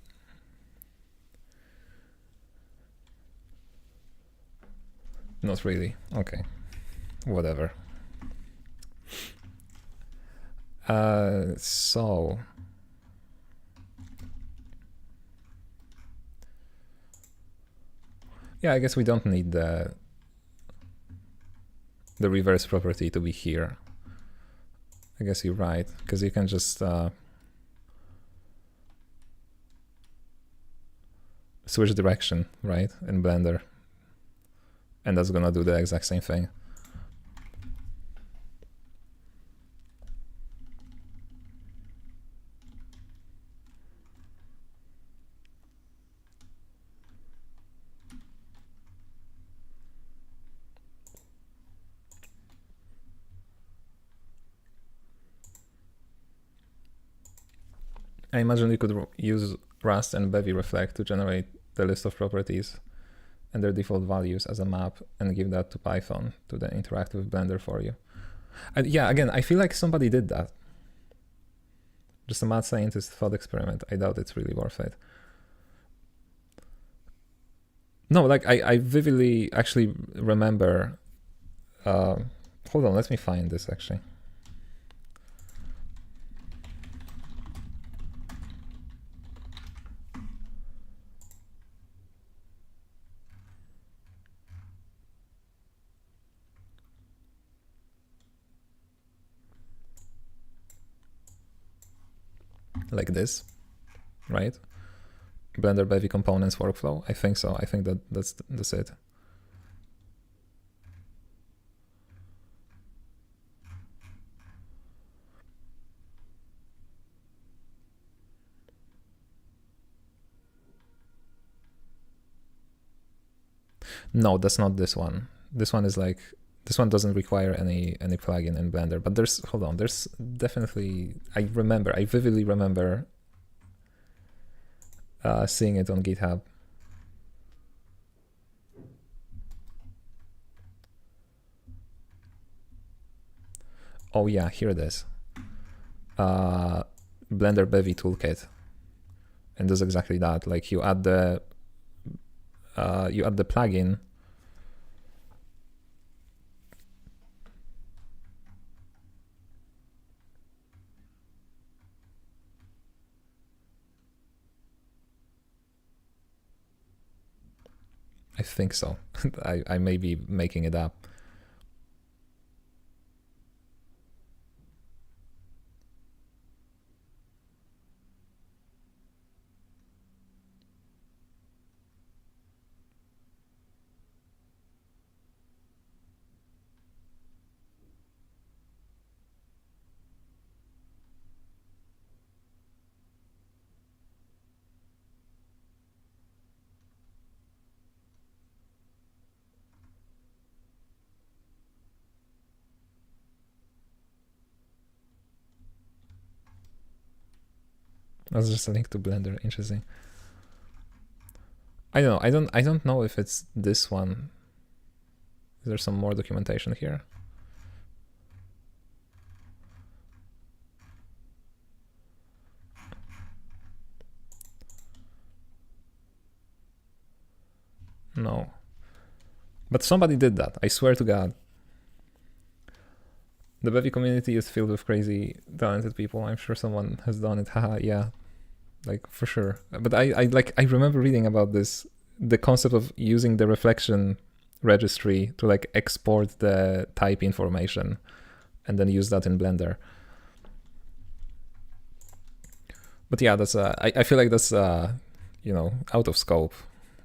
Not really. Okay. Whatever. So yeah, I guess we don't need the reverse property to be here. I guess you're right, because you can just switch direction, right, in Blender, and that's gonna do the exact same thing. I imagine you could use Rust and Bevy reflect to generate the list of properties and their default values as a map and give that to Python to then interact with Blender for you. And yeah, again, I feel like somebody did that. Just a mad scientist thought experiment. I doubt it's really worth it. No, like I vividly actually remember. Hold on, let me find this actually. Like this, right? Blender Bevy components workflow. I think so. I think that's it. No, that's not this one. This one is like This one doesn't require any plugin in Blender, but there's definitely, I vividly remember seeing it on GitHub. Oh yeah, here it is. Blender Bevy toolkit, and does exactly that. Like you add the plugin. I think so. I may be making it up. That's just a link to Blender. Interesting. I don't know. I don't know if it's this one. Is there some more documentation here? No. But somebody did that. I swear to God. The Bevy community is filled with crazy, talented people. I'm sure someone has done it. Haha, yeah. Like, for sure. But I remember reading about this, the concept of using the reflection registry to like export the type information and then use that in Blender. But yeah, that's I feel like that's you know, out of scope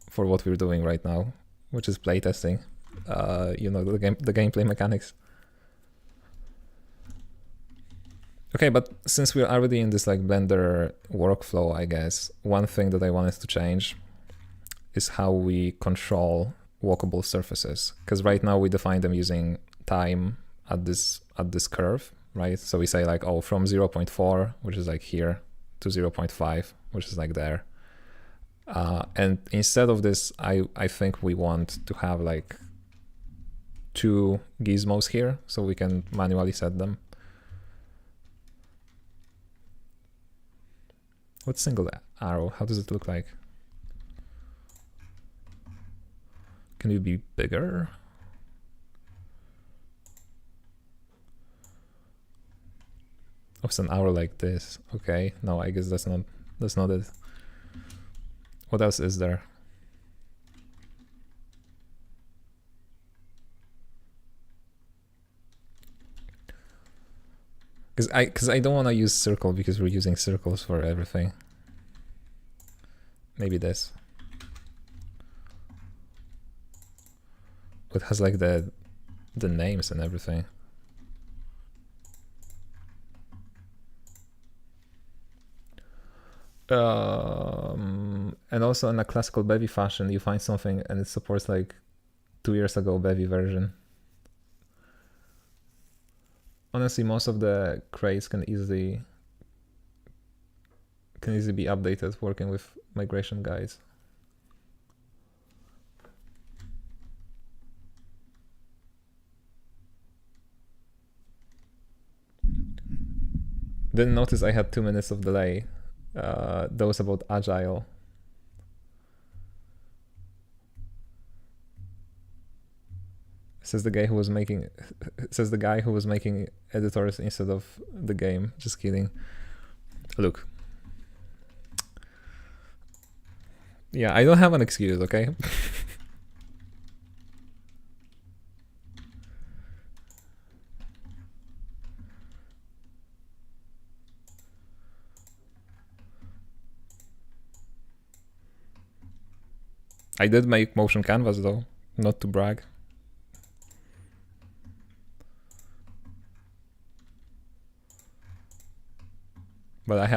for what we're doing right now, which is playtesting. You know, the gameplay mechanics. Okay, but since we're already in this like Blender workflow, I guess one thing that I wanted to change is how we control walkable surfaces. Because right now we define them using time at this curve, right? So we say like, oh, from 0.4, which is like here, to 0.5, which is like there. And instead of this, I think we want to have like 2 gizmos here, so we can manually set them. What's single arrow? How does it look like? Can it be bigger? Oh, it's an arrow like this. Okay, no, I guess that's not it. What else is there? Because I don't want to use circle because we're using circles for everything. Maybe this. It has like the names and everything. And also in a classical Bevy fashion, you find something and it supports like 2 years ago Bevy version. Honestly, most of the crates can easily be updated working with migration guides. Didn't notice I had 2 minutes of delay. That was about agile. Says the guy who was making editors instead of the game. Just kidding. Look. Yeah, I don't have an excuse, okay? I did make motion canvas though, not to brag. But I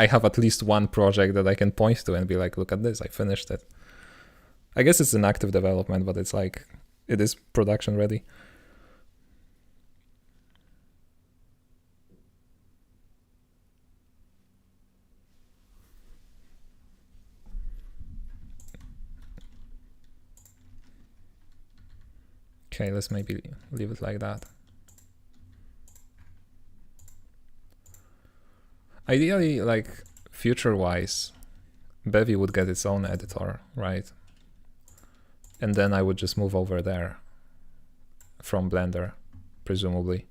have at least one project that I can point to and be like, look at this, I finished it. I guess it's an active development, but it's like, it is production ready. Okay, let's maybe leave it like that. Ideally, like future-wise, Bevy would get its own editor, right? And then I would just move over there from Blender, presumably.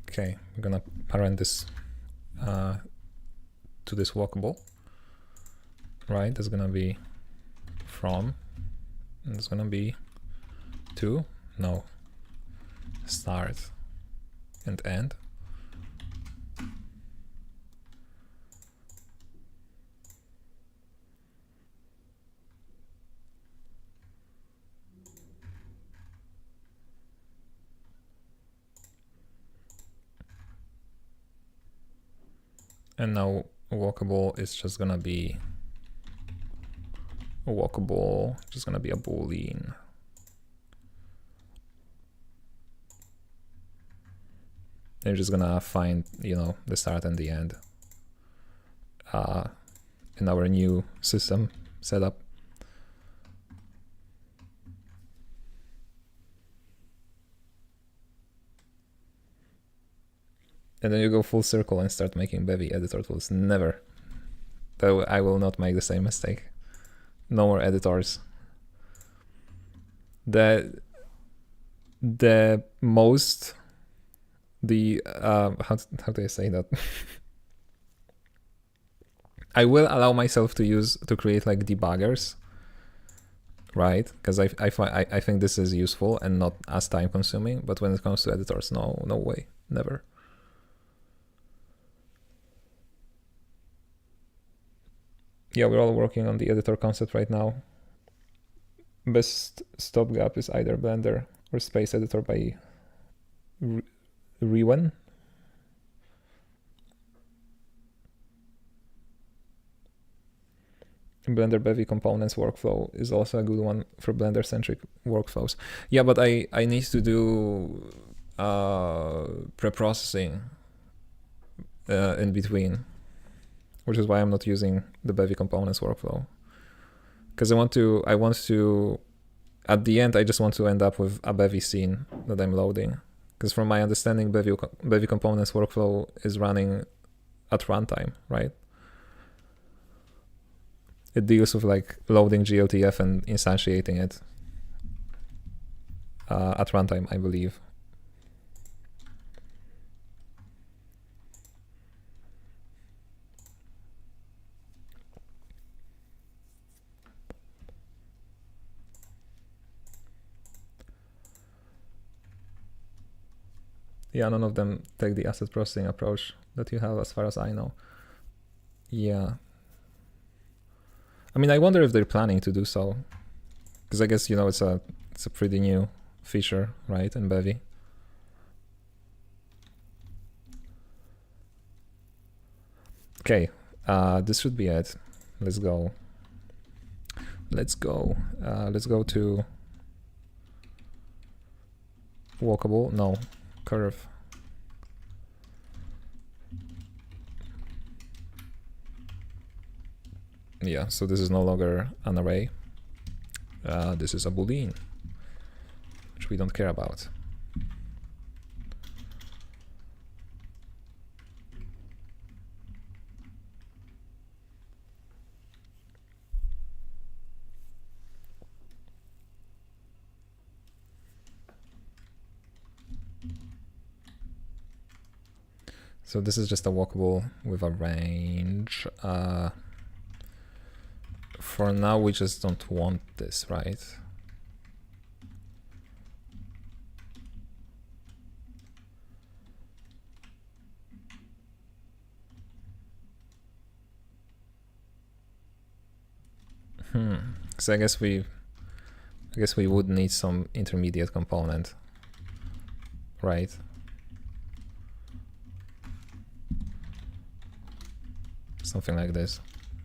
Okay, I'm gonna parent this to this walkable, right? That's gonna be from, and it's gonna be to, no, start and end. And now walkable is just gonna be a walkable, just gonna be a boolean. And you're just gonna find, you know, the start and the end in our new system setup. And then you go full circle and start making Bevy editor tools. Never. Though I will not make the same mistake. No more editors. The most, how do I say that? I will allow myself to create like debuggers, right? Because I think this is useful and not as time consuming. But when it comes to editors, no way, never. Yeah, we're all working on the editor concept right now. Best stopgap is either Blender or Space Editor by Rewen. Blender Bevy components workflow is also a good one for Blender-centric workflows. Yeah, but I need to do pre-processing in between, which is why I'm not using the Bevy components workflow. Because I want to, at the end, I just want to end up with a Bevy scene that I'm loading. Because from my understanding, Bevy components workflow is running at runtime, right? It deals with like loading GLTF and instantiating it at runtime, I believe. Yeah, none of them take the asset processing approach that you have, as far as I know. Yeah. I mean, I wonder if they're planning to do so, because I guess, you know, it's a pretty new feature, right, in Bevy. Okay, this should be it. Let's go. Let's go to walkable. No, curve. Yeah, so this is no longer an array. This is a boolean, which we don't care about. So this is just a walkable with a range. For now, we just don't want this, right? So I guess we would need some intermediate component, right? Something like this,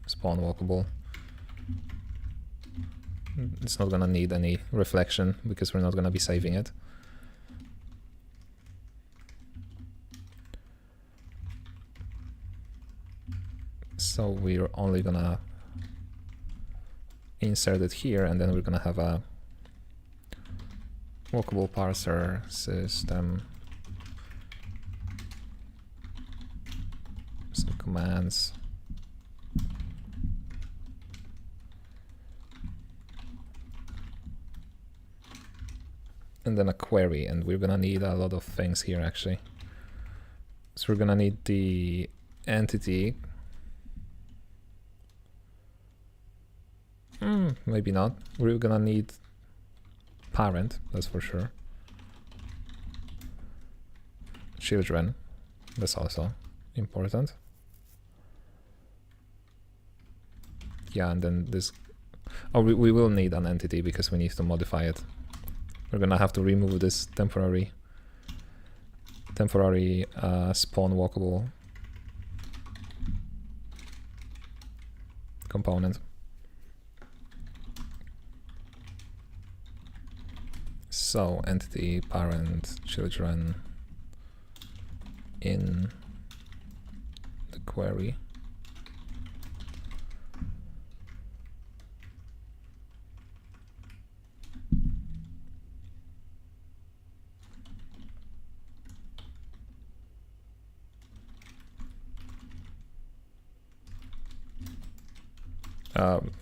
spawn walkable. It's not gonna need any reflection because we're not gonna be saving it. So we're only gonna insert it here, and then we're gonna have a walkable parser system, some commands. And then a query, and we're gonna need a lot of things here actually. So we're gonna need the entity. Maybe not. We're gonna need parent, that's for sure. Children, that's also important. Yeah, and then this, oh, we will need an entity because we need to modify it. We're gonna have to remove this temporary spawn walkable component. So entity parent children in the query.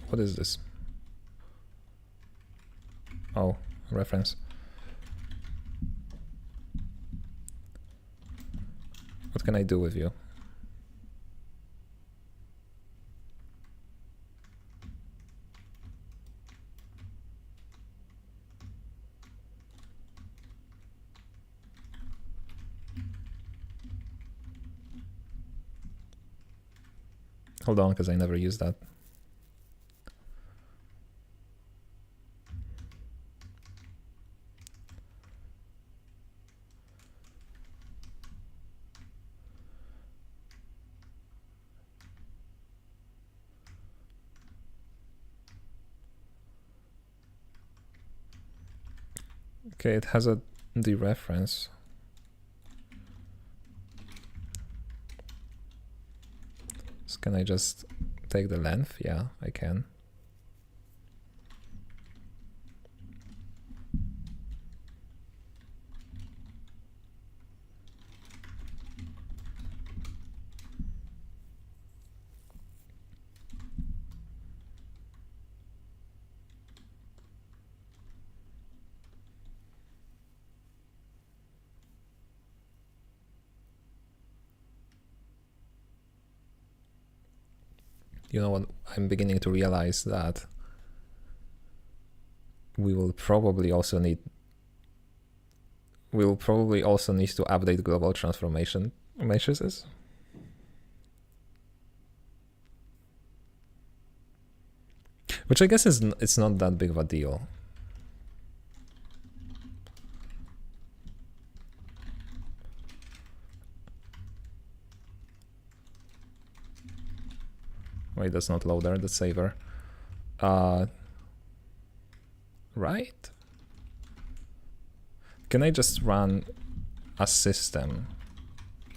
What is this? Oh, reference. What can I do with you? Hold on, because I never used that. Okay, it has a dereference. So can I just take the length? Yeah, I can. You know what, I'm beginning to realize that we will probably also need to update global transformation matrices. Which I guess it's not that big of a deal. Wait, that's not loader, that's saver. Right? Can I just run a system?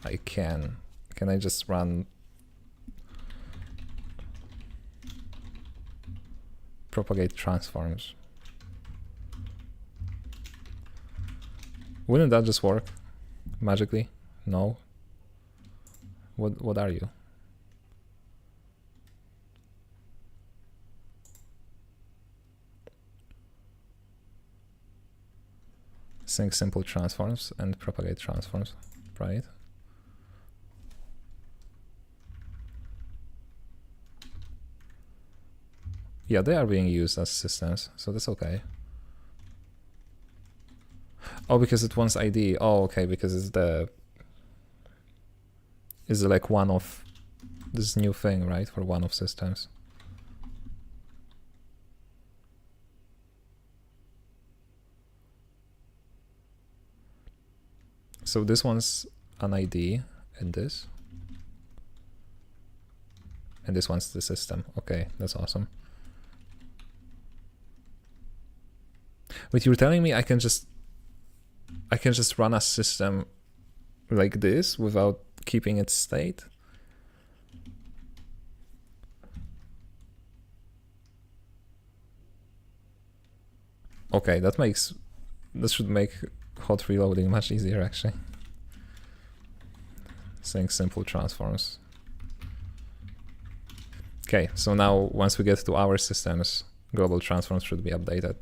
I can. Can I just run propagate transforms? Wouldn't that just work magically? No. What are you? Sync simple transforms and propagate transforms, right? Yeah, they are being used as systems, so that's okay. Oh, because it wants ID. Oh, okay, because it's like one of this new thing, right? For one of systems. So this one's an ID and this. And this one's the system. Okay, that's awesome. But you're telling me I can just run a system like this without keeping its state? Okay, that should make hot reloading much easier actually. Saying simple transforms. Okay, so now once we get to our systems, global transforms should be updated.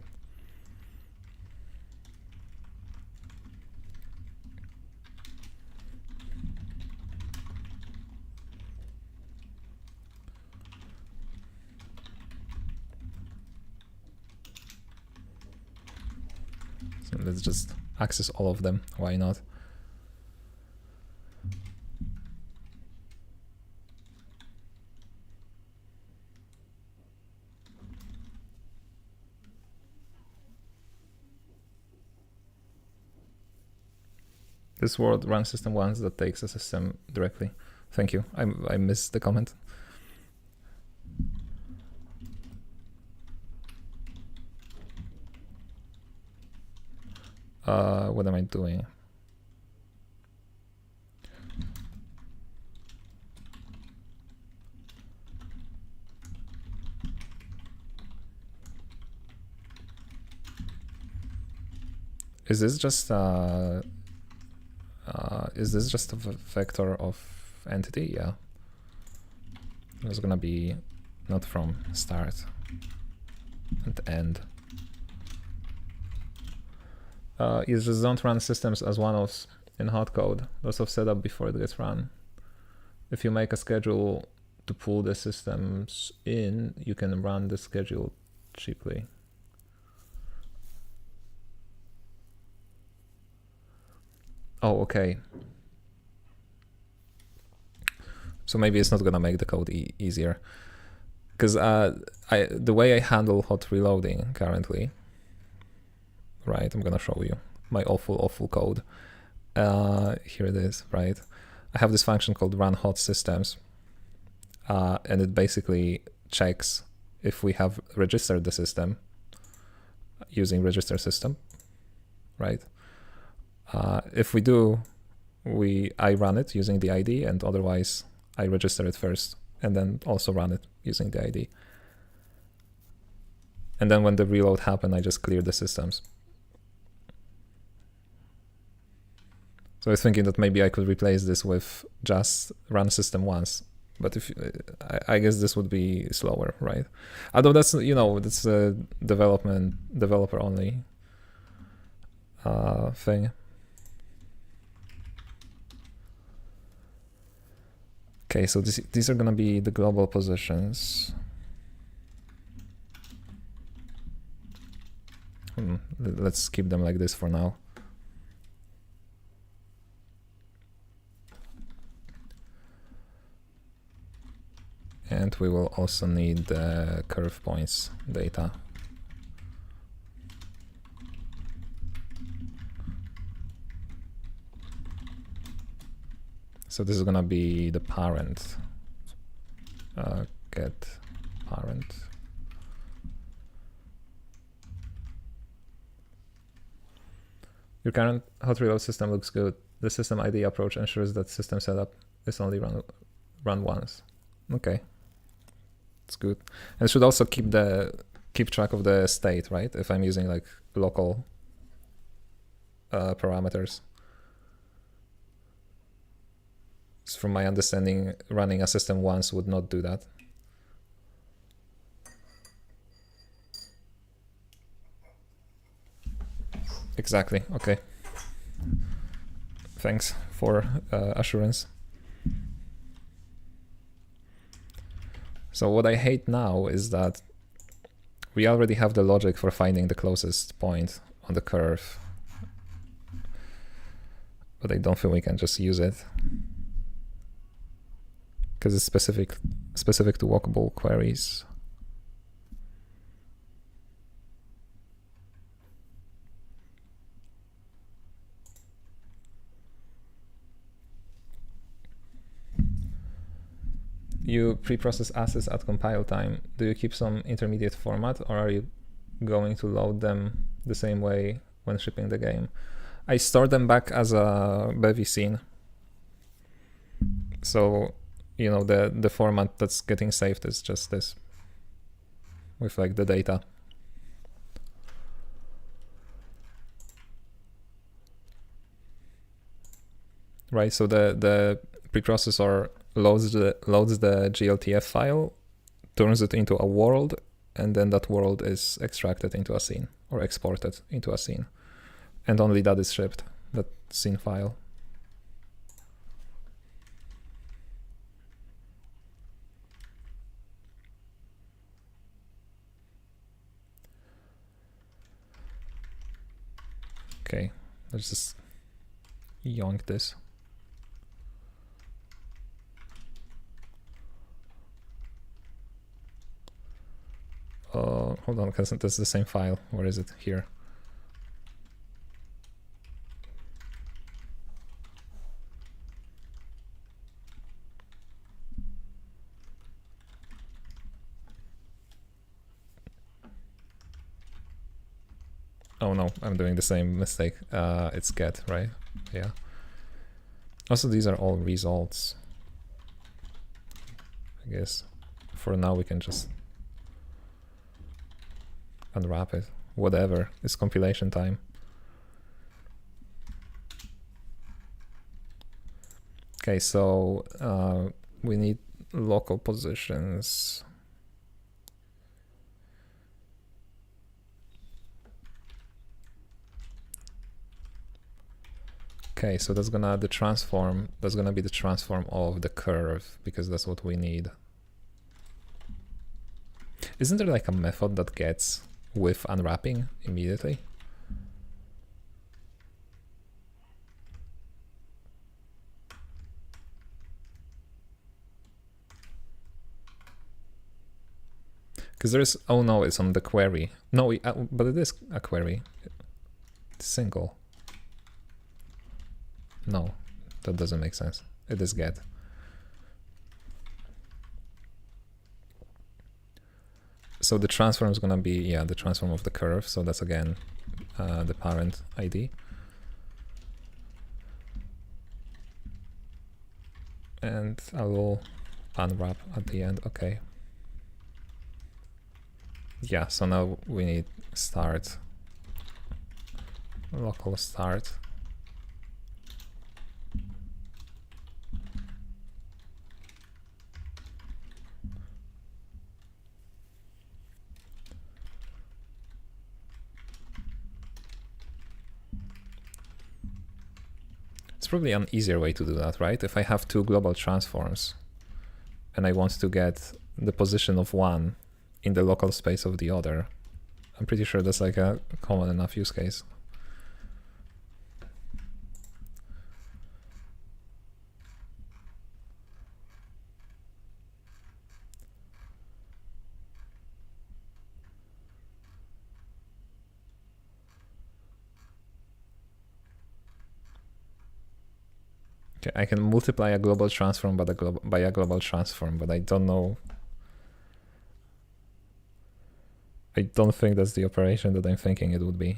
So let's just access all of them, why not? This word run system once that takes a system directly. Thank you. I missed the comment. What am I doing? Is this just a vector of entity? Yeah. It's gonna be not from start and end. You just don't run systems as one-offs in hot code. Lots of setup before it gets run. If you make a schedule to pull the systems in, you can run the schedule cheaply. Oh, okay. So maybe it's not gonna make the code easier, because the way I handle hot reloading currently, right? I'm gonna show you my awful code. Here it is, right? I have this function called run hot systems, and it basically checks if we have registered the system using register system, right? If we do, I run it using the ID, and otherwise I register it first and then also run it using the ID. And then when the reload happens, I just clear the systems. So I was thinking that maybe I could replace this with just run system once, but if I guess this would be slower, right? Although that's, you know, that's a developer only thing. Okay, so these are gonna be the global positions. Let's keep them like this for now. And we will also need the curve points data. So this is gonna be the parent. Get parent. Your current hot reload system looks good. The system ID approach ensures that system setup is only run once. Okay, it's good. And it should also keep track of the state, right? If I'm using like local parameters. So from my understanding, running a system once would not do that. Exactly, okay. Thanks for assurance. So what I hate now is that we already have the logic for finding the closest point on the curve, but I don't think we can just use it because it's specific to walkable queries. You pre-process assets at compile time. Do you keep some intermediate format, or are you going to load them the same way when shipping the game? I store them back as a Bevy scene. So, you know, the format that's getting saved is just this with like the data. right? So the preprocessor loads the GLTF file, turns it into a world, and then that world is extracted into a scene or exported into a scene. And only that is shipped, that scene file. Okay, let's just yonk this. Hold on, because that's the same file. Where is it? Here. Oh no, I'm doing the same mistake. It's get, right? Yeah. Also, these are all results. I guess for now we can just unwrap it. Whatever, it's compilation time. Okay, so we need local positions. Okay, so that's gonna be the transform of the curve, because that's what we need. Isn't there like a method that gets with unwrapping immediately? Because there's, oh no, it's on the query. No, but it is a query. It's single. No, that doesn't make sense. It is get. So the transform is gonna be, yeah, the transform of the curve. So that's again the parent ID. And I will unwrap at the end. Okay. Yeah, so now we need start, local start. It's probably an easier way to do that, right? If I have two global transforms and I want to get the position of one in the local space of the other, I'm pretty sure that's like a common enough use case. Okay, I can multiply a global transform by a global transform, but I don't know. I don't think that's the operation that I'm thinking it would be.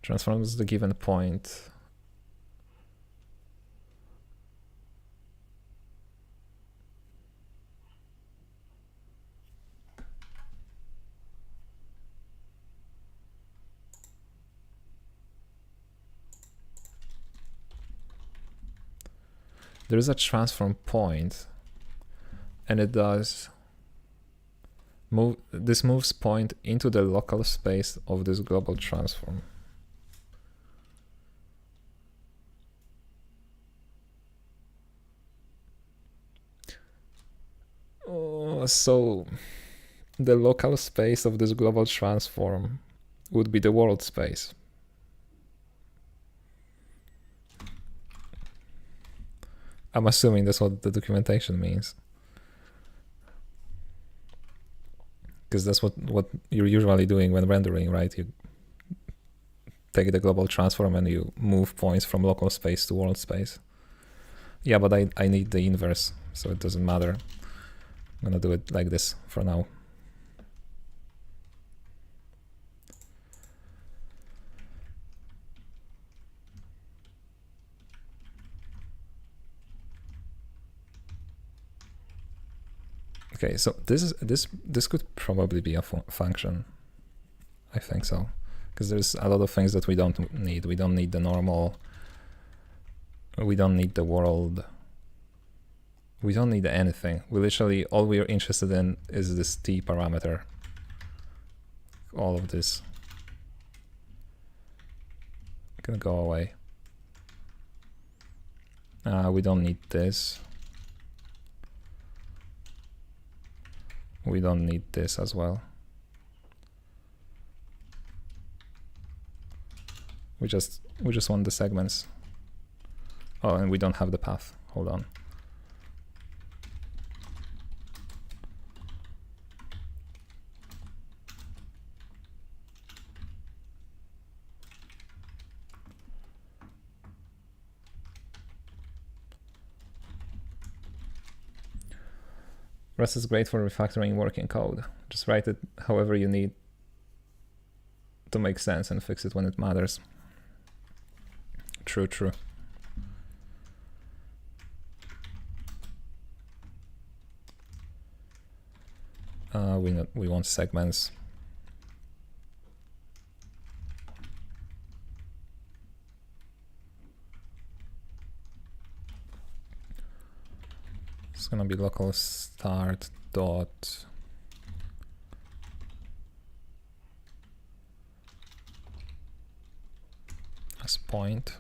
Transforms the given point. There is a transform point, and it does move. This moves point into the local space of this global transform. Oh, so the local space of this global transform would be the world space. I'm assuming that's what the documentation means. Because that's what you're usually doing when rendering, right? You take the global transform and you move points from local space to world space. Yeah, but I need the inverse, so it doesn't matter. I'm gonna do it like this for now. Okay, so this could probably be a function. I think so, because there's a lot of things that we don't need. We don't need the normal. We don't need the world. We don't need anything. We literally, all we are interested in is this t parameter. All of this can go away. We don't need this. We don't need this as well. We just want the segments. Oh, and we don't have the path. Hold on. Rust is great for refactoring working code. Just write it however you need to make sense and fix it when it matters. True, true. We want segments. It's gonna be local start dot as point.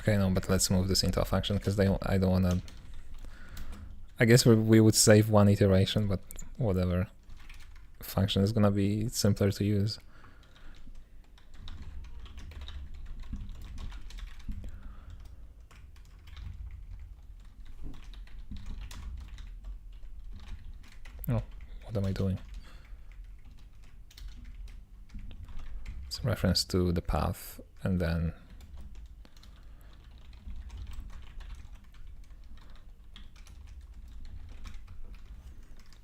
Okay, no, but let's move this into a function because I don't want to. I guess we would save one iteration, but whatever. Function is gonna be simpler to use. Oh, what am I doing? It's a reference to the path, and then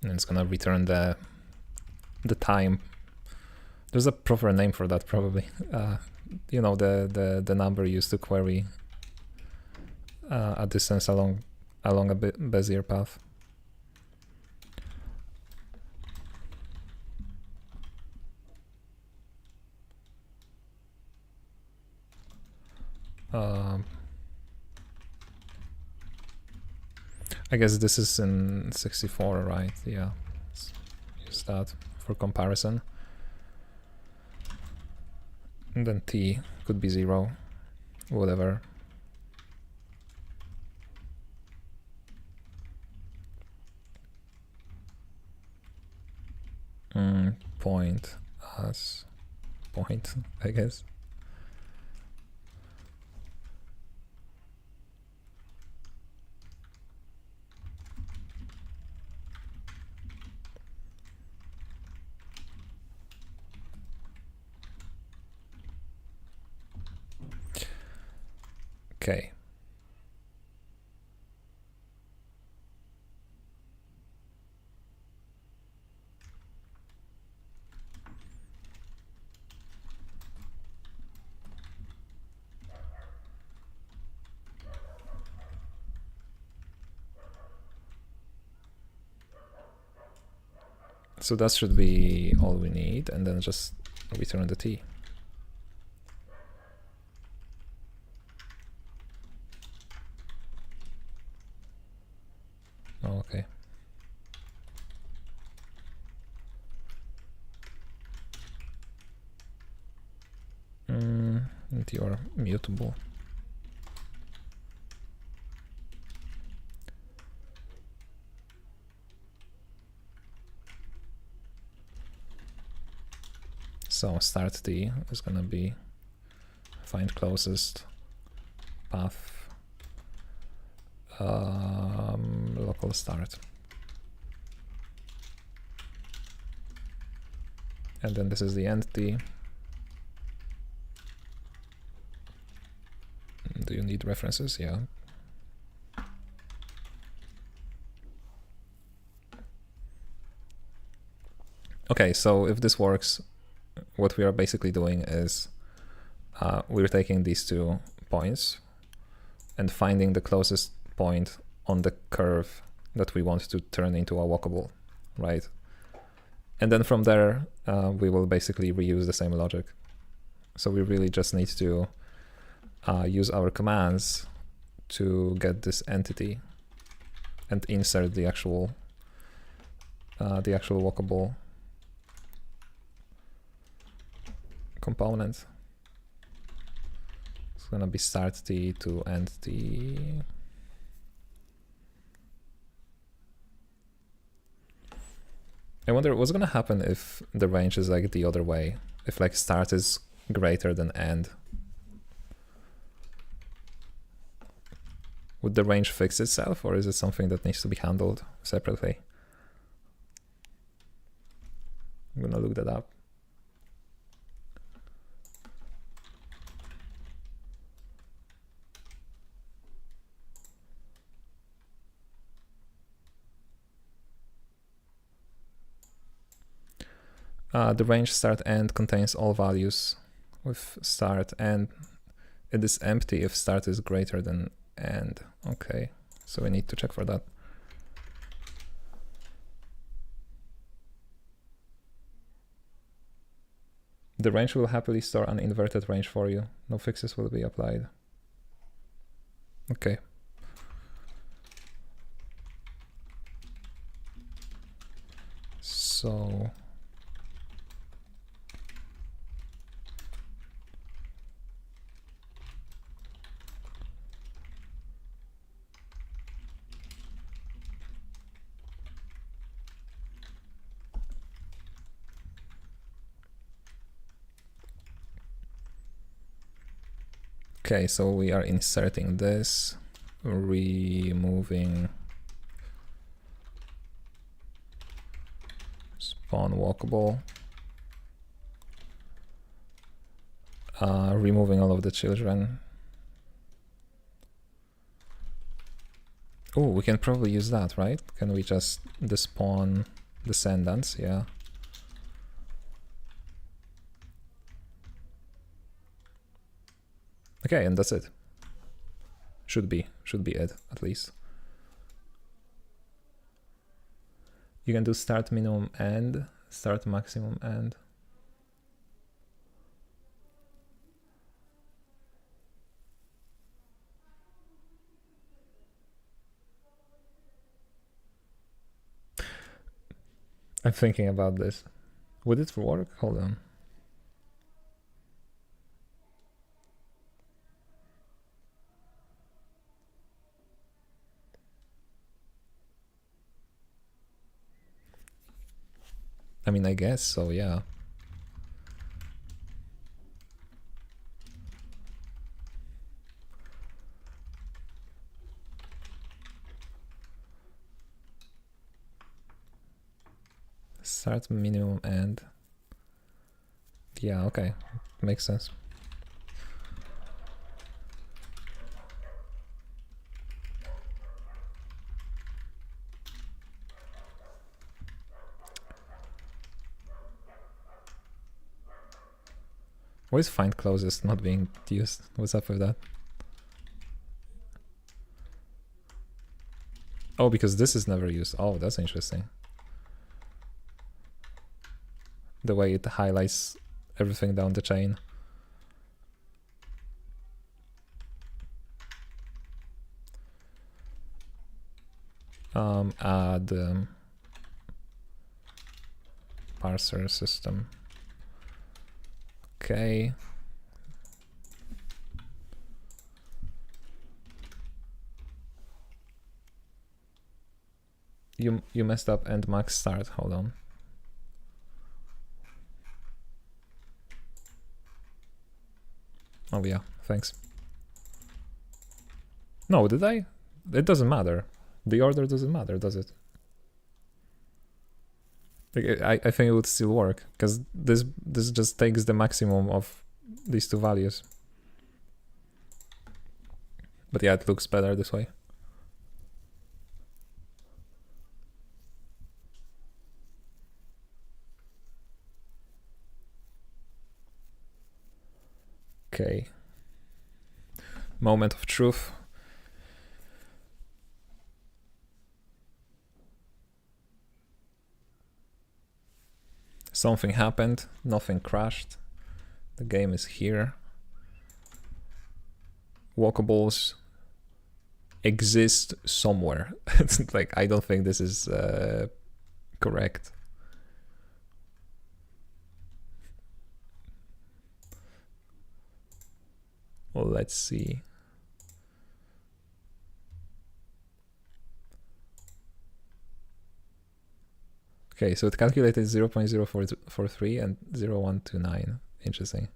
it's gonna return the time. There's a proper name for that, probably. You know, the number used to query a distance along a Bezier path. I guess this is in 64, right? Yeah, let's use that for comparison. And then t could be 0, whatever. Point as point, I guess. Okay. So that should be all we need, and then just return the t. Oh, okay. And you're mutable. So start t is gonna be find closest path, local start. And then this is the entity. Do you need references? Yeah. Okay, so if this works, what we are basically doing is we're taking these 2 points and finding the closest point on the curve that we want to turn into a walkable, right? And then from there, we will basically reuse the same logic. So we really just need to use our commands to get this entity and insert the actual walkable component. It's gonna be start t to end t. I wonder what's gonna happen if the range is like the other way, if like start is greater than end. Would the range fix itself, or is it something that needs to be handled separately? I'm gonna look that up. The range start end contains all values with start, and it is empty if start is greater than end. Okay, so we need to check for that. The range will happily store an inverted range for you. No fixes will be applied. Okay. So okay, so we are inserting this, removing spawn walkable, removing all of the children. Oh, we can probably use that, right? Can we just despawn descendants? Yeah. Okay, and that's it. Should be it, at least. You can do start minimum end, start maximum end. I'm thinking about this. Would it work? Hold on. I mean, I guess so, yeah. Start minimum end. Yeah, okay. Makes sense. Why is find closest not being used? What's up with that? Oh, because this is never used. Oh, that's interesting. The way it highlights everything down the chain. Add parser system. Okay. You messed up and max start. Hold on. Oh yeah, thanks. No, did I? It doesn't matter. The order doesn't matter, does it? Like, I think it would still work because this just takes the maximum of these two values. But yeah, it looks better this way. Okay. Moment of truth. Something happened, nothing crashed. The game is here. Walkables exist somewhere. Like, I don't think this is correct. Well, let's see. Okay, so it calculated 0.0443 and 0.129. Interesting.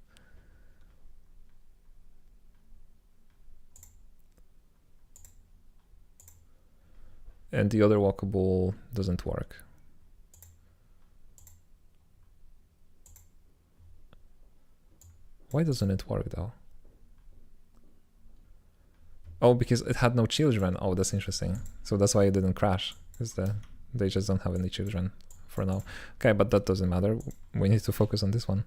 And the other walkable doesn't work. Why doesn't it work though? Oh, because it had no children. Oh, that's interesting. So that's why it didn't crash, because they just don't have any children for now. Okay, but that doesn't matter. We need to focus on this one.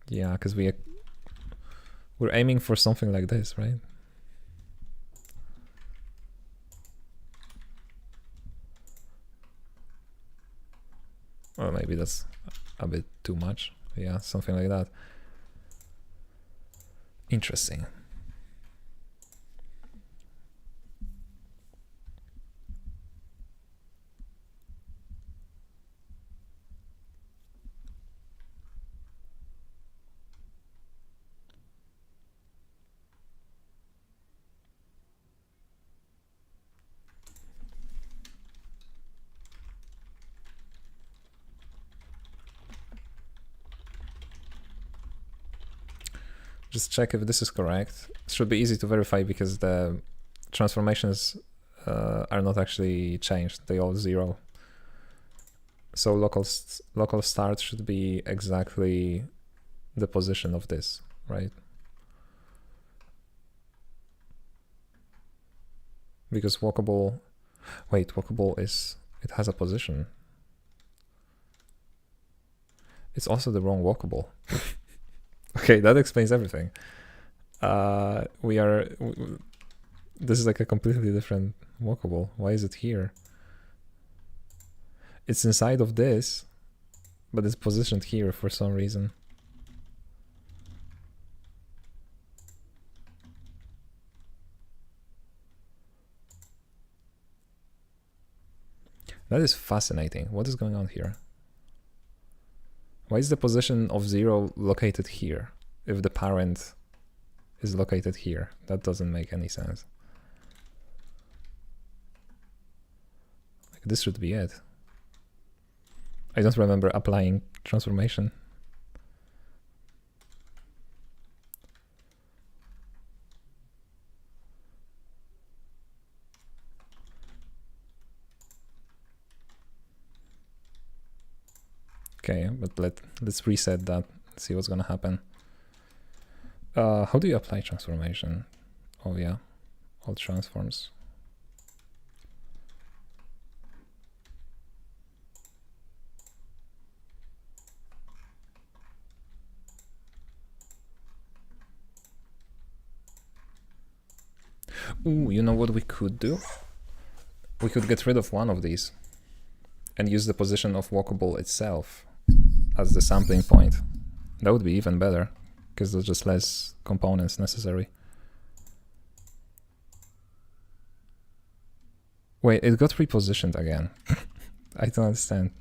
Yeah, because we're aiming for something like this, right? Or maybe that's a bit too much. Yeah, something like that. Interesting. Just check if this is correct. It should be easy to verify because the transformations are not actually changed. They all 0. So local start should be exactly the position of this, right? Because walkable, wait, walkable is, it has a position. It's also the wrong walkable. Okay, that explains everything. This is like a completely different walkable. Why is it here? It's inside of this, but it's positioned here for some reason. That is fascinating. What is going on here? Why is the position of 0 located here if the parent is located here? That doesn't make any sense. Like, this should be it. I don't remember applying transformation. Okay, but let's reset that, see what's gonna happen. How do you apply transformation? Oh yeah, all transforms. Ooh, you know what we could do? We could get rid of one of these and use the position of walkable itself as the sampling point. That would be even better, because there's just less components necessary. Wait, it got repositioned again. I don't understand.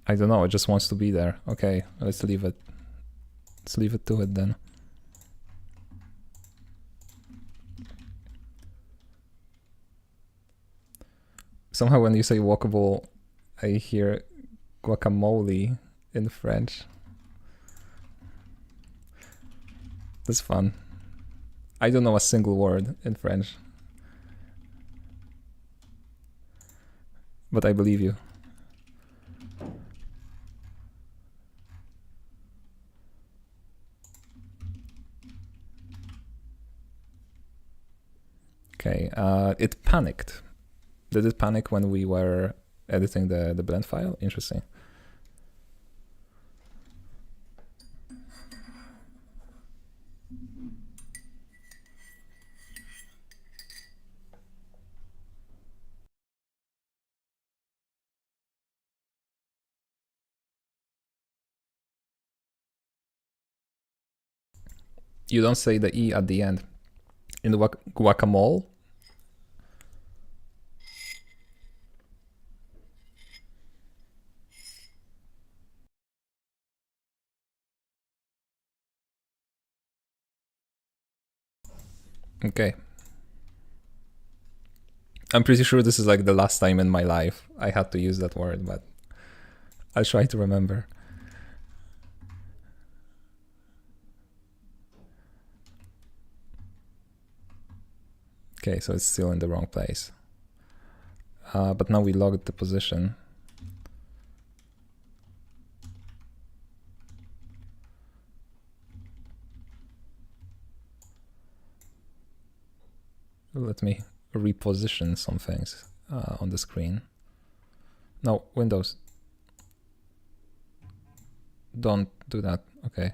I don't know, it just wants to be there. Okay, let's leave it. Let's leave it to it then. Somehow when you say walkable, I hear guacamole in French. That's fun. I don't know a single word in French. But I believe you. Okay, it panicked. Did it panic when we were editing the blend file? Interesting. You don't say the E at the end. In the guacamole? Okay. I'm pretty sure this is like the last time in my life I had to use that word, but I'll try to remember. Okay, so it's still in the wrong place. But now we logged the position. Let me reposition some things on the screen. No, Windows. Don't do that. Okay.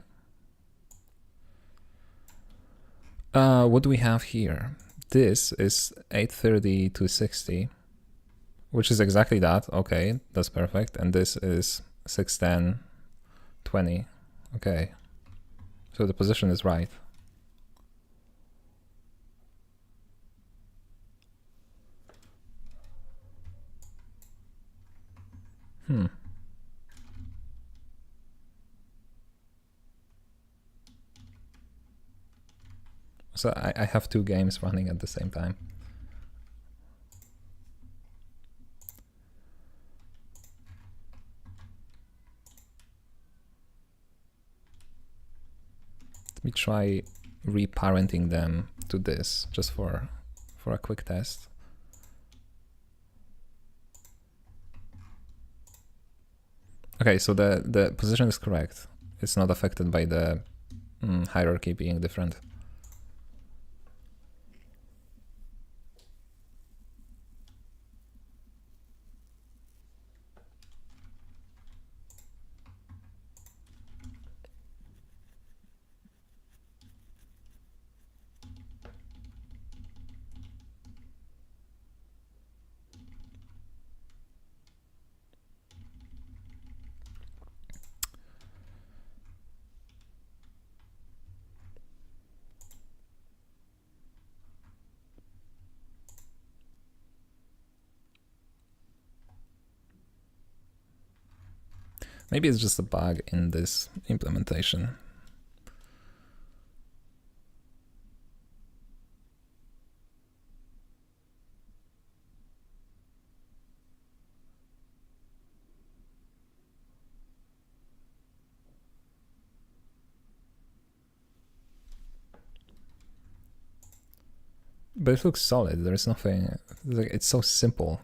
What do we have here? This is 830 to 60, which is exactly that. Okay, that's perfect. And this is 610, 20. Okay. So the position is right. So I have two games running at the same time. Let me try reparenting them to this just for a quick test. Okay, so the position is correct. It's not affected by the hierarchy being different. Maybe it's just a bug in this implementation. But it looks solid. There's nothing, it's so simple.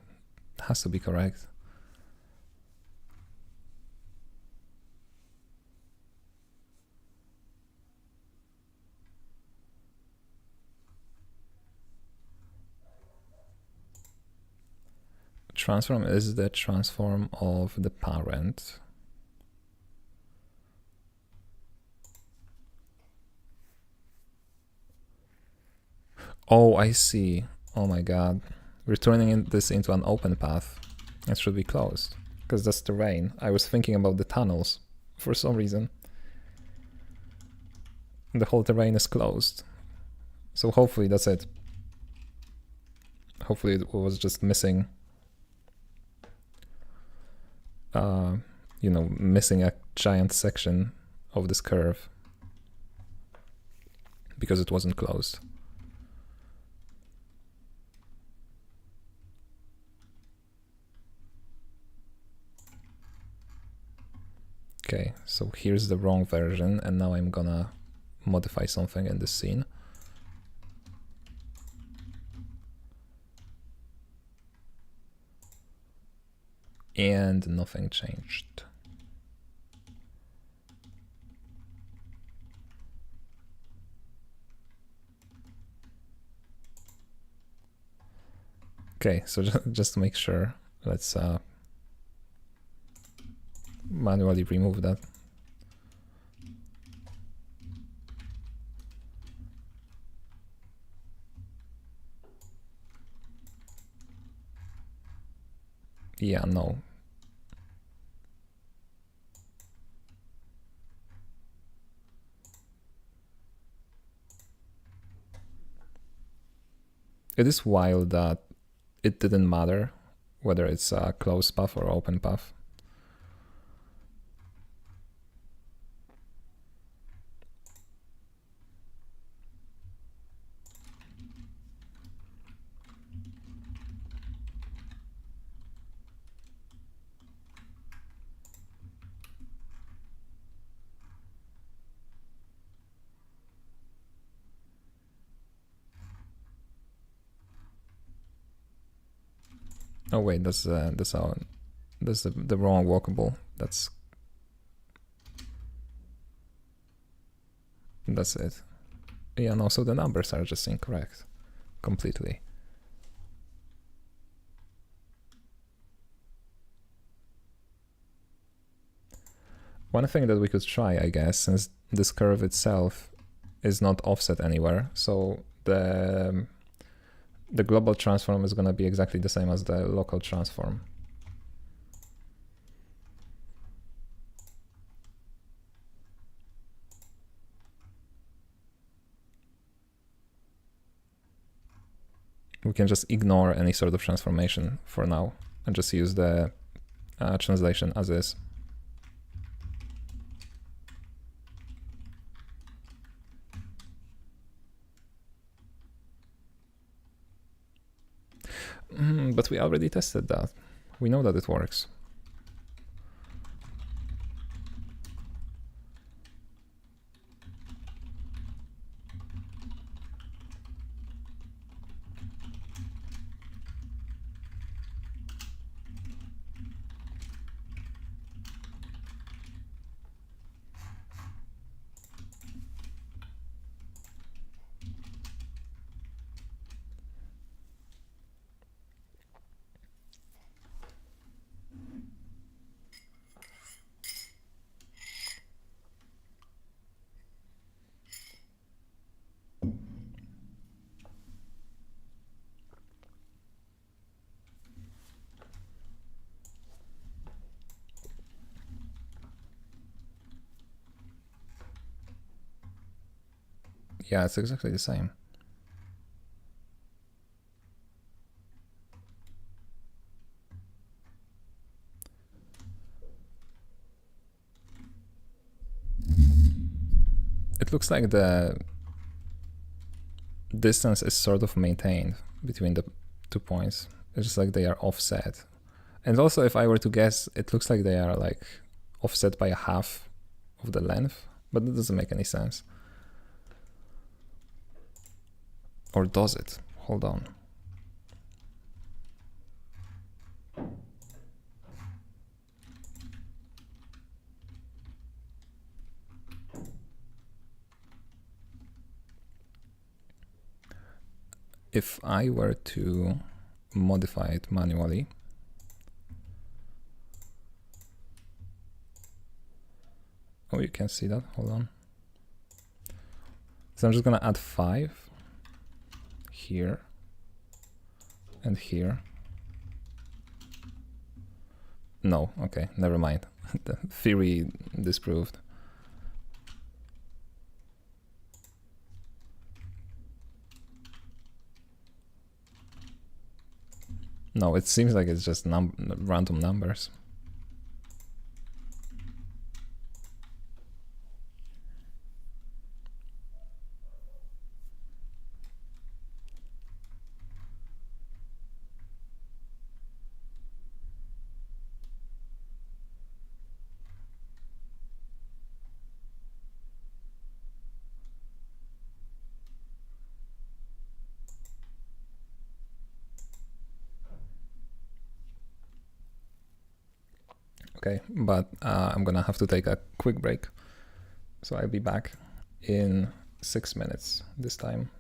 It has to be correct. Transform is the transform of the parent. Oh, I see. Oh my god. We're turning this into an open path. It should be closed, because that's terrain. I was thinking about the tunnels for some reason. The whole terrain is closed. So hopefully that's it. Hopefully it was just missing you know, missing a giant section of this curve because it wasn't closed. Okay, so here's the wrong version, and now I'm gonna modify something in this scene. And nothing changed. Okay, so just to make sure, let's manually remove that. Yeah, no. It is wild that it didn't matter whether it's a closed path or open path. Oh wait, that's the wrong walkable. That's it. Yeah, no, so the numbers are just incorrect completely. One thing that we could try, I guess, since this curve itself is not offset anywhere, so the global transform is going to be exactly the same as the local transform. We can just ignore any sort of transformation for now and just use the translation as is. But we already tested that. We know that it works. Yeah, it's exactly the same. It looks like the distance is sort of maintained between the 2 points. It's just like they are offset. And also, if I were to guess, it looks like they are like offset by a half of the length, but that doesn't make any sense. Or does it? Hold on. If I were to modify it manually, oh, you can see that, hold on. So I'm just gonna add 5 here and here. No, okay, never mind. The theory disproved. No, it seems like it's just random numbers. Okay, but I'm gonna have to take a quick break. So I'll be back in 6 minutes this time.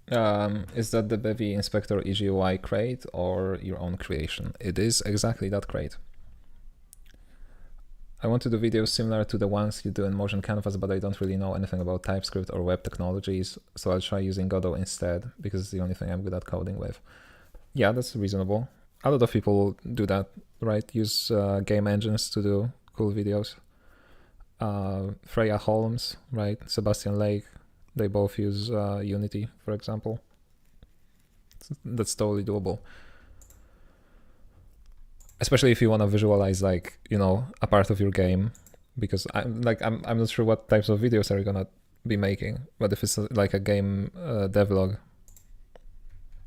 Is that the Bevy Inspector EGUI crate or your own creation? It is exactly that crate. I want to do videos similar to the ones you do in Motion Canvas, but I don't really know anything about TypeScript or web technologies, so I'll try using Godot instead, because it's the only thing I'm good at coding with. Yeah, that's reasonable. A lot of people do that, right? Use game engines to do cool videos. Freya Holmes, right? Sebastian Lake, they both use Unity, for example. That's totally doable. Especially if you want to visualize, like, you know, a part of your game, because I'm not sure what types of videos are you gonna be making, but if it's like a game devlog,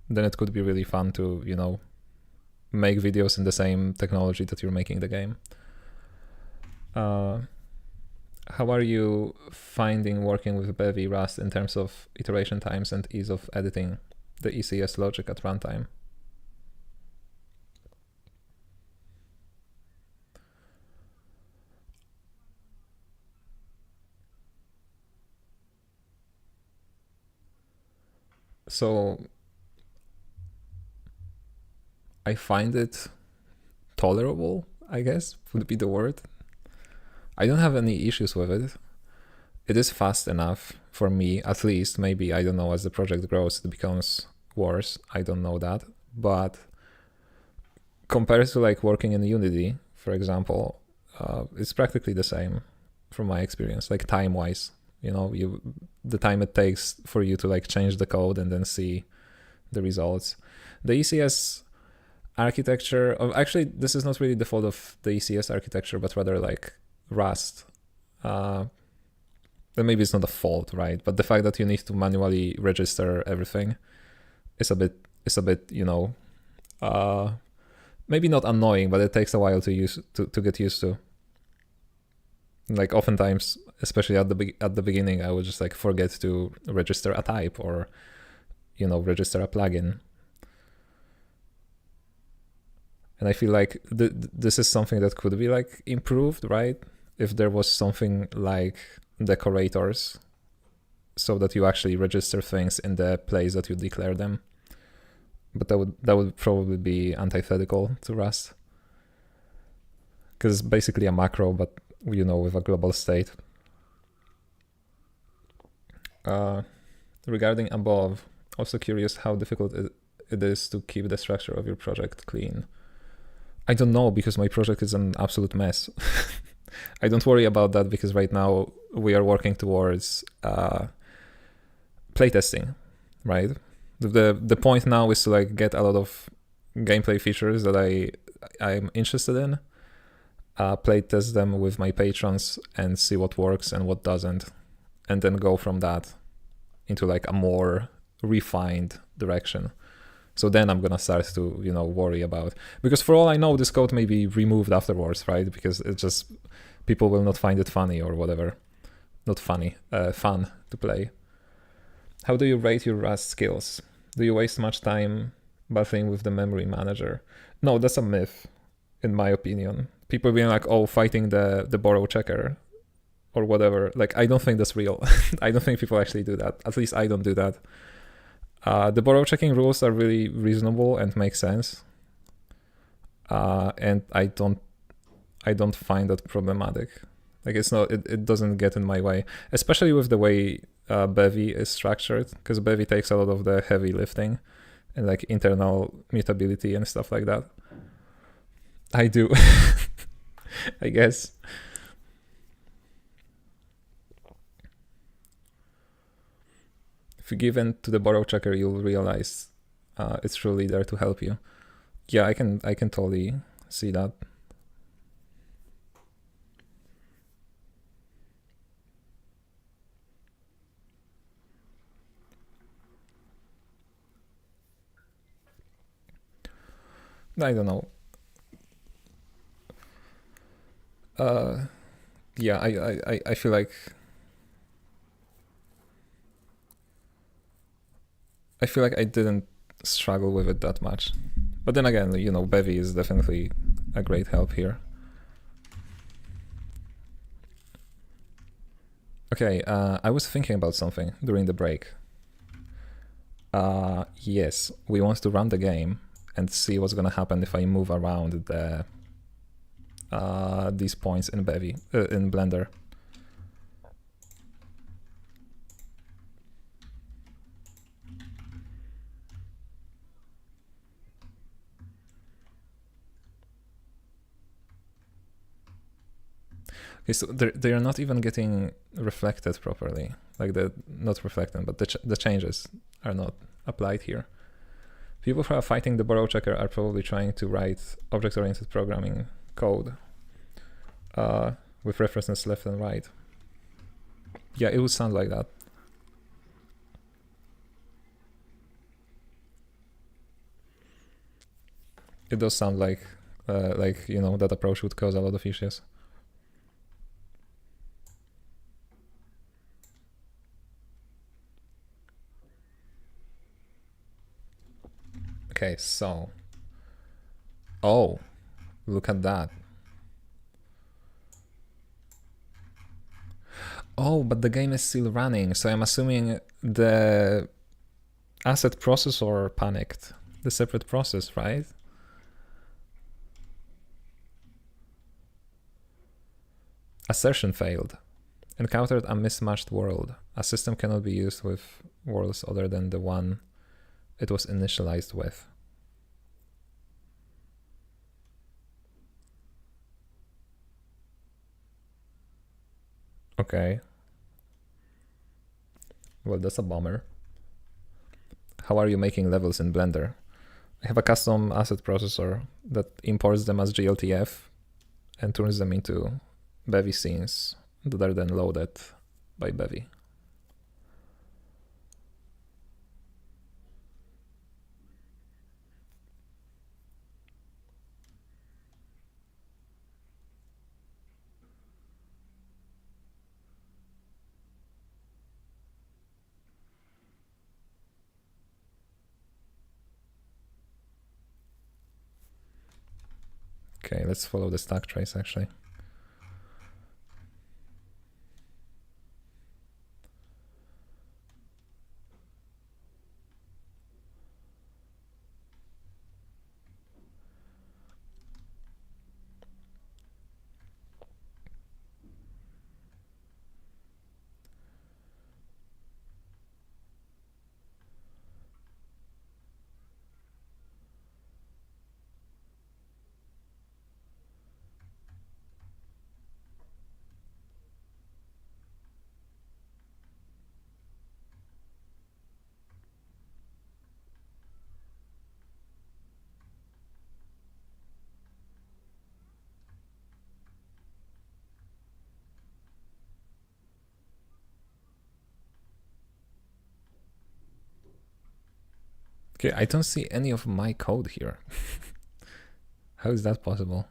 then it could be really fun to, you know, make videos in the same technology that you're making the game. How are you finding working with Bevy Rust in terms of iteration times and ease of editing the ECS logic at runtime? So I find it tolerable, I guess, would be the word. I don't have any issues with it. It is fast enough for me, at least. Maybe, I don't know, as the project grows, it becomes worse. I don't know that. But compared to like working in Unity, for example, it's practically the same from my experience, like time-wise. You know, the time it takes for you to like change the code and then see the results. The ECS architecture, actually, this is not really the fault of the ECS architecture, but rather like Rust. Then maybe it's not a fault, right? But the fact that you need to manually register everything is a bit, you know, maybe not annoying, but it takes a while to get used to. Like oftentimes, especially at the beginning, I would just like forget to register a type or, you know, register a plugin. And I feel like this is something that could be like improved, right? If there was something like decorators, so that you actually register things in the place that you declare them. But that would probably be antithetical to Rust, because it's basically a macro, but, you know, with a global state. Regarding above, also curious how difficult it is to keep the structure of your project clean. I don't know, because my project is an absolute mess. I don't worry about that, because right now we are working towards playtesting, right? The point now is to like get a lot of gameplay features that I'm interested in, playtest them with my patrons and see what works and what doesn't, and then go from that into like a more refined direction. So then I'm gonna start to, you know, worry about, because for all I know, this code may be removed afterwards, right? Because it just, people will not find it funny or whatever. Not funny, fun to play. How do you rate your Rust skills? Do you waste much time battling with the memory manager? No, that's a myth, in my opinion. People being like, oh, fighting the borrow checker or whatever. Like, I don't think that's real. I don't think people actually do that. At least I don't do that. The borrow checking rules are really reasonable and make sense. And I don't find that problematic. Like, it's not, it doesn't get in my way, especially with the way Bevy is structured, because Bevy takes a lot of the heavy lifting and like internal mutability and stuff like that. I do, I guess. If you give in to the borrow checker, you'll realize it's truly there to help you. Yeah, I can totally see that. I don't know. Yeah, I feel like I didn't struggle with it that much. But then again, you know, Bevy is definitely a great help here. Okay, I was thinking about something during the break. Yes, we want to run the game and see what's gonna happen if I move around the these points in Bevy in Blender. Okay, so they're not even getting reflected properly. Like not reflected, but the changes are not applied here. People who are fighting the borrow checker are probably trying to write object-oriented programming code with references left and right. Yeah, it would sound like that. It does sound like you know, that approach would cause a lot of issues. Okay, so oh, look at that. Oh, but the game is still running, so I'm assuming the asset processor panicked, the separate process, right? Assertion failed. Encountered a mismatched world. A system cannot be used with worlds other than the one it was initialized with. Okay. Well, that's a bummer. How are you making levels in Blender? I have a custom asset processor that imports them as GLTF and turns them into Bevy scenes that are then loaded by Bevy. Okay, let's follow the stack trace actually. Okay, I don't see any of my code here. How is that possible?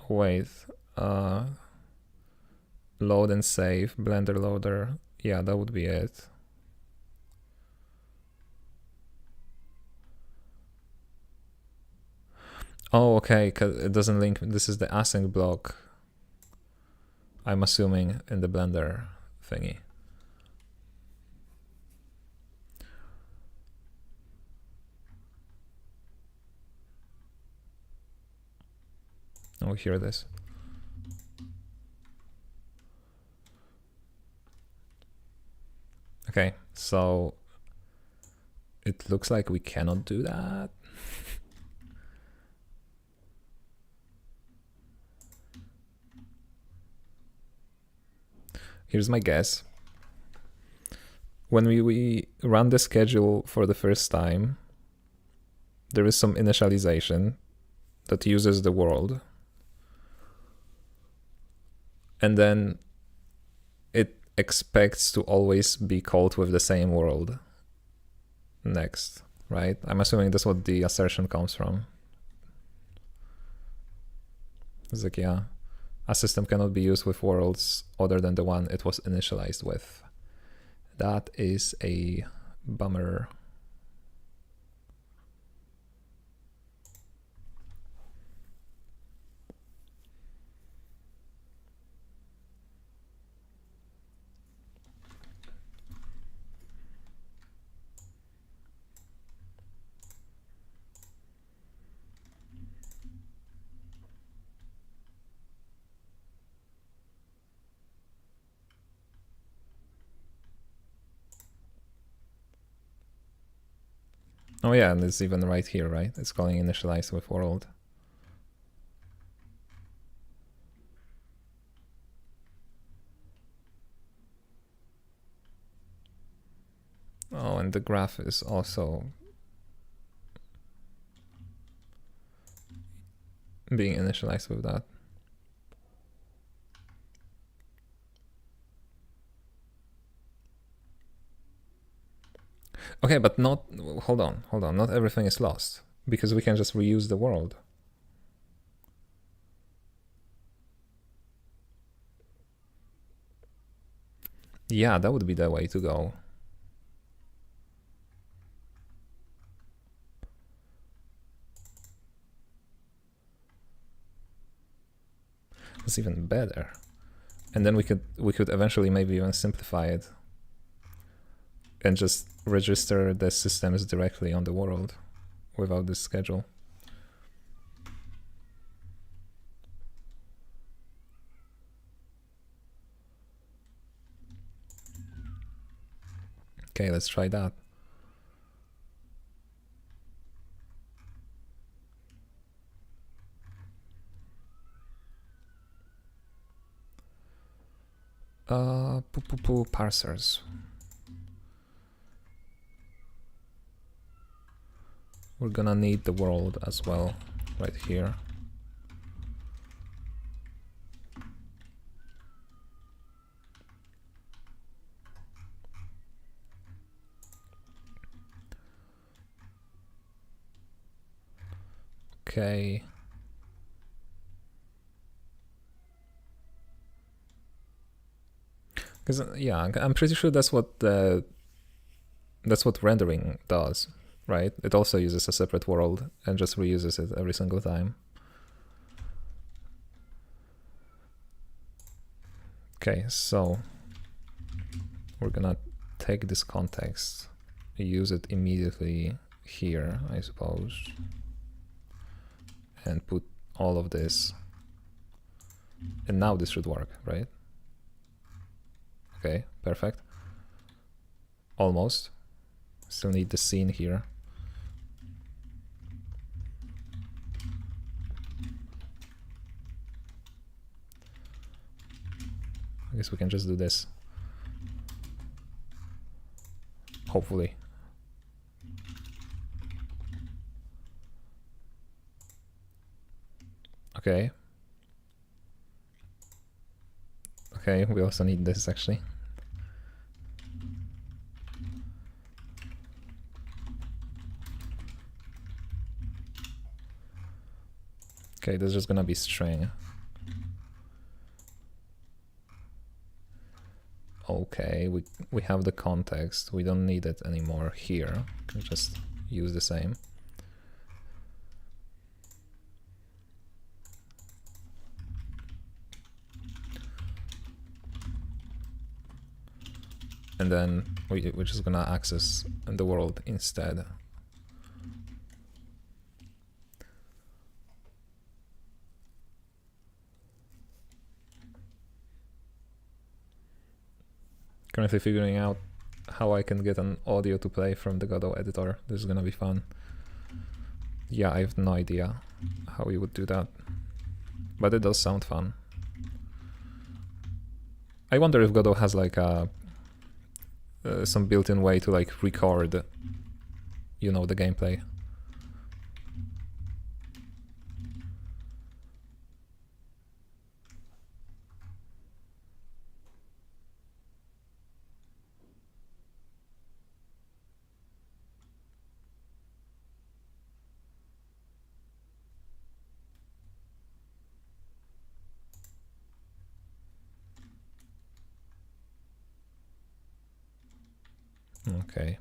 Wait, load and save, Blender loader. Yeah, that would be it. Oh, okay, because it doesn't link. This is the async block, I'm assuming, in the Blender thingy. Oh, here it is. Okay, so it looks like we cannot do that. Here's my guess. When we run the schedule for the first time, there is some initialization that uses the world. And then it expects to always be called with the same world next, right? I'm assuming that's what the assertion comes from. It's like, yeah, a system cannot be used with worlds other than the one it was initialized with. That is a bummer. Oh yeah, and it's even right here, right? It's calling initialize with world. Oh, and the graph is also being initialized with that. Okay, but not, hold on, not everything is lost, because we can just reuse the world. Yeah, that would be the way to go. It's even better. And then we could eventually maybe even simplify it and just register the systems directly on the world without this schedule. Okay, let's try that. Parsers. We're gonna need the world as well, right here. Okay. Because yeah, I'm pretty sure that's what rendering does, right? It also uses a separate world and just reuses it every single time. Okay, so we're gonna take this context, use it immediately here, I suppose, and put all of this. And now this should work, right? Okay, perfect. Almost. Still need the scene here. I guess we can just do this. Hopefully. Okay. Okay, we also need this actually. Okay, this is just gonna be string. Okay, we have the context. We don't need it anymore here. We can just use the same. And then we're just gonna access the world instead. Currently figuring out how I can get an audio to play from the Godot editor. This is gonna be fun. Yeah, I have no idea how we would do that, but it does sound fun. I wonder if Godot has like a some built-in way to like record, you know, the gameplay. Okay.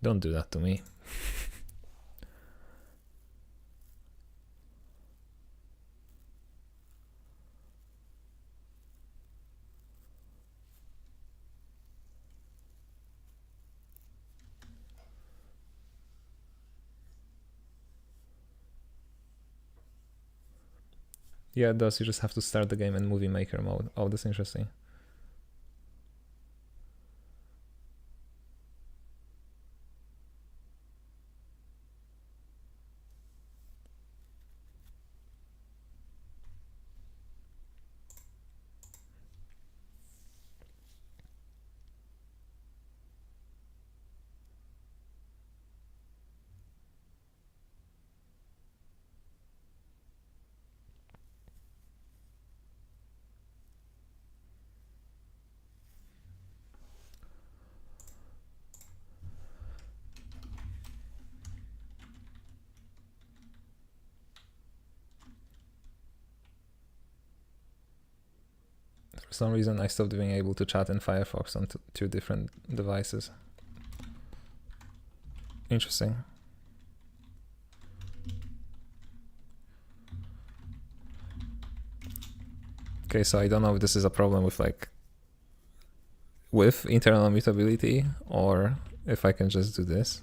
Don't do that to me. Yeah, it does. You just have to start the game in movie maker mode. Oh, that's interesting. For some reason, I stopped being able to chat in Firefox on two different devices. Interesting. Okay, so I don't know if this is a problem with with internal mutability or if I can just do this.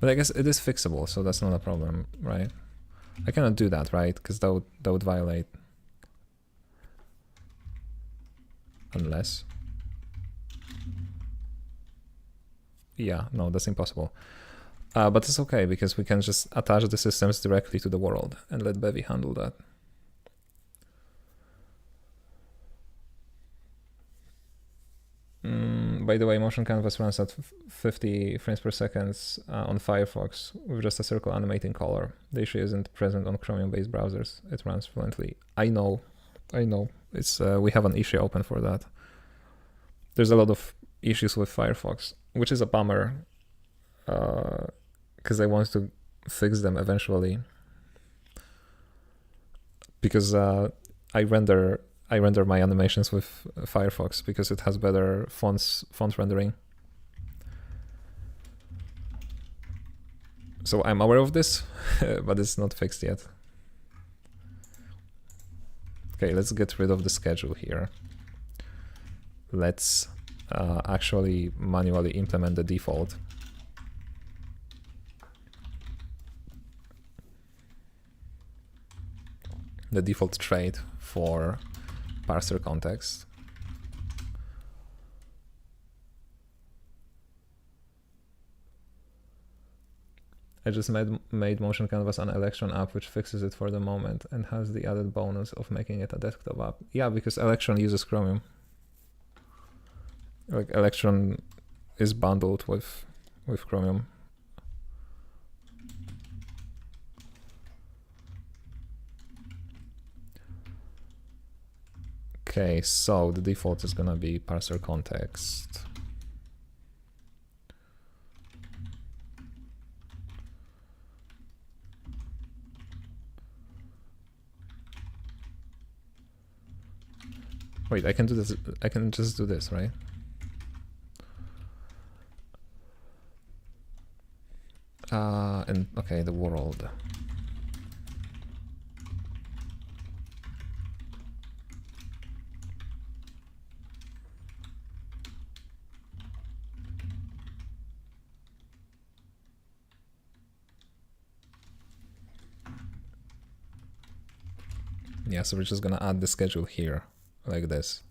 But I guess it is fixable, so that's not a problem, right? I cannot do that, right? Because that would violate. Unless. Yeah, no, that's impossible. But it's okay because we can just attach the systems directly to the world and let Bevy handle that. By the way, motion canvas runs at 50 frames per second on Firefox with just a circle animating color. The issue isn't present on Chromium-based browsers. It runs fluently. I know. It's we have an issue open for that. There's a lot of issues with Firefox, which is a bummer because I want to fix them eventually. Because I render my animations with Firefox because it has better font rendering. So I'm aware of this, but it's not fixed yet. Okay, let's get rid of the schedule here. Let's actually manually implement the default. The default trait for parser context. I just made Motion Canvas an Electron app, which fixes it for the moment and has the added bonus of making it a desktop app. Yeah, because Electron uses Chromium. Like Electron is bundled with Chromium. Okay, so the default is gonna be parser context. Wait, I can do this. I can just do this, right? And okay, the world. Yeah, so we're just gonna add the schedule here, like this.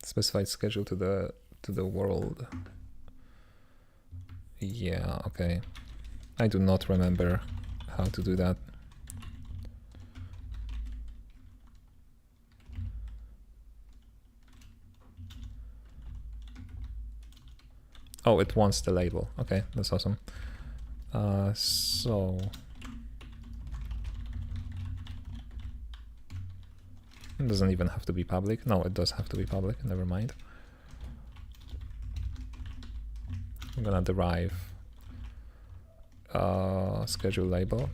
Specified schedule to the world. Yeah, okay. I do not remember how to do that. Oh, it wants the label. Okay, that's awesome. So it doesn't even have to be public. No, it does have to be public. Never mind. I'm gonna derive schedule label.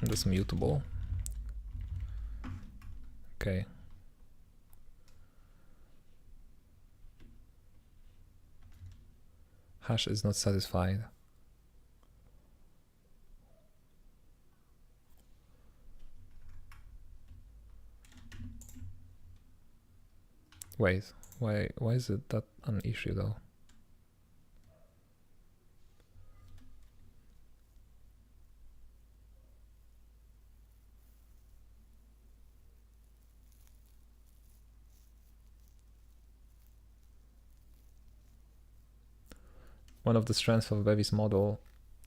And this mutable. Okay. Hash is not satisfied. Wait, why is it that an issue though? One of the strengths of Bevy's model,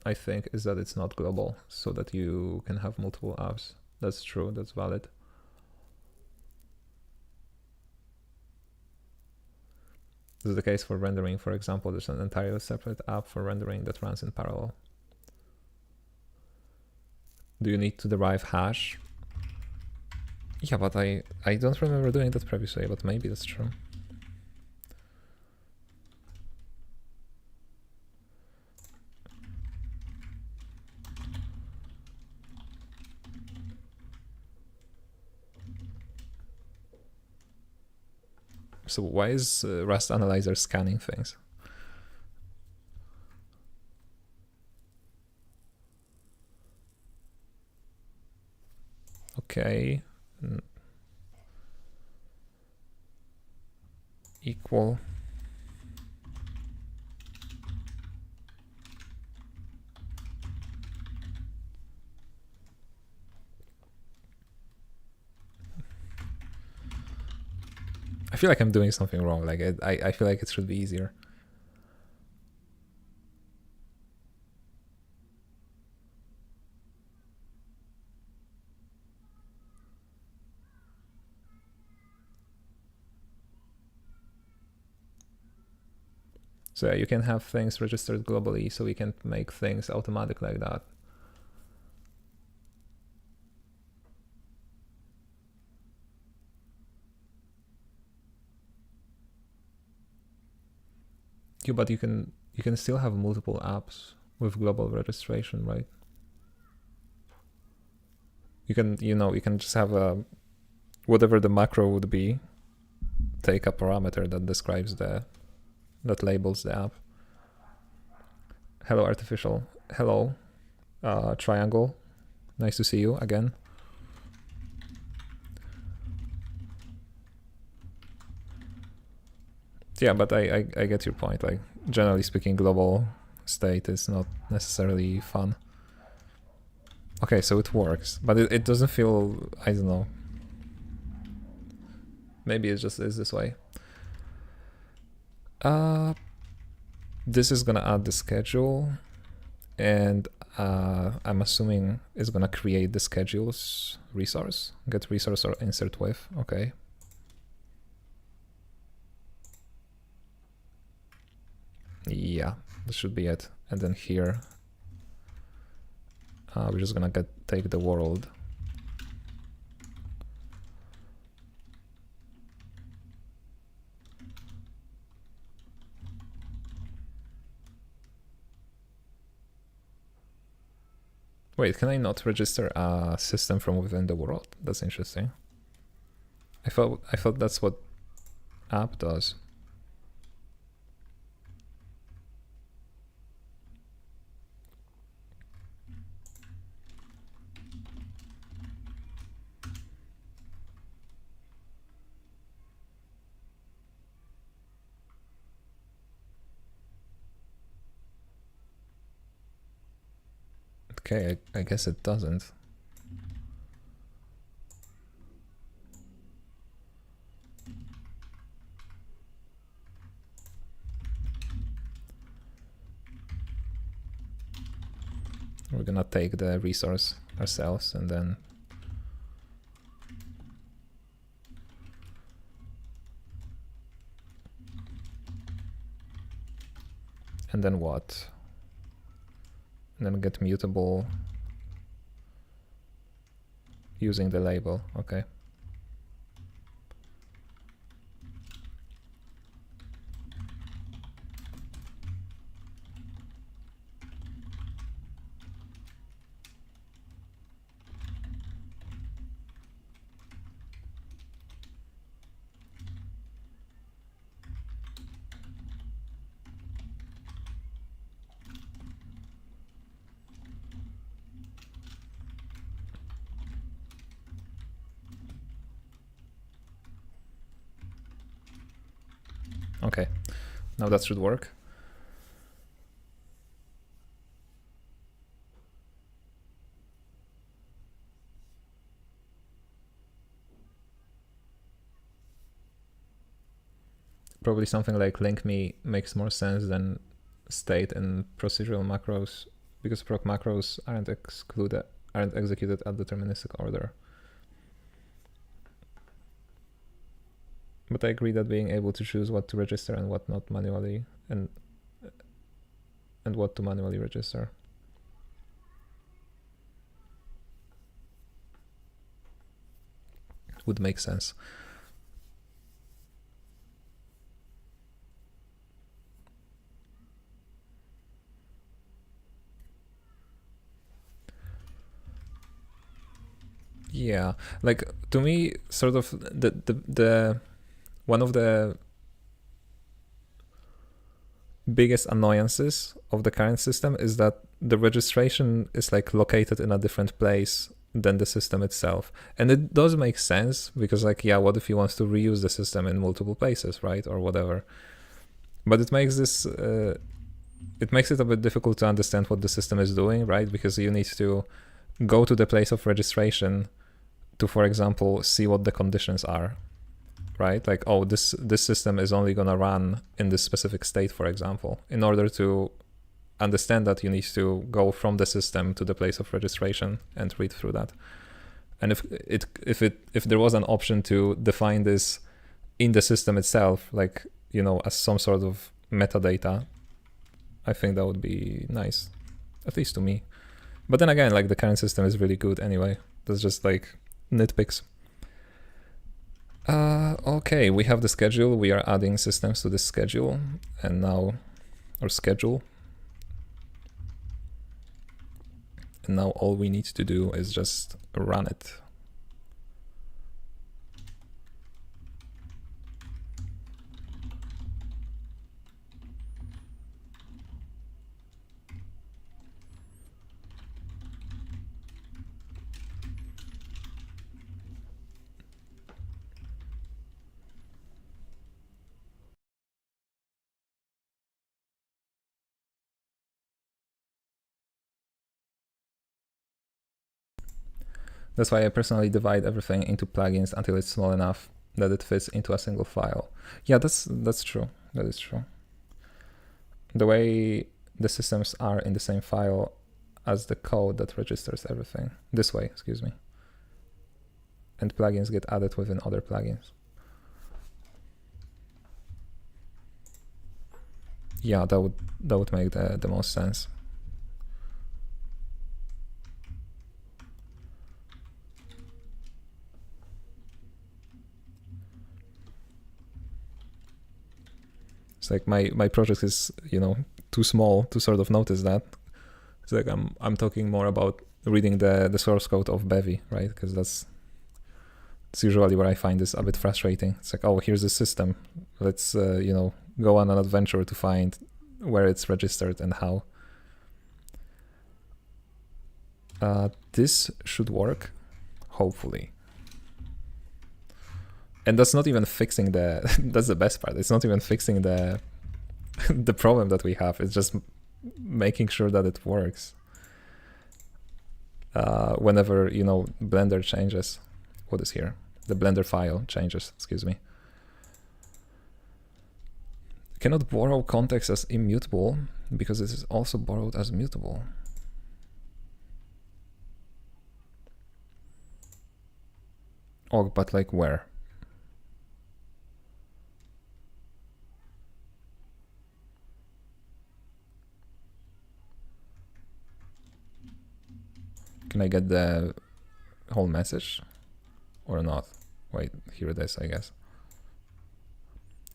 I think, is that it's not global, so that you can have multiple apps. That's true, that's valid. This is the case for rendering, for example. There's an entirely separate app for rendering that runs in parallel. Do you need to derive hash? Yeah, but I don't remember doing that previously, but maybe that's true. So why is Rust Analyzer scanning things? Okay. Equal. I feel like I'm doing something wrong. Like I feel like it should be easier. So yeah, you can have things registered globally, so we can make things automatic like that. Yeah, but you can still have multiple apps with global registration, right? You can you can just have a whatever the macro would be, take a parameter that describes that labels the app. Hello artificial. Hello triangle. Nice to see you again. Yeah, but I get your point. Like generally speaking, global state is not necessarily fun. Okay, so it works, but it doesn't feel, I don't know. Maybe it just is this way. This is gonna add the schedule, and I'm assuming it's gonna create the schedules resource, get resource or insert with. Okay. Yeah, this should be it. And then here, we're just gonna take the world. Wait, can I not register a system from within the world? That's interesting. I thought that's what app does. Okay, I guess it doesn't. We're gonna take the resource ourselves and then what? And then get mutable using the label. Okay. Okay, now that should work. Probably something like link me makes more sense than state and procedural macros, because proc macros aren't executed at deterministic order. But I agree that being able to choose what to register and what not manually, and what to manually register. would make sense. Yeah, like to me, sort of the one of the biggest annoyances of the current system is that the registration is like located in a different place than the system itself. And it does make sense because like, yeah, what if you want to reuse the system in multiple places, right? Or whatever. But it makes this, it makes it a bit difficult to understand what the system is doing, right? Because you need to go to the place of registration to, for example, see what the conditions are, right? Like, oh, this system is only gonna run in this specific state, for example. In order to understand that, you need to go from the system to the place of registration and read through that. And if there was an option to define this in the system itself, like, you know, as some sort of metadata, I think that would be nice, at least to me. But then again, like the current system is really good anyway. That's just like nitpicks. Okay, we have the schedule. We are adding systems to this schedule, and now, or schedule. And now all we need to do is just run it. That's why I personally divide everything into plugins until it's small enough that it fits into a single file. Yeah, that's true. That is true. The way the systems are in the same file as the code that registers everything. This way, excuse me. And plugins get added within other plugins. Yeah, that would make the most sense. It's like my project is, you know, too small to sort of notice that. It's like I'm talking more about reading the source code of Bevy, right? Because that's usually where I find this a bit frustrating. It's like, oh, here's the system. Let's you know, go on an adventure to find where it's registered and how. This should work, hopefully. And that's not even fixing the, that's the best part. It's not even fixing the the problem that we have. It's just making sure that it works. Whenever, you know, Blender changes, what is here? The Blender file changes, excuse me. Cannot borrow context as immutable because it is also borrowed as mutable. Oh, but like where? Can I get the whole message or not? Wait, here it is, I guess.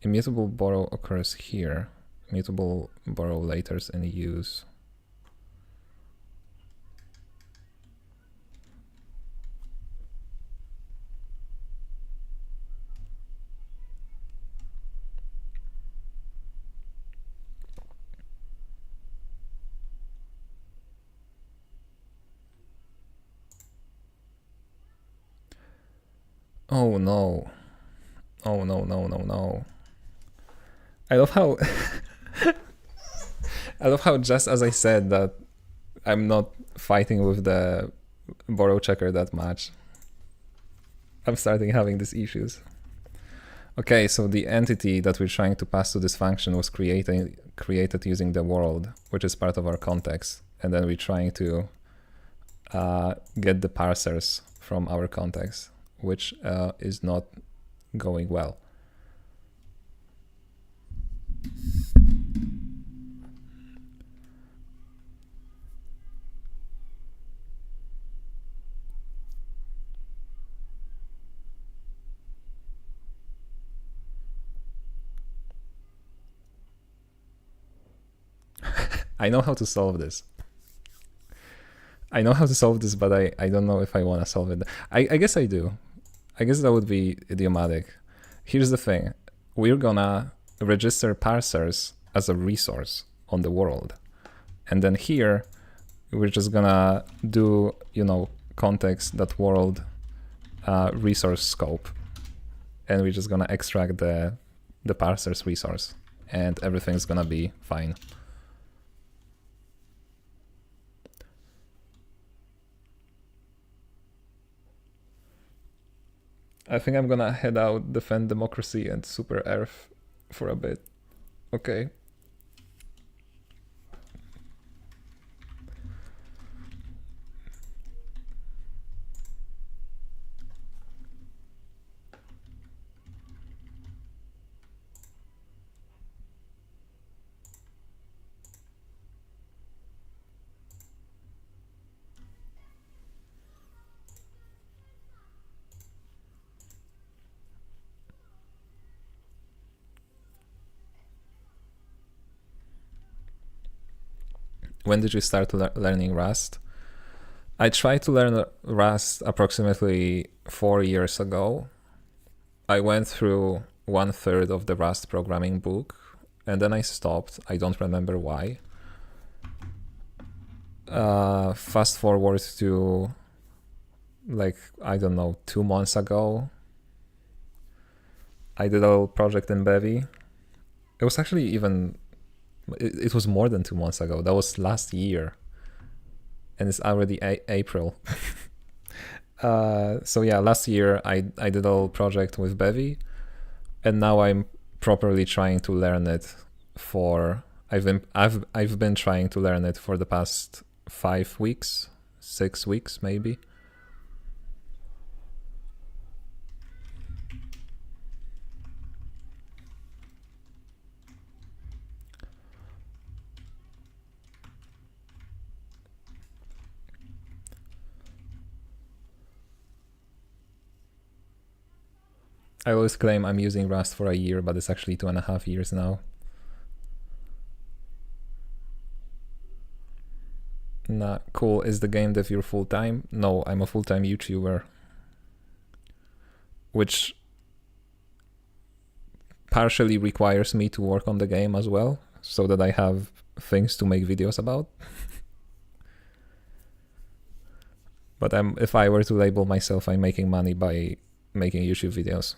Immutable borrow occurs here. Immutable borrow later is in use. Oh no. Oh no, no, no, no. I love how I love how just as I said that I'm not fighting with the borrow checker that much, I'm starting having these issues. Okay, so the entity that we're trying to pass to this function was created using the world, which is part of our context. And then we're trying to get the parsers from our context, which is not going well. I know how to solve this. I know how to solve this, but I don't know if I want to solve it. I guess I do. I guess that would be idiomatic. Here's the thing. We're gonna register parsers as a resource on the world. And then here, we're just gonna do, context.world resource scope. And we're just gonna extract the parser's resource. And everything's gonna be fine. I think I'm gonna head out, defend democracy and Super Earth for a bit. Okay. When did you start learning Rust? I tried to learn Rust approximately 4 years ago. I went through 1/3 of the Rust programming book, and then I stopped. I don't remember why. Fast forward to, I don't know, 2 months ago. I did a little project in Bevy. It was actually it was more than 2 months ago. That was last year. And it's already April. So yeah, last year I did a little project with Bevy, and now I'm properly trying to learn it I've been trying to learn it for the past 5 weeks, 6 weeks maybe. I always claim I'm using Rust for a year, but it's actually 2.5 years now. Nah, cool. Is the GameDev your full-time? No, I'm a full-time YouTuber. Which partially requires me to work on the game as well, so that I have things to make videos about. But if I were to label myself, I'm making money by making YouTube videos.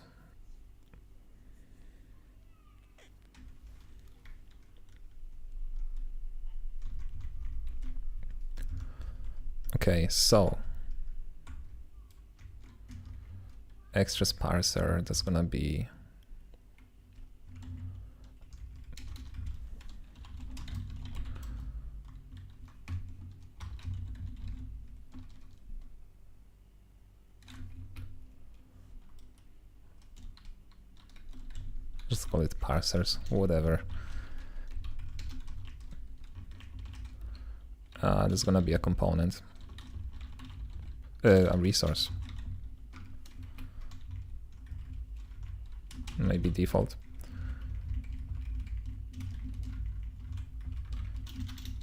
Okay, so extras parser, that's gonna be just call it parsers, whatever. There's gonna be a component, a resource, maybe default.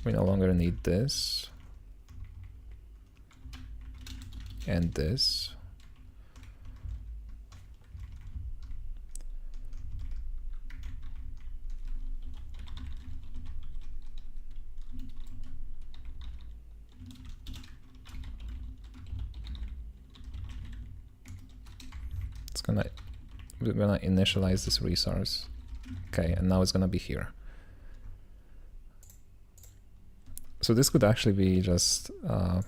We no longer need this and this. We're gonna initialize this resource. Okay, and now it's gonna be here. So this could actually be just I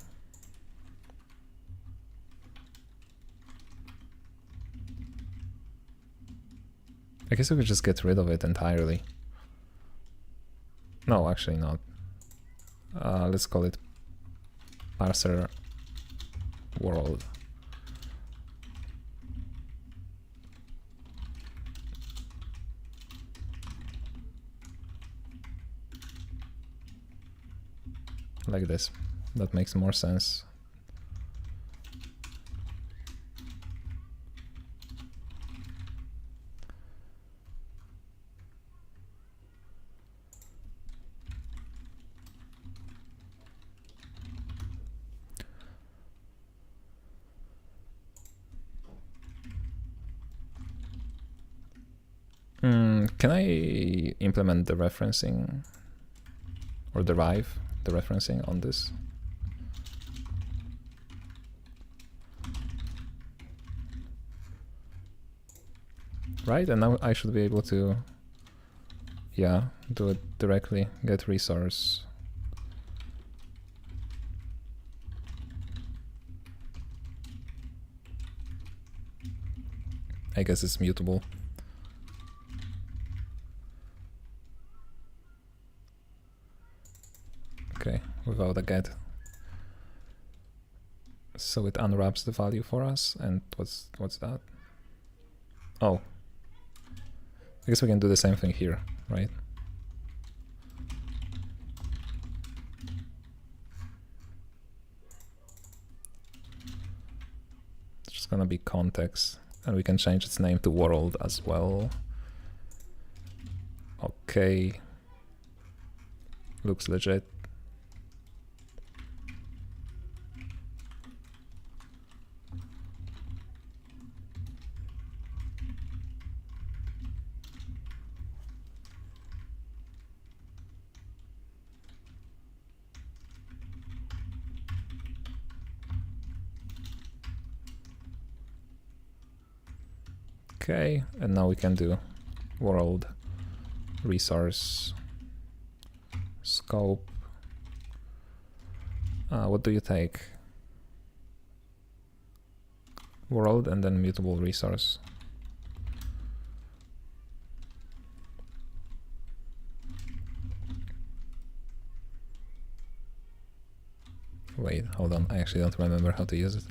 guess we could just get rid of it entirely. No, actually not. Let's call it parser world. Like this. That makes more sense. Can I implement the referencing or derive the referencing on this? Right, and now I should be able to, yeah, do it directly, get resource. I guess it's mutable. Okay, without a get. So it unwraps the value for us, and what's that? Oh. I guess we can do the same thing here, right? It's just gonna be context, and we can change its name to world as well. Okay. Looks legit. Okay, and now we can do world, resource, scope. What do you take? World and then mutable resource. Wait, hold on, I actually don't remember how to use it.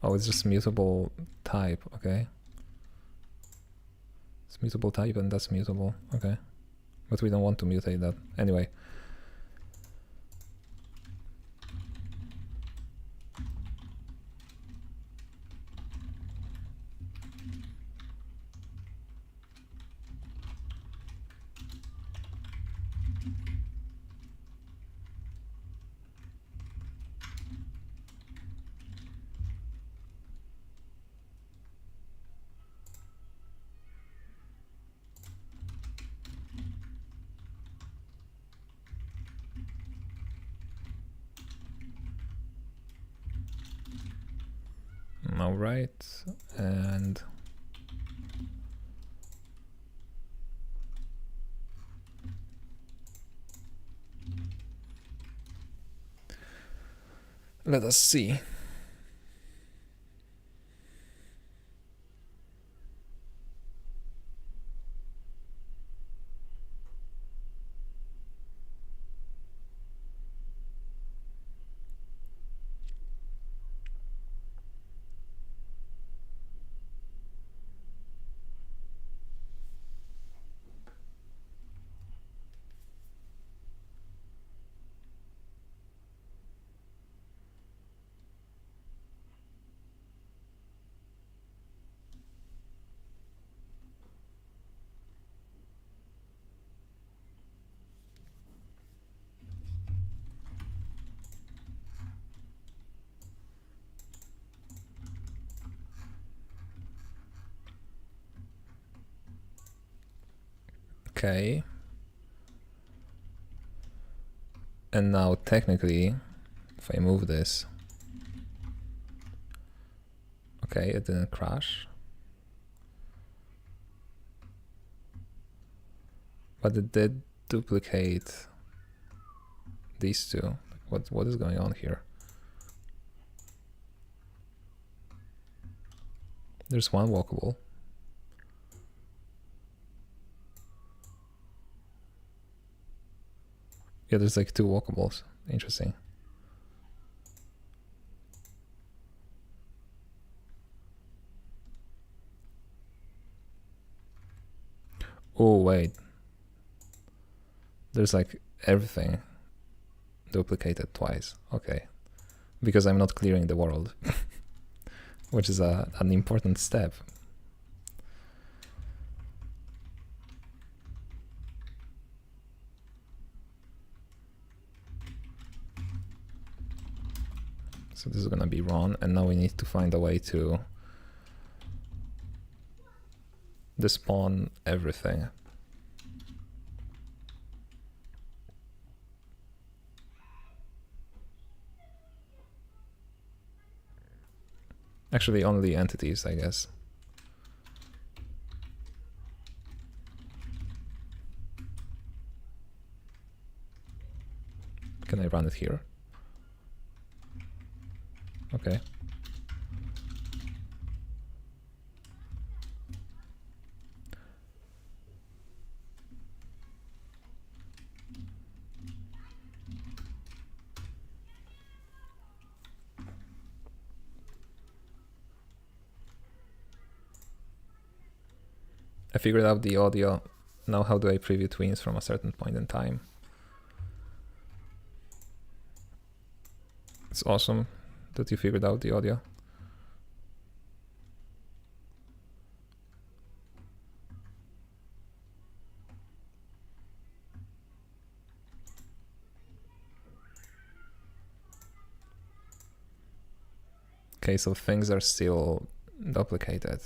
Oh, it's just mutable type, okay. It's mutable type and that's mutable, okay. But we don't want to mutate that. Anyway. All right, and let us see. Okay. And now technically, if I move this, okay, it didn't crash. But it did duplicate these two. What is going on here? There's one walkable. Yeah, there's like two walkables. Interesting. Oh, wait. There's like everything duplicated twice. Okay. Because I'm not clearing the world, which is an important step. So this is gonna be wrong, and now we need to find a way to despawn everything. Actually, only entities, I guess. Can I run it here? Okay. I figured out the audio. Now how do I preview twins from a certain point in time? It's awesome that you figured out the audio. Okay, so things are still duplicated.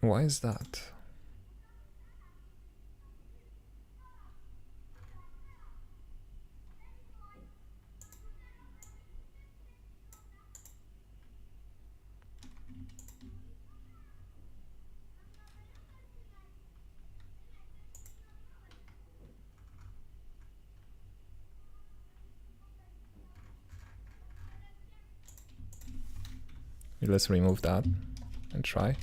Why is that? Let's remove that and try.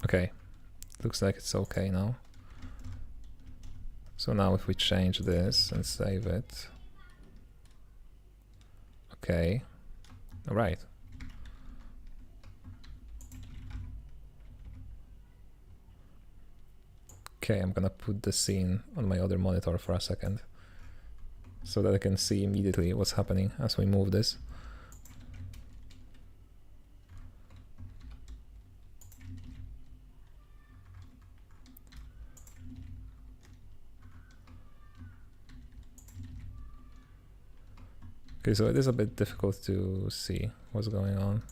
Okay, looks like it's okay now. So now if we change this and save it. Okay, all right. Okay, I'm gonna put the scene on my other monitor for a second so that I can see immediately what's happening as we move this. Okay, so it is a bit difficult to see what's going on.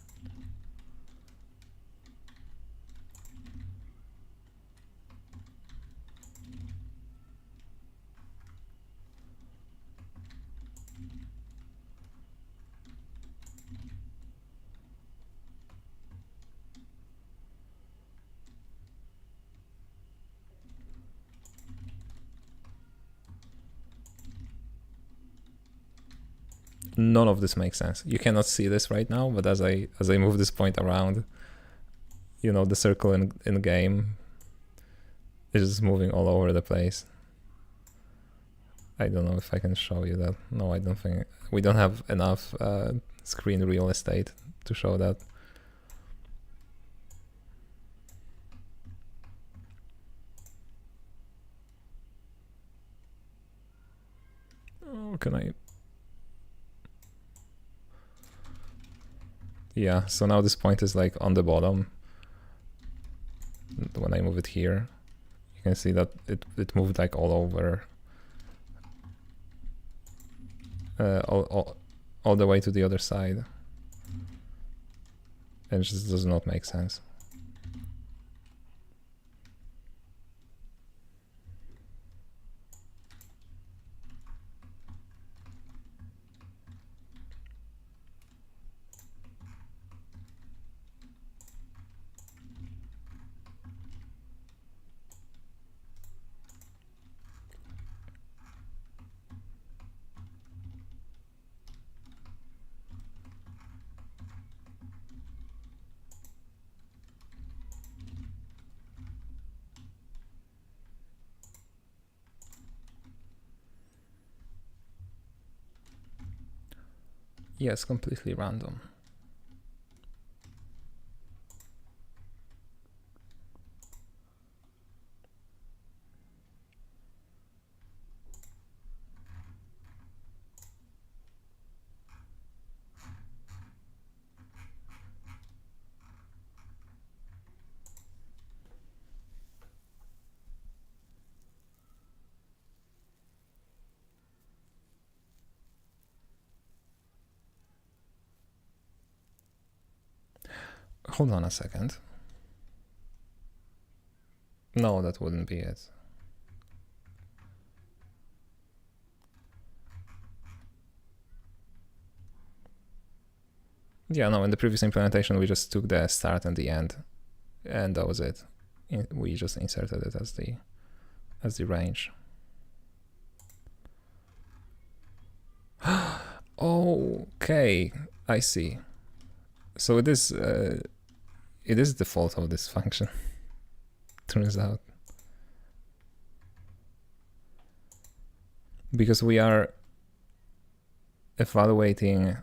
None of this makes sense. You cannot see this right now, but as I move this point around, you know, the circle in game is just moving all over the place. I don't know if I can show you that. No, I don't think we don't have enough screen real estate to show that. Oh, can I? Yeah, so now this point is like on the bottom. When I move it here, you can see that it moved like all over. All the way to the other side. And it just does not make sense. Yes, completely random. Hold on a second. No, that wouldn't be it. Yeah, no, in the previous implementation, we just took the start and the end, and that was it. We just inserted it as the range. Okay, I see. So it is the fault of this function. Turns out, because we are evaluating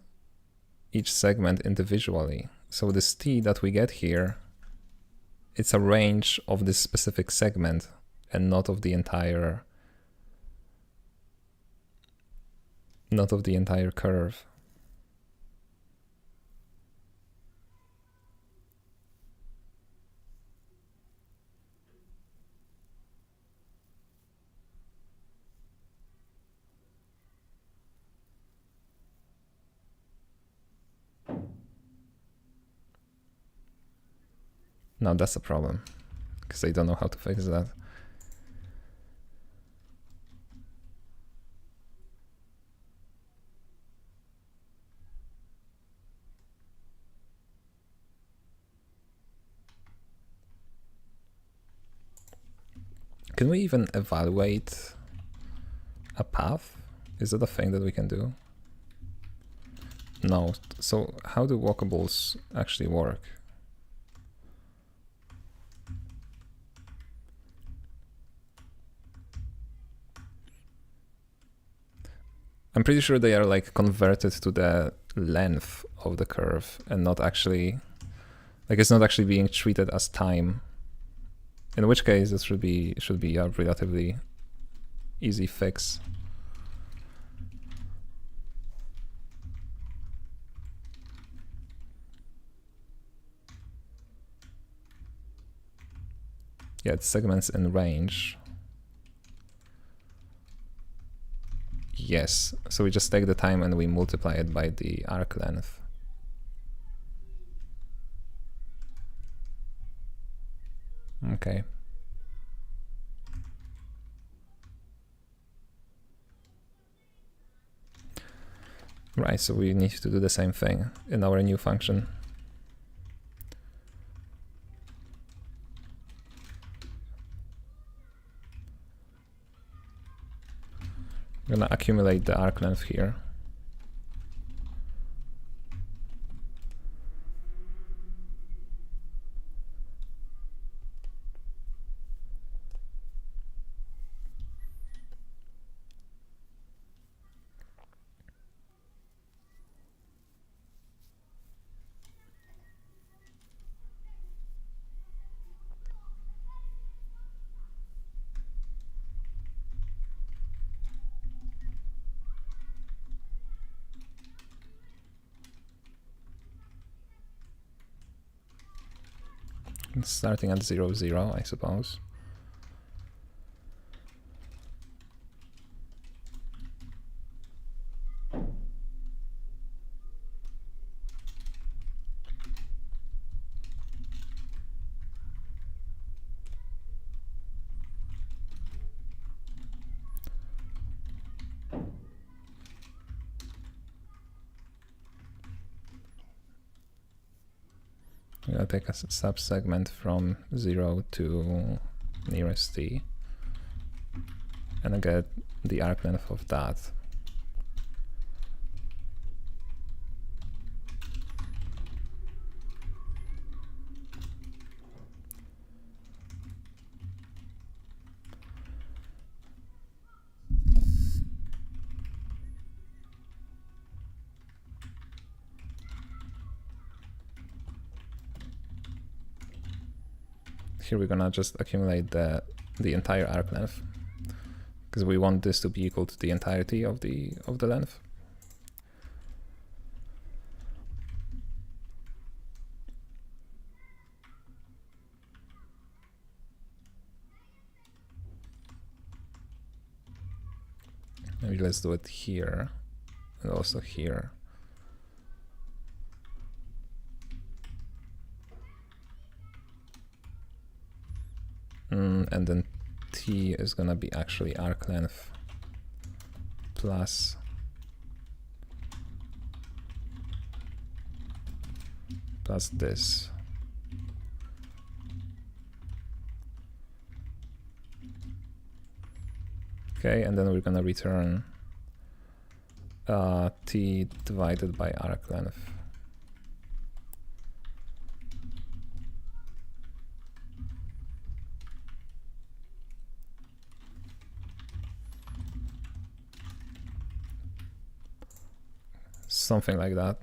each segment individually. So this t that we get here, it's a range of this specific segment and not of the entire curve. Now that's a problem, because I don't know how to fix that. Can we even evaluate a path? Is that a thing that we can do? No. So how do walkables actually work? I'm pretty sure they are like converted to the length of the curve and not actually, like it's not actually being treated as time. In which case this should be a relatively easy fix. Yeah, it's segments in range. Yes, so we just take the time and we multiply it by the arc length. Okay. Right, so we need to do the same thing in our new function. I'm gonna accumulate the arc length here. Starting at 0, 0, I suppose. I'm gonna take a subsegment from 0 to nearest t, and I get the arc length of that. Here we're gonna just accumulate the entire arc length, because we want this to be equal to the entirety of the length. Maybe let's do it here and also here. And then t is gonna be actually arc length plus this. Okay, and then we're gonna return t divided by arc length. Something like that.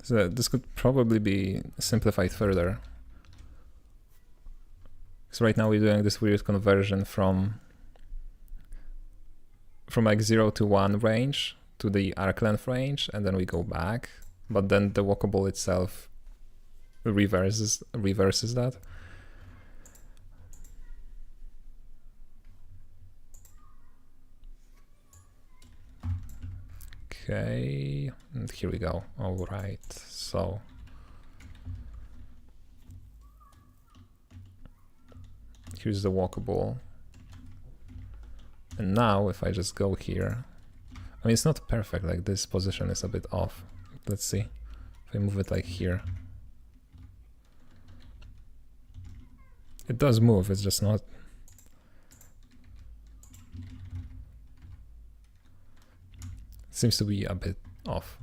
So this could probably be simplified further. Because right now we're doing this weird conversion from like 0 to 1 range to the arc length range, and then we go back. But then the walkable itself reverses that. Okay, and here we go. All right, so here's the walkable. And now if I just go here, I mean, it's not perfect, like this position is a bit off. Let's see if I move it like here. It does move, it's just not. It seems to be a bit off.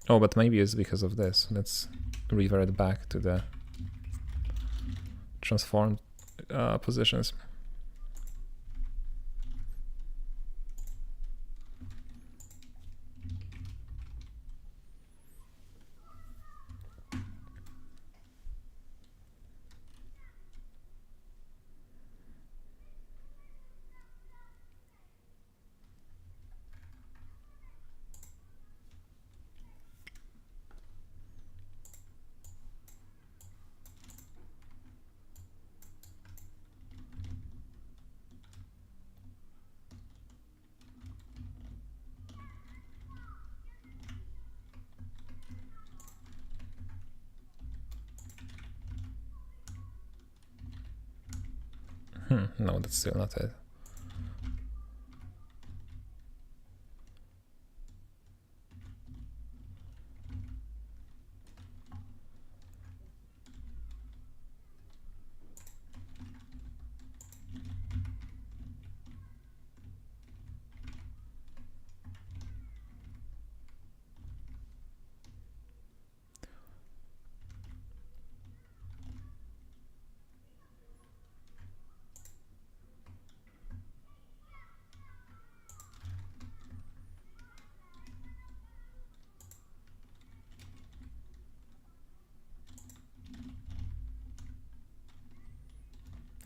Oh, but maybe it's because of this. Let's revert back to the transformed positions. No, that's still not it.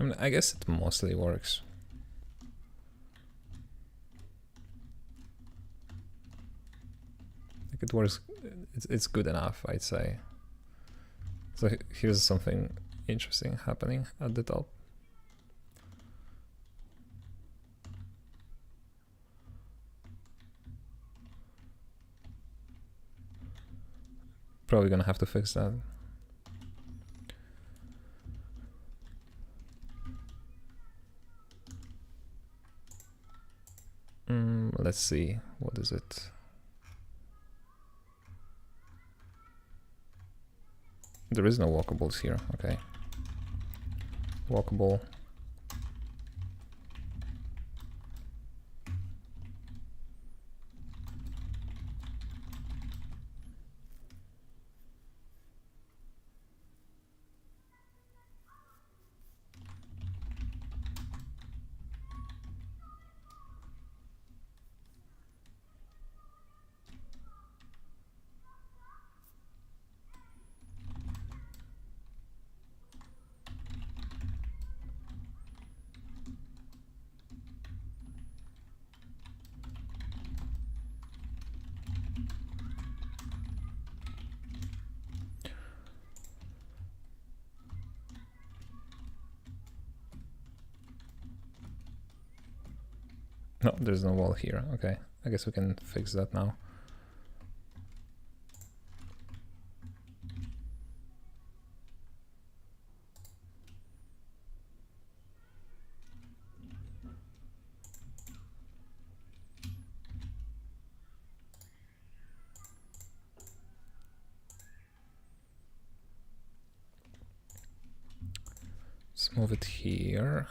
I mean, I guess it mostly works. Like it works, it's good enough, I'd say. So here's something interesting happening at the top. Probably gonna have to fix that. Let's see, what is it? There is no walkables here, okay. Walkable. No, there's no wall here. Okay, I guess we can fix that now. Let's move it here.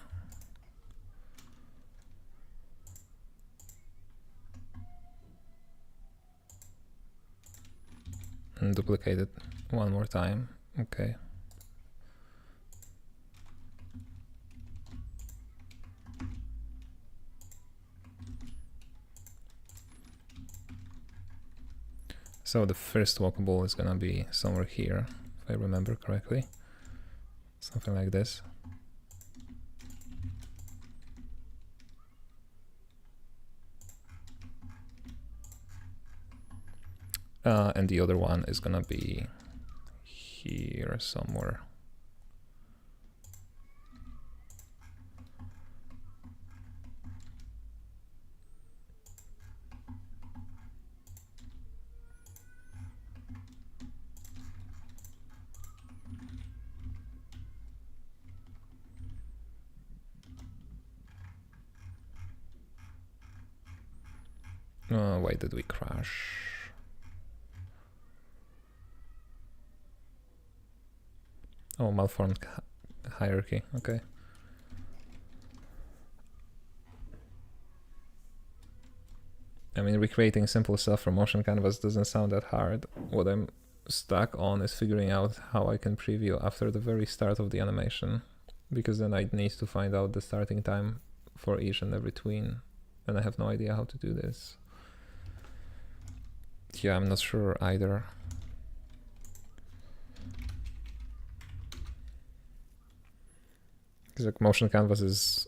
And duplicate it one more time. Okay. So the first walkable is gonna be somewhere here, if I remember correctly. Something like this. And the other one is gonna be here somewhere. Why did we crash? Oh, malformed hierarchy, okay. I mean, recreating simple stuff from motion canvas doesn't sound that hard. What I'm stuck on is figuring out how I can preview after the very start of the animation, because then I'd need to find out the starting time for each and every tween, and I have no idea how to do this. Yeah, I'm not sure either. Because like motion canvas is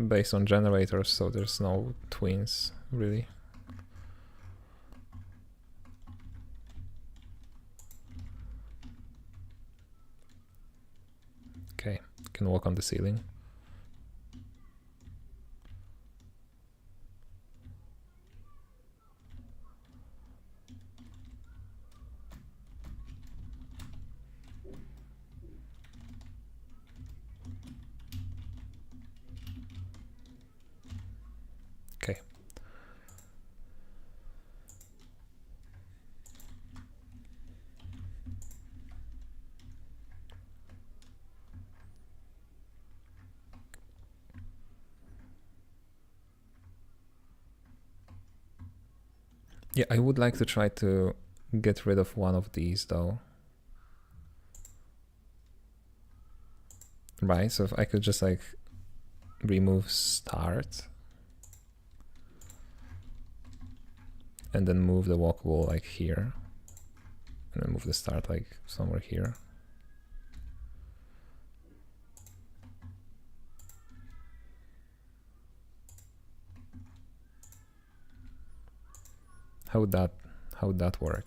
based on generators, so there's no tweens really. Okay, can walk on the ceiling. Okay. Yeah, I would like to try to get rid of one of these though. Right, so if I could just like remove start and then move the walkable like here and then move the start like somewhere here. How would that work?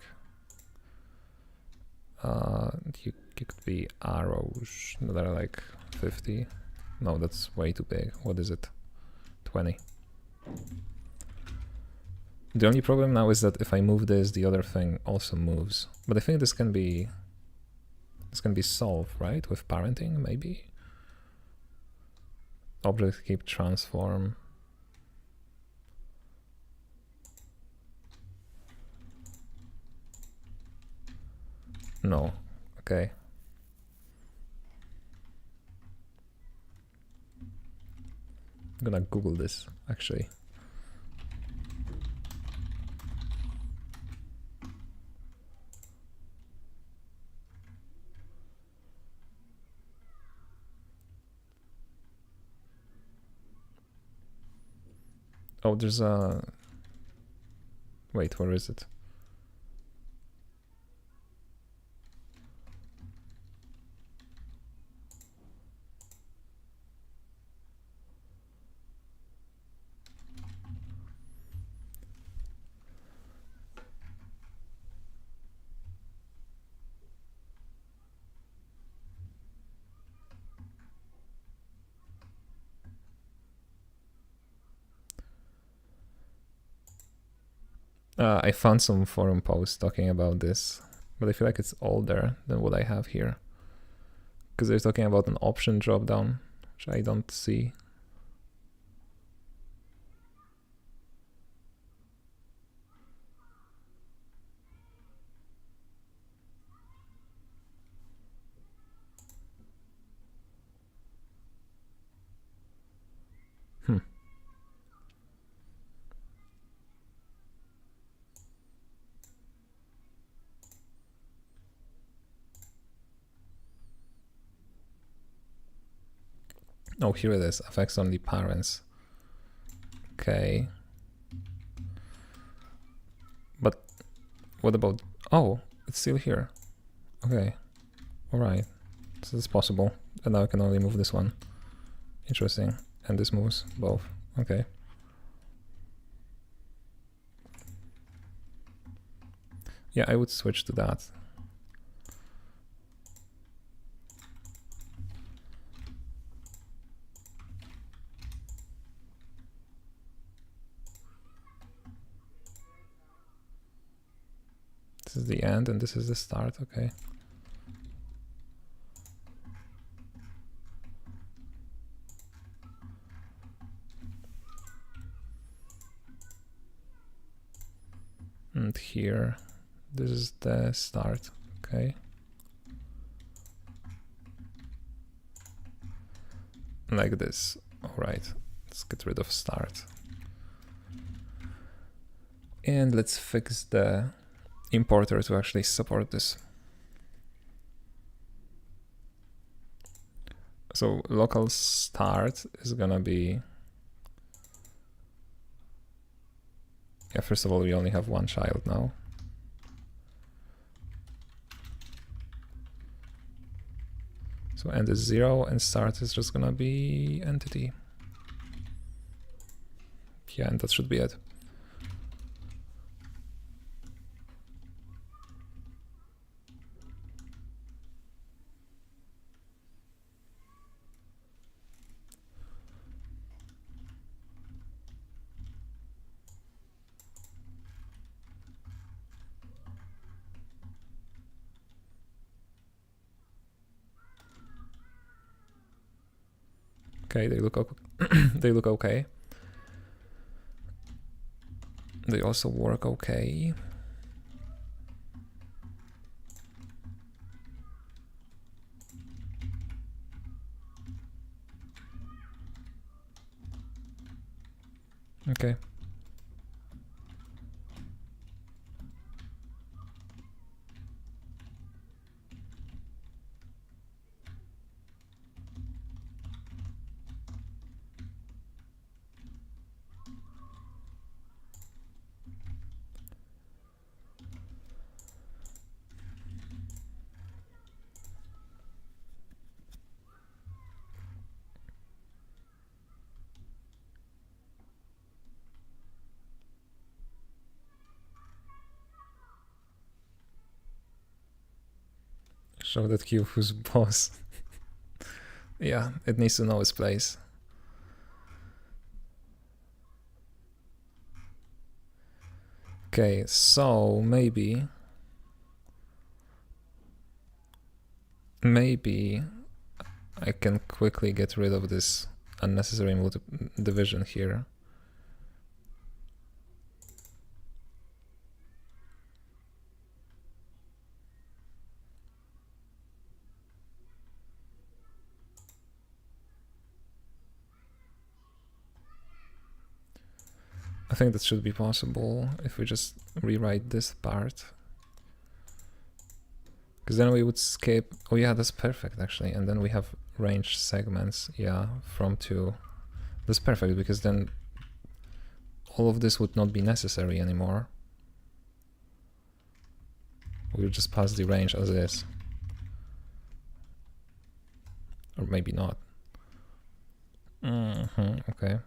You could be arrows that are like 50. No, that's way too big. What is it? 20. The only problem now is that if I move this, the other thing also moves. But I think this can be solved, right? With parenting, maybe? Object keep transform. No. Okay. I'm gonna Google this, actually. Oh, there's a... Wait, where is it? I found some forum posts talking about this, but I feel like it's older than what I have here. Because they're talking about an option dropdown, which I don't see. Oh, here it is. Affects only parents. Okay. But what about... Oh, it's still here. Okay. Alright. So it's possible. And now I can only move this one. Interesting. And this moves both. Okay. Yeah, I would switch to that. This is the end and this is the start, okay. And here, this is the start, okay. Like this, all right. Let's get rid of start. And let's fix the importer to actually support this. So local start is gonna be, yeah, first of all, we only have one child now. So end is 0 and start is just gonna be entity. Yeah, and that should be it. Okay, they look they look okay. They also work okay. Okay. Show that cube who's boss. Yeah, it needs to know its place. Okay, so maybe I can quickly get rid of this unnecessary division here. I think that should be possible if we just rewrite this part. Because then we would skip, oh yeah, that's perfect actually. And then we have range segments, yeah, from 2. That's perfect because then all of this would not be necessary anymore. We'll just pass the range as is. Or maybe not. Okay.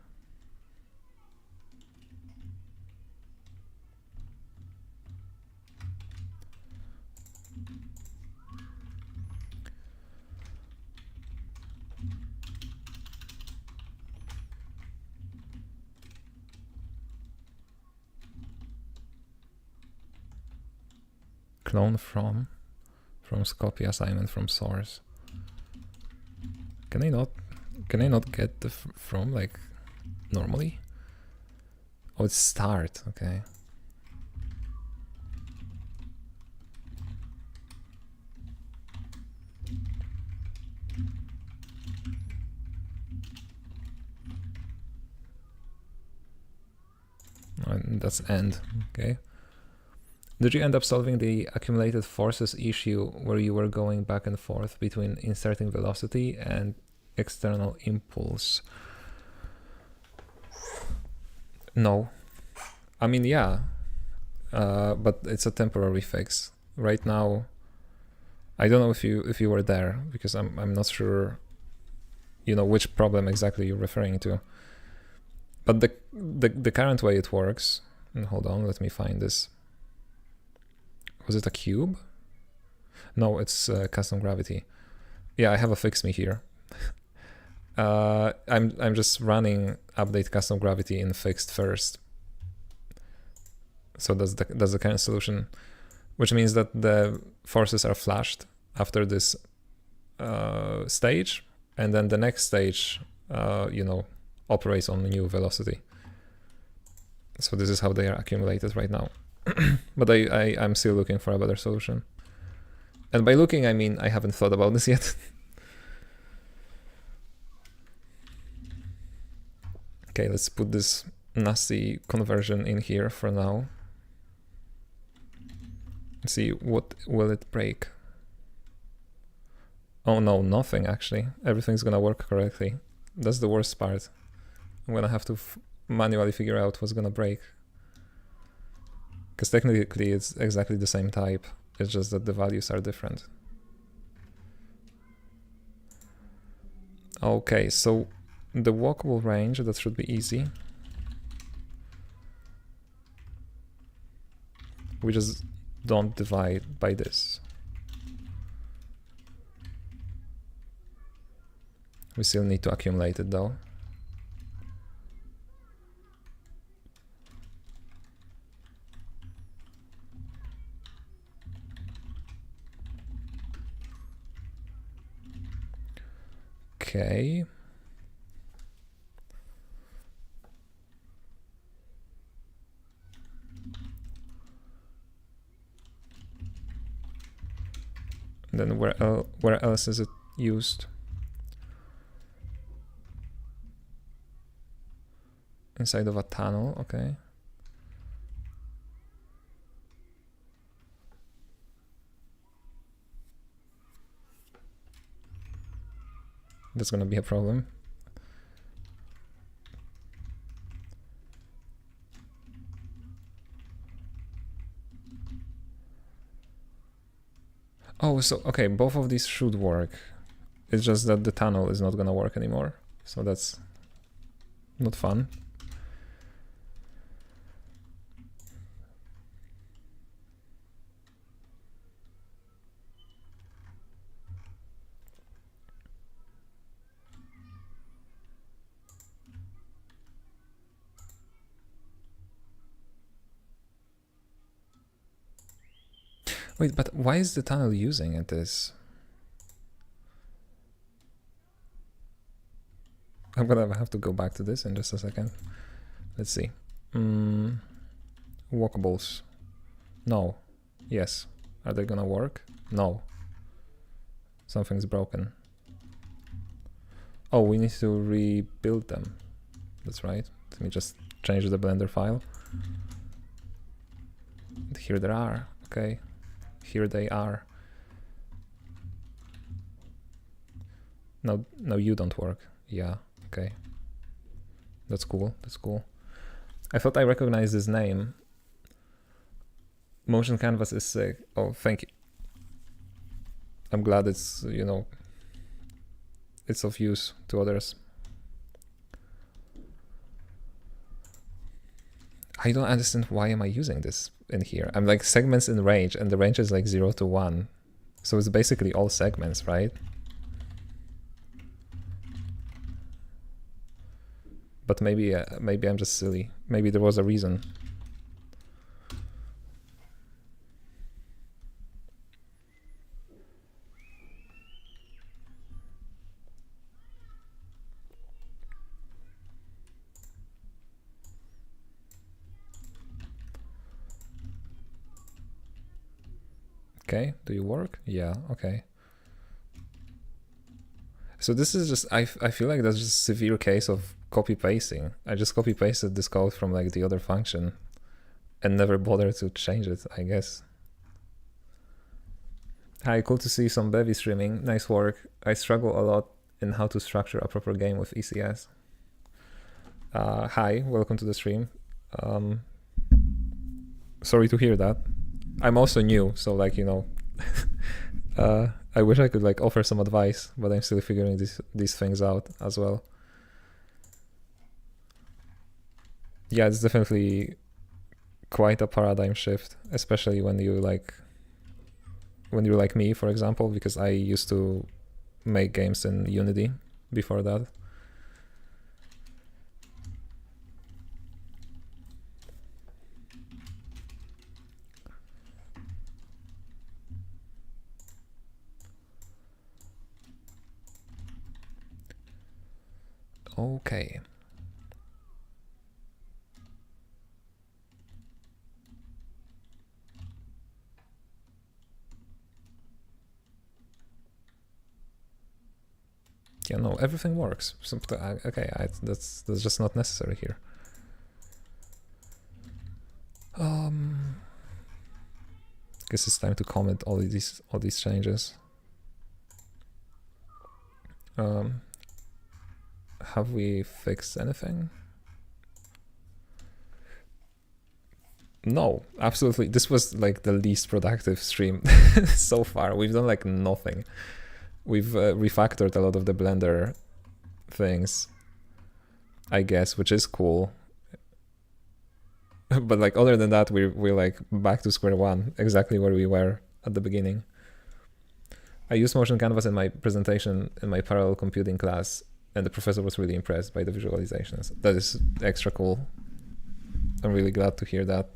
clone from copy assignment from source. Can I not get the from like normally? Oh, it's start, okay. And that's end, okay. Did you end up solving the accumulated forces issue where you were going back and forth between inserting velocity and external impulse? No. I mean, yeah, but it's a temporary fix. Right now, I don't know if you were there, because I'm not sure, you know, which problem exactly you're referring to. But the current way it works, and hold on, let me find this. Was it a cube? No, it's custom gravity. Yeah, I have a fix me here. I'm just running update custom gravity in fixed first. So that's the current solution, which means that the forces are flashed after this stage, and then the next stage, you know, operates on the new velocity. So this is how they are accumulated right now. But I'm still looking for a better solution. And by looking, I mean I haven't thought about this yet. Okay, let's put this nasty conversion in here for now. Let's see, what will it break? Oh no, nothing actually. Everything's gonna work correctly. That's the worst part. I'm gonna have to manually figure out what's gonna break. Because technically it's exactly the same type. It's just that the values are different. Okay, so the walkable range, that should be easy. We just don't divide by this. We still need to accumulate it though. Okay. Then where else is it used? Inside of a tunnel, okay. That's gonna be a problem. Oh, so, okay, both of these should work. It's just that the tunnel is not gonna work anymore. So that's not fun. Wait, but why is the tunnel using it this? I'm gonna have to go back to this in just a second. Let's see. Walkables. No. Yes. Are they gonna work? No. Something's broken. Oh, we need to rebuild them. That's right. Let me just change the Blender file. And here they are. Okay. Here they are. No, you don't work. Yeah, okay. That's cool, that's cool. I thought I recognized his name. Motion canvas is sick. Oh, thank you. I'm glad it's, you know, it's of use to others. I don't understand why am I using this in here. I'm like segments in range, and the range is like 0 to 1. So it's basically all segments, right? But maybe I'm just silly. Maybe there was a reason. Okay, do you work? Yeah, okay. So this is just, I feel like that's just a severe case of copy pasting. I just copy pasted this code from like the other function and never bothered to change it, I guess. Hi, cool to see some Bevy streaming. Nice work. I struggle a lot in how to structure a proper game with ECS. Hi, welcome to the stream. Sorry to hear that. I'm also new, so like, you know, I wish I could like offer some advice, but I'm still figuring these things out as well. Yeah, it's definitely quite a paradigm shift, especially when you're like me, for example, because I used to make games in Unity before that. Okay. Yeah, no, everything works. Okay, that's just not necessary here. Guess it's time to comment all these changes. Have we fixed anything? No, absolutely. This was like the least productive stream so far. We've done like nothing. We've refactored a lot of the Blender things, I guess, which is cool. But like other than that, we're like back to square one, exactly where we were at the beginning. I used motion canvas in my presentation in my parallel computing class, and the professor was really impressed by the visualizations. That is extra cool. I'm really glad to hear that.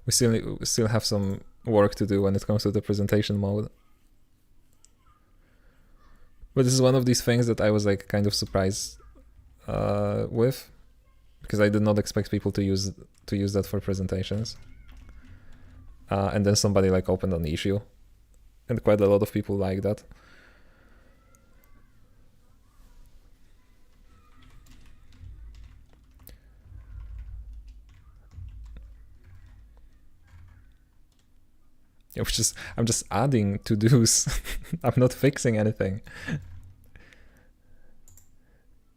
We still have some work to do when it comes to the presentation mode. But this is one of these things that I was like kind of surprised with, because I did not expect people to use that for presentations. And then somebody like opened an issue, and quite a lot of people like that. Yeah, I'm just adding to-dos. I'm not fixing anything.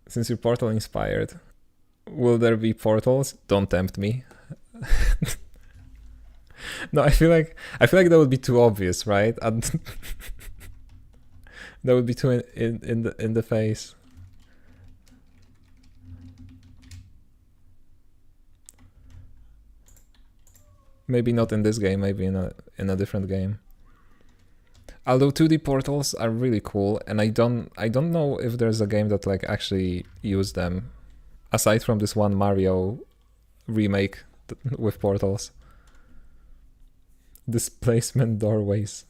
Since you're Portal inspired, will there be portals? Don't tempt me. No, I feel like that would be too obvious, right? And that would be too in the face. Maybe not in this game, maybe in a different game. Although 2D portals are really cool, and I don't know if there's a game that like actually used them, aside from this one Mario remake with portals. Displacement doorways.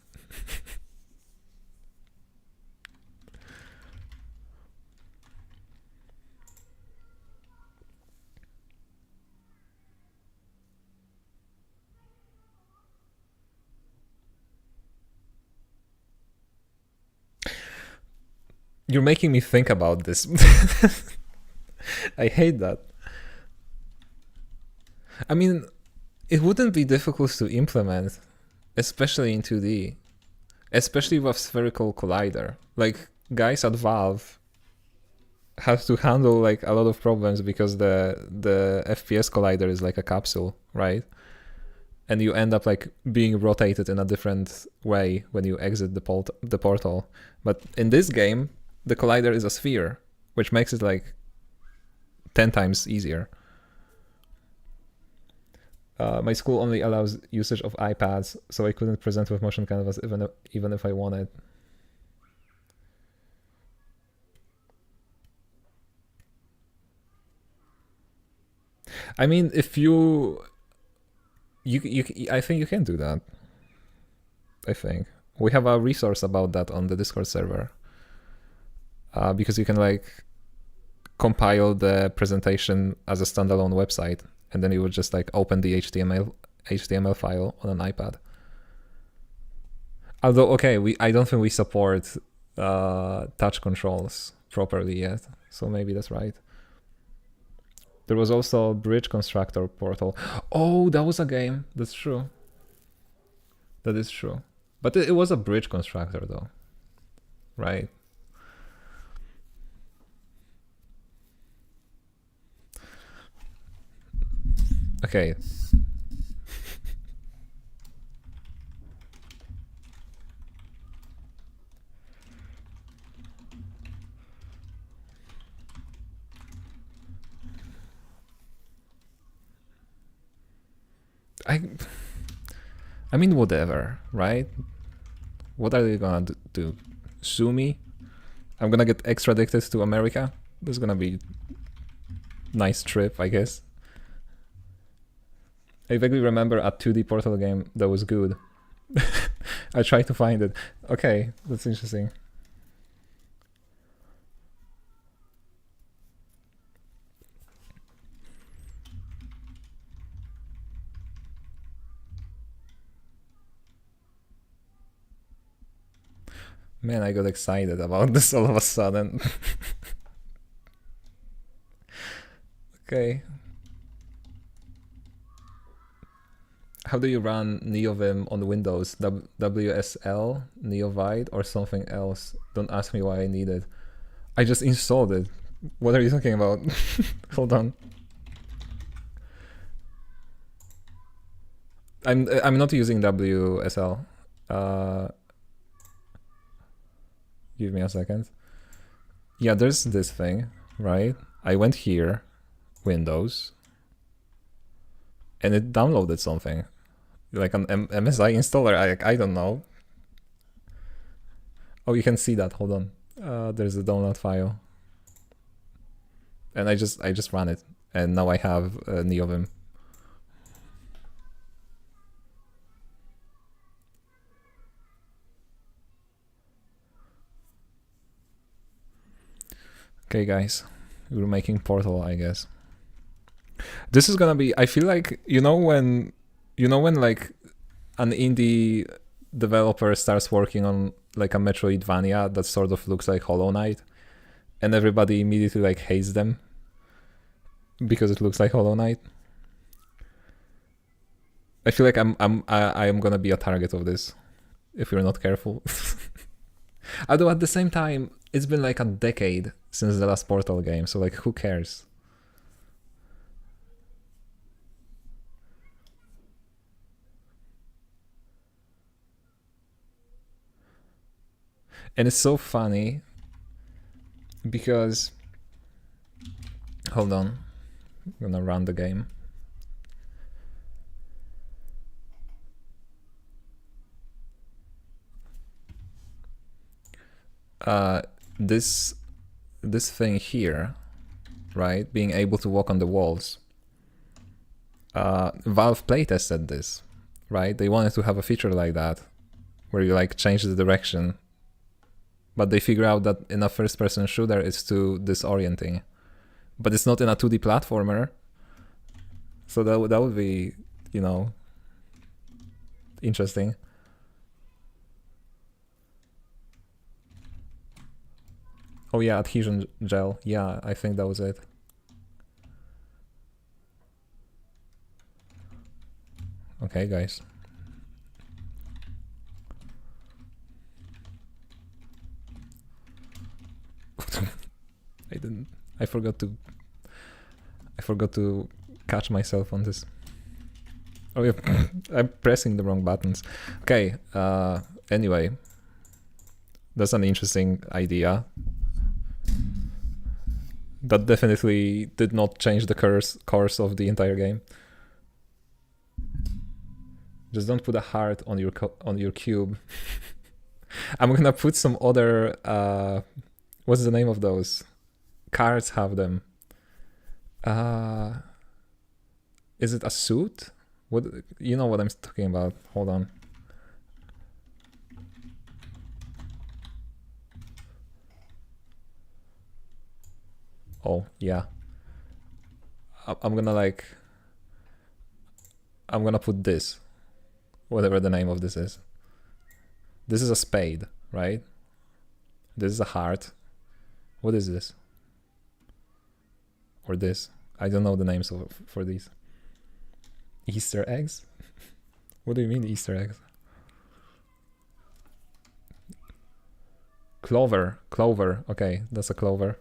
You're making me think about this. I hate that. I mean, it wouldn't be difficult to implement, especially in 2D, especially with spherical collider. Like, guys at Valve have to handle like a lot of problems because the FPS collider is like a capsule, right? And you end up like being rotated in a different way when you exit the portal. But in this game, the collider is a sphere, which makes it like 10 times easier. My school only allows usage of iPads, so I couldn't present with motion canvas even if I wanted. I mean, if you I think you can do that. I think we have a resource about that on the Discord server. because you can like compile the presentation as a standalone website, and then you would just like open the HTML file on an iPad. Although, okay, I don't think we support touch controls properly yet, so maybe that's right. There was also a Bridge Constructor portal. Oh, that was a game. That's true. That is true. But it was a Bridge Constructor though, right? Okay. I mean, whatever, right? What are they gonna do? Sue me? I'm gonna get extradited to America? This is gonna be nice trip, I guess. I vaguely remember a 2D Portal game that was good. I tried to find it. Okay, that's interesting. Man, I got excited about this all of a sudden. Okay. How do you run NeoVim on Windows? WSL, NeoVide, or something else? Don't ask me why I need it. I just installed it. What are you talking about? Hold on. I'm not using WSL. Give me a second. Yeah, there's this thing, right? I went here, Windows, and it downloaded something. Like an MSI installer, I don't know. Oh, you can see that, hold on. There's a download file. And I just ran it, and now I have NeoVim. Okay, guys, we're making Portal, I guess. This is gonna be. I feel like you know when like an indie developer starts working on like a Metroidvania that sort of looks like Hollow Knight, and everybody immediately like hates them because it looks like Hollow Knight. I feel like I am gonna be a target of this if we're not careful. Although at the same time, it's been like a decade since the last Portal game, so like who cares? And it's so funny because hold on, I'm gonna run the game. This thing here, right? Being able to walk on the walls. Valve playtested this, right? They wanted to have a feature like that, where you like change the direction, but they figure out that in a first-person shooter it's too disorienting. But it's not in a 2D platformer, so that would be, you know, interesting. Oh yeah, adhesion gel. Yeah, I think that was it. Okay, guys. I forgot to catch myself on this. Oh yeah, I'm pressing the wrong buttons. Okay, anyway. That's an interesting idea. That definitely did not change the course of the entire game. Just don't put a heart on your cube. I'm gonna put some other what's the name of those? Cards have them. Is it a suit? What, you know what I'm talking about. Hold on. Oh, yeah. I'm gonna put this, whatever the name of this is. This is a spade, right? This is a heart. What is this? Or this? I don't know the names for these. Easter eggs? What do you mean Easter eggs? Clover, clover. Okay, that's a clover.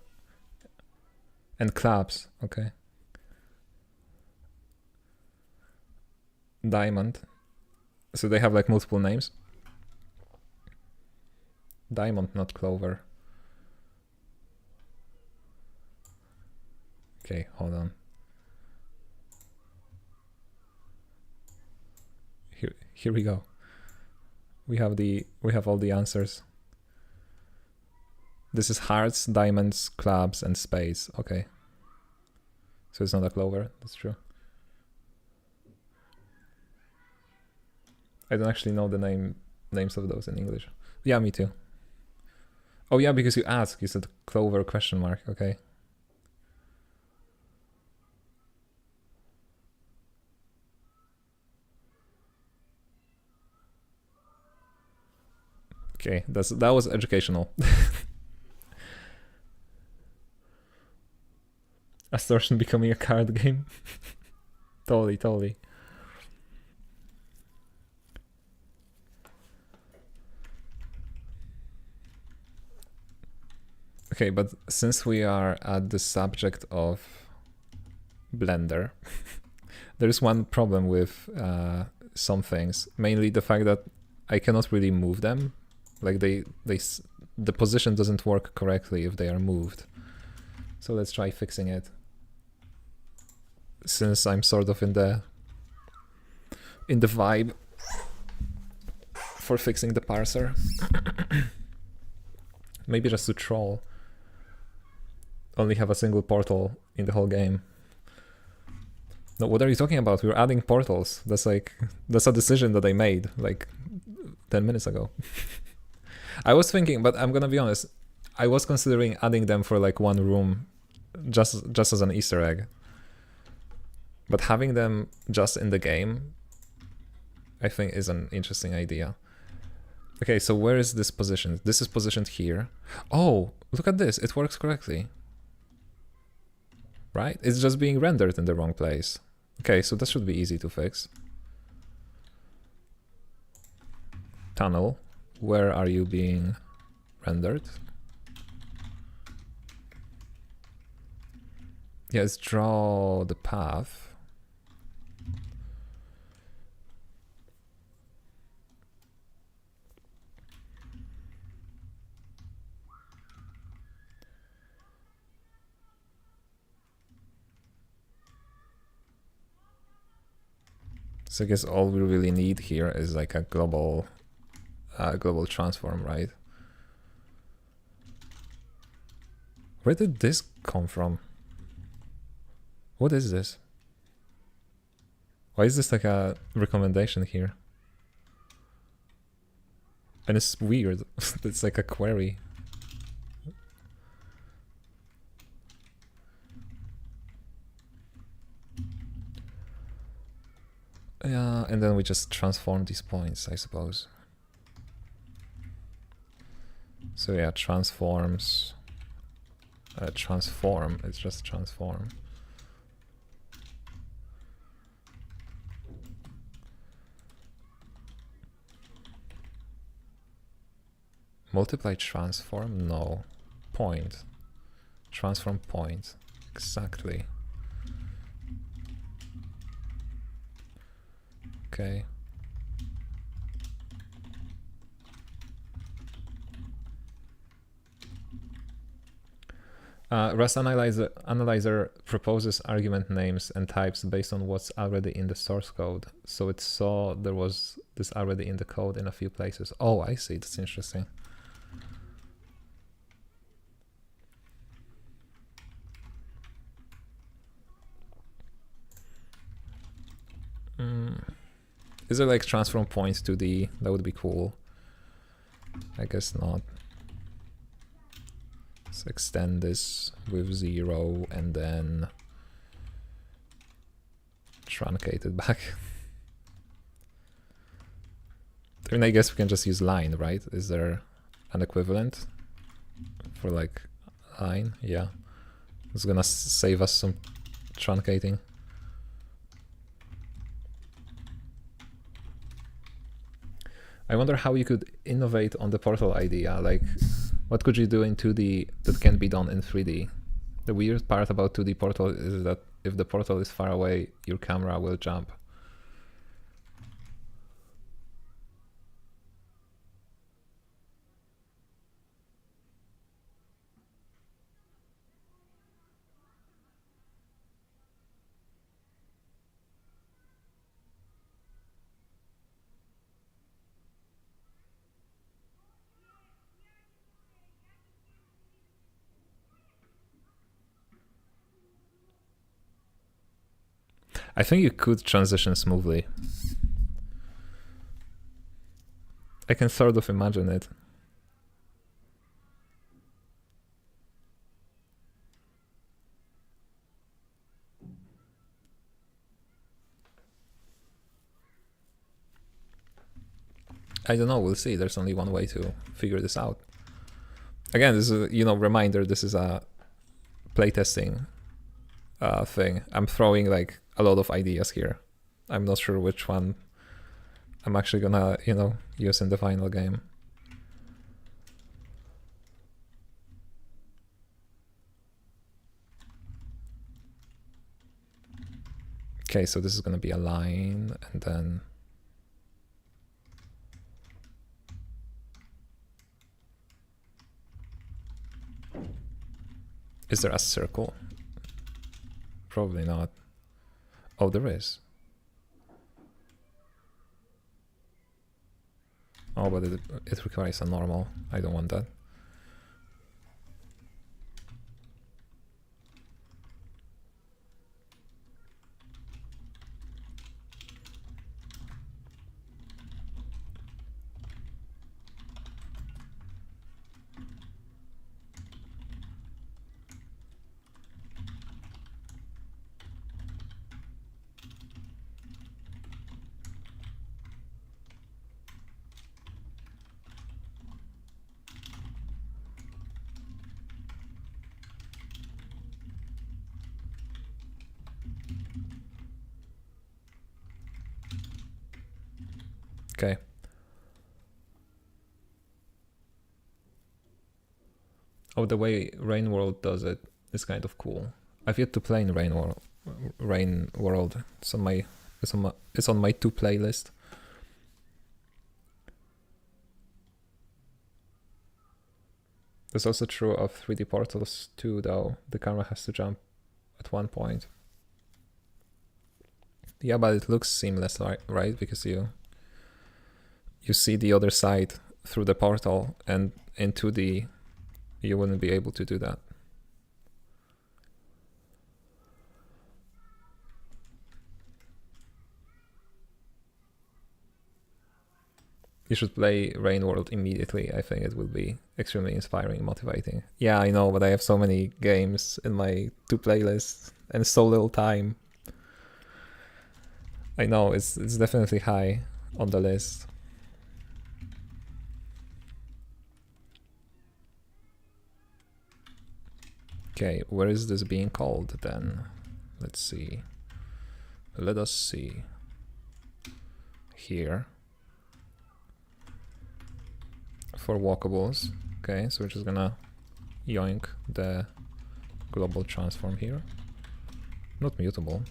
And claps. Okay. Diamond. So they have like multiple names. Diamond, not clover. Okay, hold on. Here we go. We have all the answers. This is hearts, diamonds, clubs, and spades. Okay. So it's not a clover, that's true. I don't actually know the names of those in English. Yeah, me too. Oh yeah, because you asked, you said clover question mark, okay. Okay, that was educational. Astortion becoming a card game. Totally. Okay, but since we are at the subject of Blender, there's one problem with some things, mainly the fact that I cannot really move them. Like the position doesn't work correctly if they are moved. So let's try fixing it. Since I'm sort of in the vibe for fixing the parser. Maybe just to troll. Only have a single portal in the whole game. No, what are you talking about? We're adding portals. That's a decision that I made like 10 minutes ago. I was thinking, but I'm gonna be honest, I was considering adding them for like one room just as an Easter egg. But having them just in the game, I think is an interesting idea. Okay, so where is this positioned? This is positioned here. Oh, look at this, it works correctly. Right? It's just being rendered in the wrong place. Okay, so that should be easy to fix. Tunnel, where are you being rendered? Yes, draw the path. So I guess all we really need here is like a global transform, right? Where did this come from? What is this? Why is this like a recommendation here? And it's weird. It's like a query. Yeah, and then we just transform these points, I suppose. So yeah, transforms. Transform, it's just transform. Multiply transform? No. Point. Transform point. Exactly. Okay. Rust Analyzer proposes argument names and types based on what's already in the source code. So it saw there was this already in the code in a few places. Oh, I see. That's interesting. Is there like transform points to the... That would be cool. I guess not. Let's extend this with 0 and then truncate it back. I mean, I guess we can just use line, right? Is there an equivalent for like line? Yeah. It's gonna save us some truncating. I wonder how you could innovate on the portal idea. Like, what could you do in 2D that can be done in 3D? The weird part about 2D portal is that if the portal is far away, your camera will jump. I think you could transition smoothly. I can sort of imagine it. I don't know, we'll see. There's only one way to figure this out. Again, this is a, reminder, this is a playtesting thing. I'm throwing like a lot of ideas here. I'm not sure which one I'm actually gonna, use in the final game. Okay, so this is gonna be a line, and then is there a circle? Probably not. Oh, there is. Oh, but it requires a normal. I don't want that. Okay. Oh, the way Rain World does it is kind of cool. I've yet to play in Rain World. It's on my to play list. That's also true of 3D portals too, though. The camera has to jump at one point. Yeah, but it looks seamless, right? Because you see the other side through the portal, and in 2D you wouldn't be able to do that. You should play Rain World immediately. I think it will be extremely inspiring and motivating. Yeah, I know, but I have so many games in my to playlist and so little time. I know, it's definitely high on the list. Okay, where is this being called then? Let's see. Let us see. Here. For walkables. Okay, so we're just gonna yoink the global transform here. Not mutable.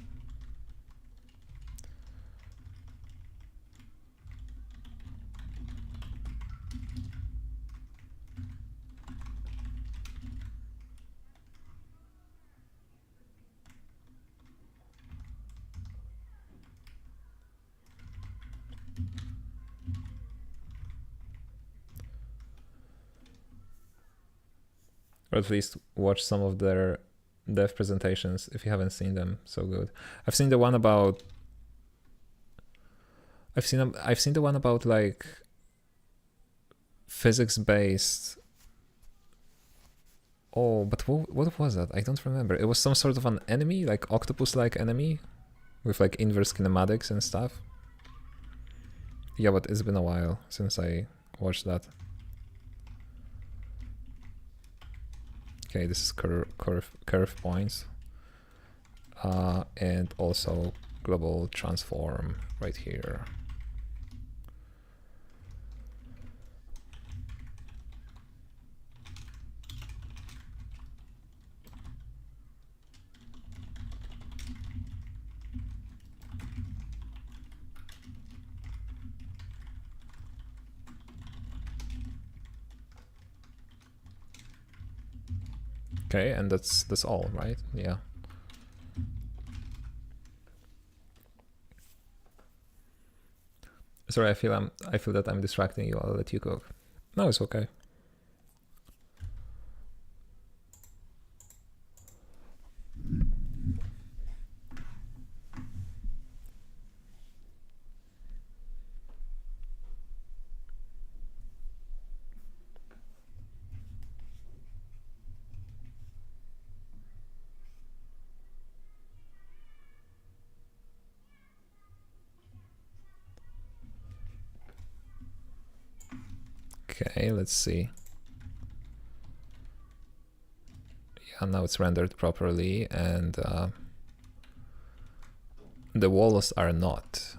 Or at least watch some of their dev presentations if you haven't seen them. So good. I've seen the one about like physics based Oh, but what was that? I don't remember. It was some sort of an enemy, like octopus-like enemy, with like inverse kinematics and stuff. Yeah, but it's been a while since I watched that. Okay, this is curve points. And also global transform right here. Okay, and that's all, right? Yeah. Sorry, I feel that I'm distracting you. I'll let you cook. No, it's okay. Okay, let's see. Yeah, now it's rendered properly, and the walls are not.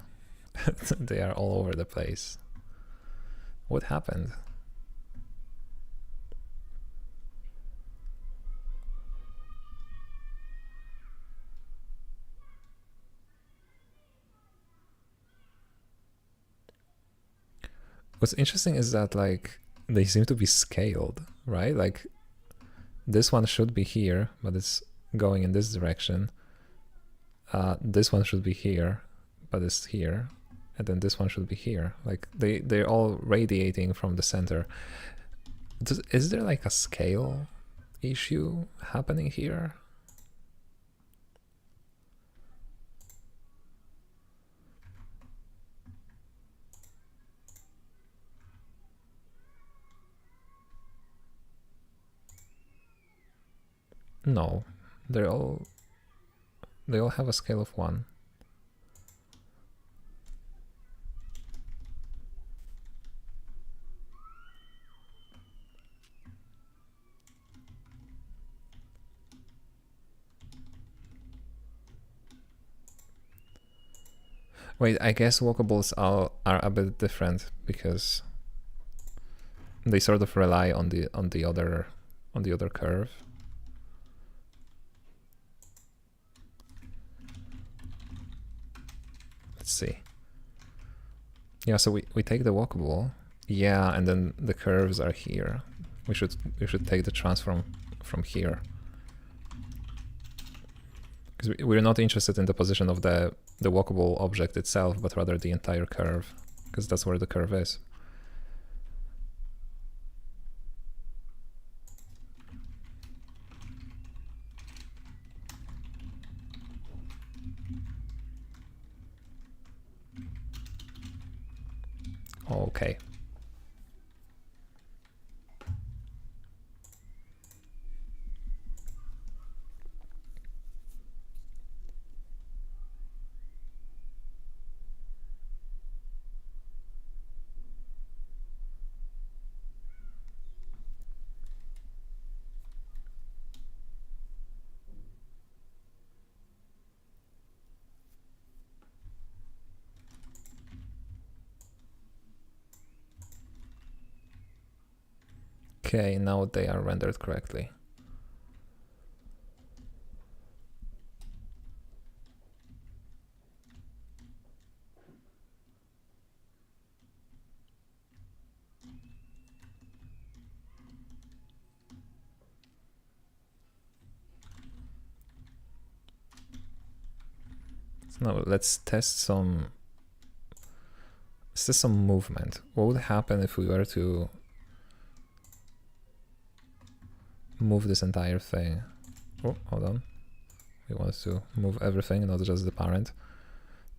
They are all over the place. What happened? What's interesting is that like they seem to be scaled, right? Like this one should be here, but it's going in this direction. This one should be here, but it's here. And then this one should be here. Like they're all radiating from the center. Is there like a scale issue happening here? No, they all have a scale of 1. Wait, I guess walkables are a bit different because they sort of rely on the other curve. Let's see. Yeah, so we take the walkable. Yeah, and then the curves are here. We should take the transform from here. Because we're not interested in the position of the walkable object itself, but rather the entire curve, because that's where the curve is. Okay. Okay, now they are rendered correctly. So now let's test some movement. What would happen if we were to move this entire thing? Oh, hold on. We want to move everything, not just the parent.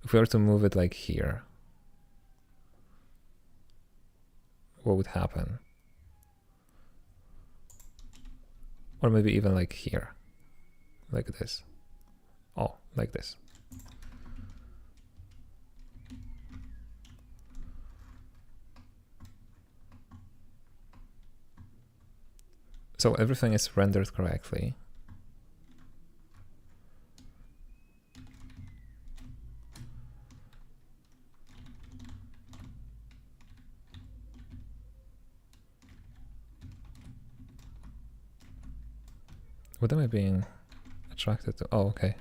If we were to move it like here, what would happen? Or maybe even like here, like this. Oh, like this. So everything is rendered correctly. What am I being attracted to? Oh, okay.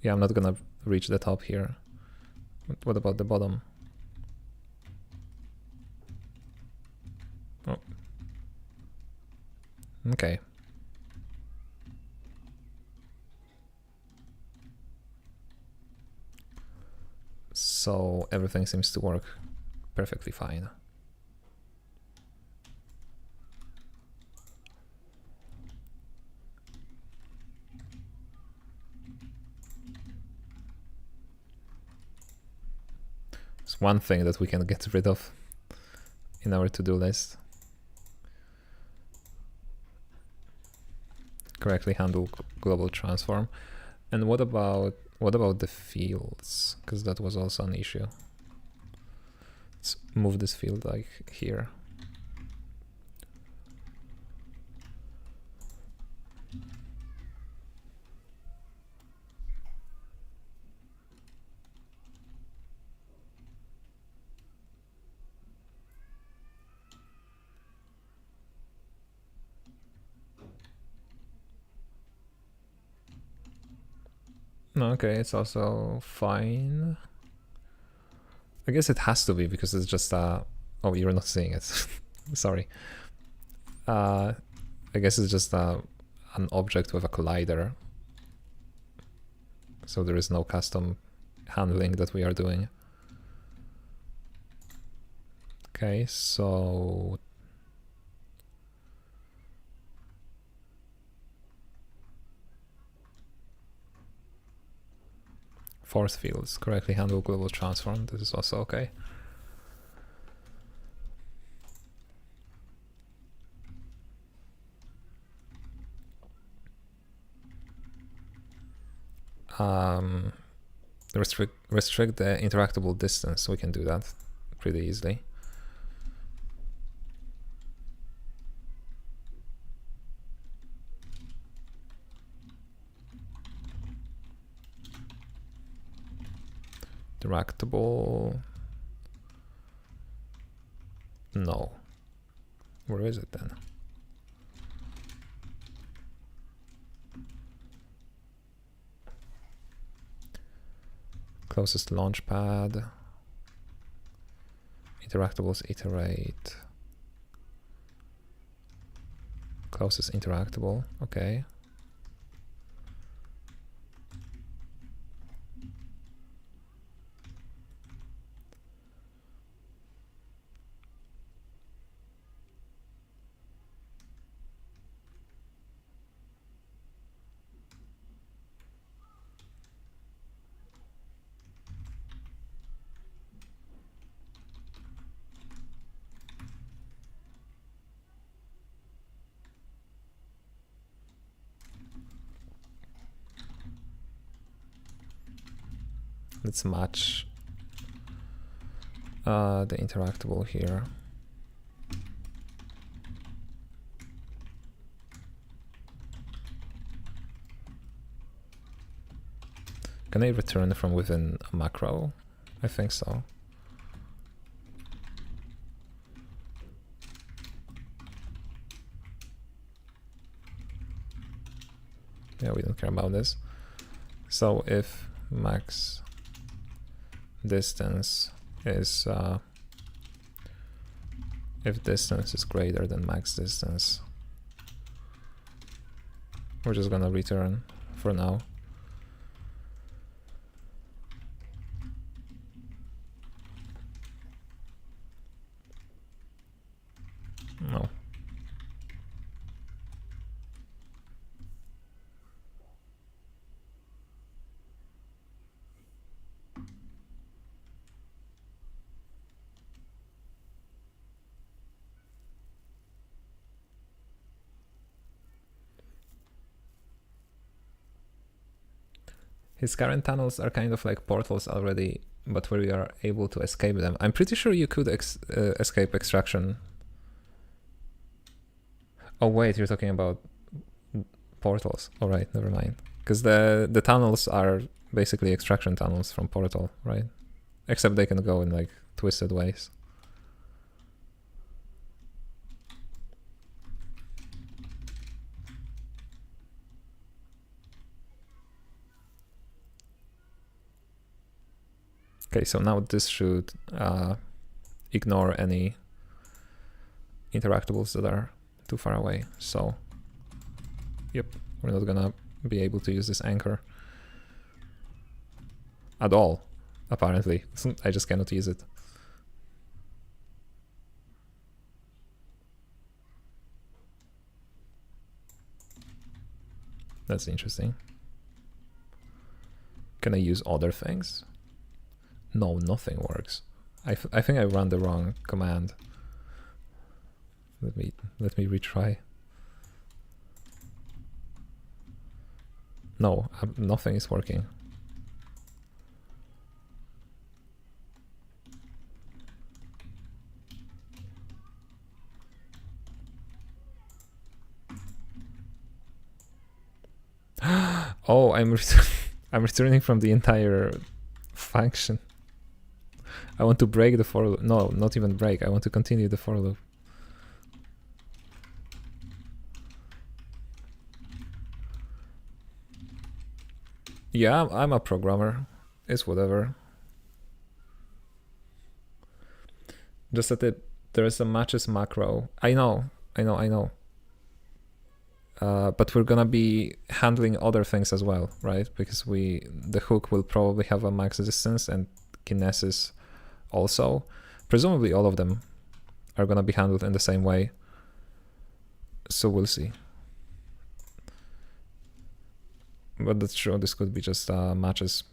Yeah, I'm not gonna reach the top here. What about the bottom? Oh. Okay. So everything seems to work perfectly fine. It's one thing that we can get rid of in our to-do list. Correctly handle global transform. And what about the fields? Because that was also an issue. Let's move this field like here. Okay, it's also fine. I guess it has to be because it's just oh, you're not seeing it. Sorry. I guess it's just an object with a collider. So there is no custom handling that we are doing. Okay, so force fields, correctly handle global transform. This is also okay. Restrict the interactable distance. We can do that pretty easily. Interactable. No. Where is it then? Closest launch pad. Interactables iterate. Closest interactable. Okay. Let's match the interactable here. Can I return from within a macro? I think so. Yeah, we don't care about this. So if max distance is if distance is greater than max distance, we're just gonna return for now. No. His current tunnels are kind of like portals already, but where you are able to escape them. I'm pretty sure you could escape extraction. Oh wait, you're talking about portals. All right, never mind. Because the tunnels are basically extraction tunnels from Portal, right? Except they can go in like twisted ways. Okay, so now this should ignore any interactables that are too far away. So, yep, we're not gonna be able to use this anchor at all, apparently. I just cannot use it. That's interesting. Can I use other things? No, nothing works. I think I ran the wrong command. Let me retry. No, nothing is working. Oh, I'm returning from the entire function. I want to break the for loop. No, not even break. I want to continue the for loop. Yeah, I'm a programmer. It's whatever. Just that there is a matches macro. I know. But we're gonna be handling other things as well, right? Because the hook will probably have a max distance and kinesis also. Presumably all of them are gonna be handled in the same way. So we'll see. But that's true, this could be just matches.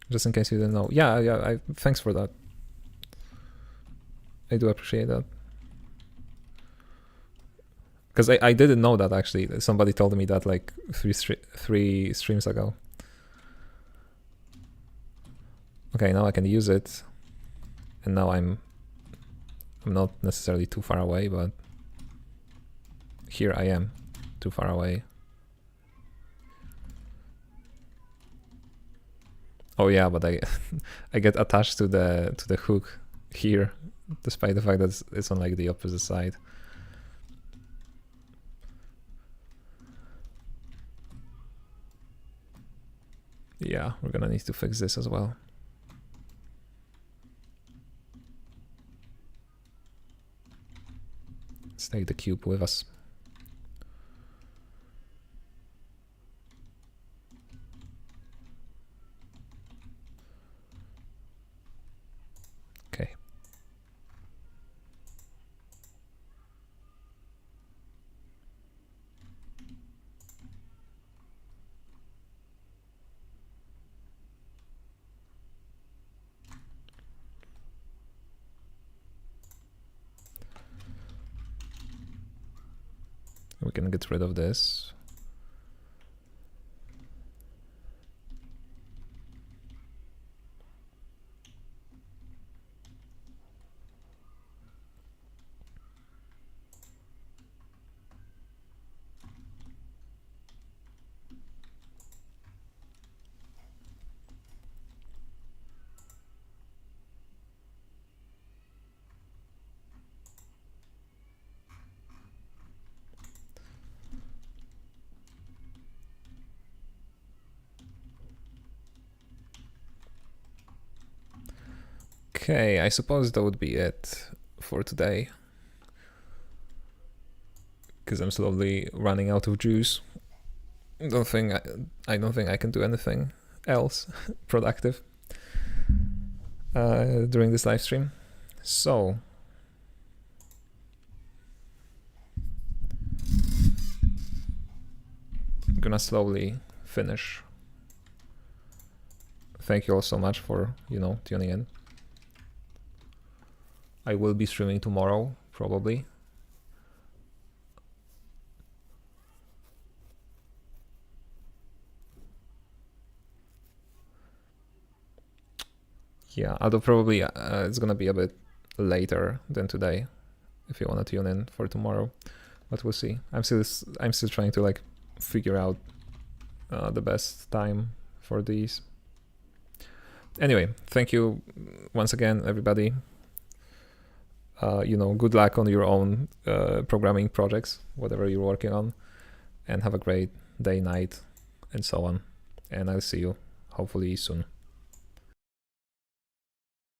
Just in case you didn't know. Yeah, thanks for that. I do appreciate that. Because I didn't know that actually. Somebody told me that like three streams ago. Okay, now I can use it. And now I'm not necessarily too far away, but here I am too far away. Oh yeah, but I get attached to the hook here, despite the fact that it's on like the opposite side. Yeah, we're gonna need to fix this as well. Let's take the cube with us. Okay. We can get rid of this. Okay, I suppose that would be it for today. Because I'm slowly running out of juice. I don't think I can do anything else productive during this live stream. So I'm gonna slowly finish. Thank you all so much for, tuning in. I will be streaming tomorrow, probably. Yeah, although probably it's gonna be a bit later than today if you want to tune in for tomorrow, but we'll see. I'm still trying to like figure out the best time for these. Anyway, thank you once again, everybody. Good luck on your own programming projects, whatever you're working on, and have a great day, night, and so on. And I'll see you hopefully soon.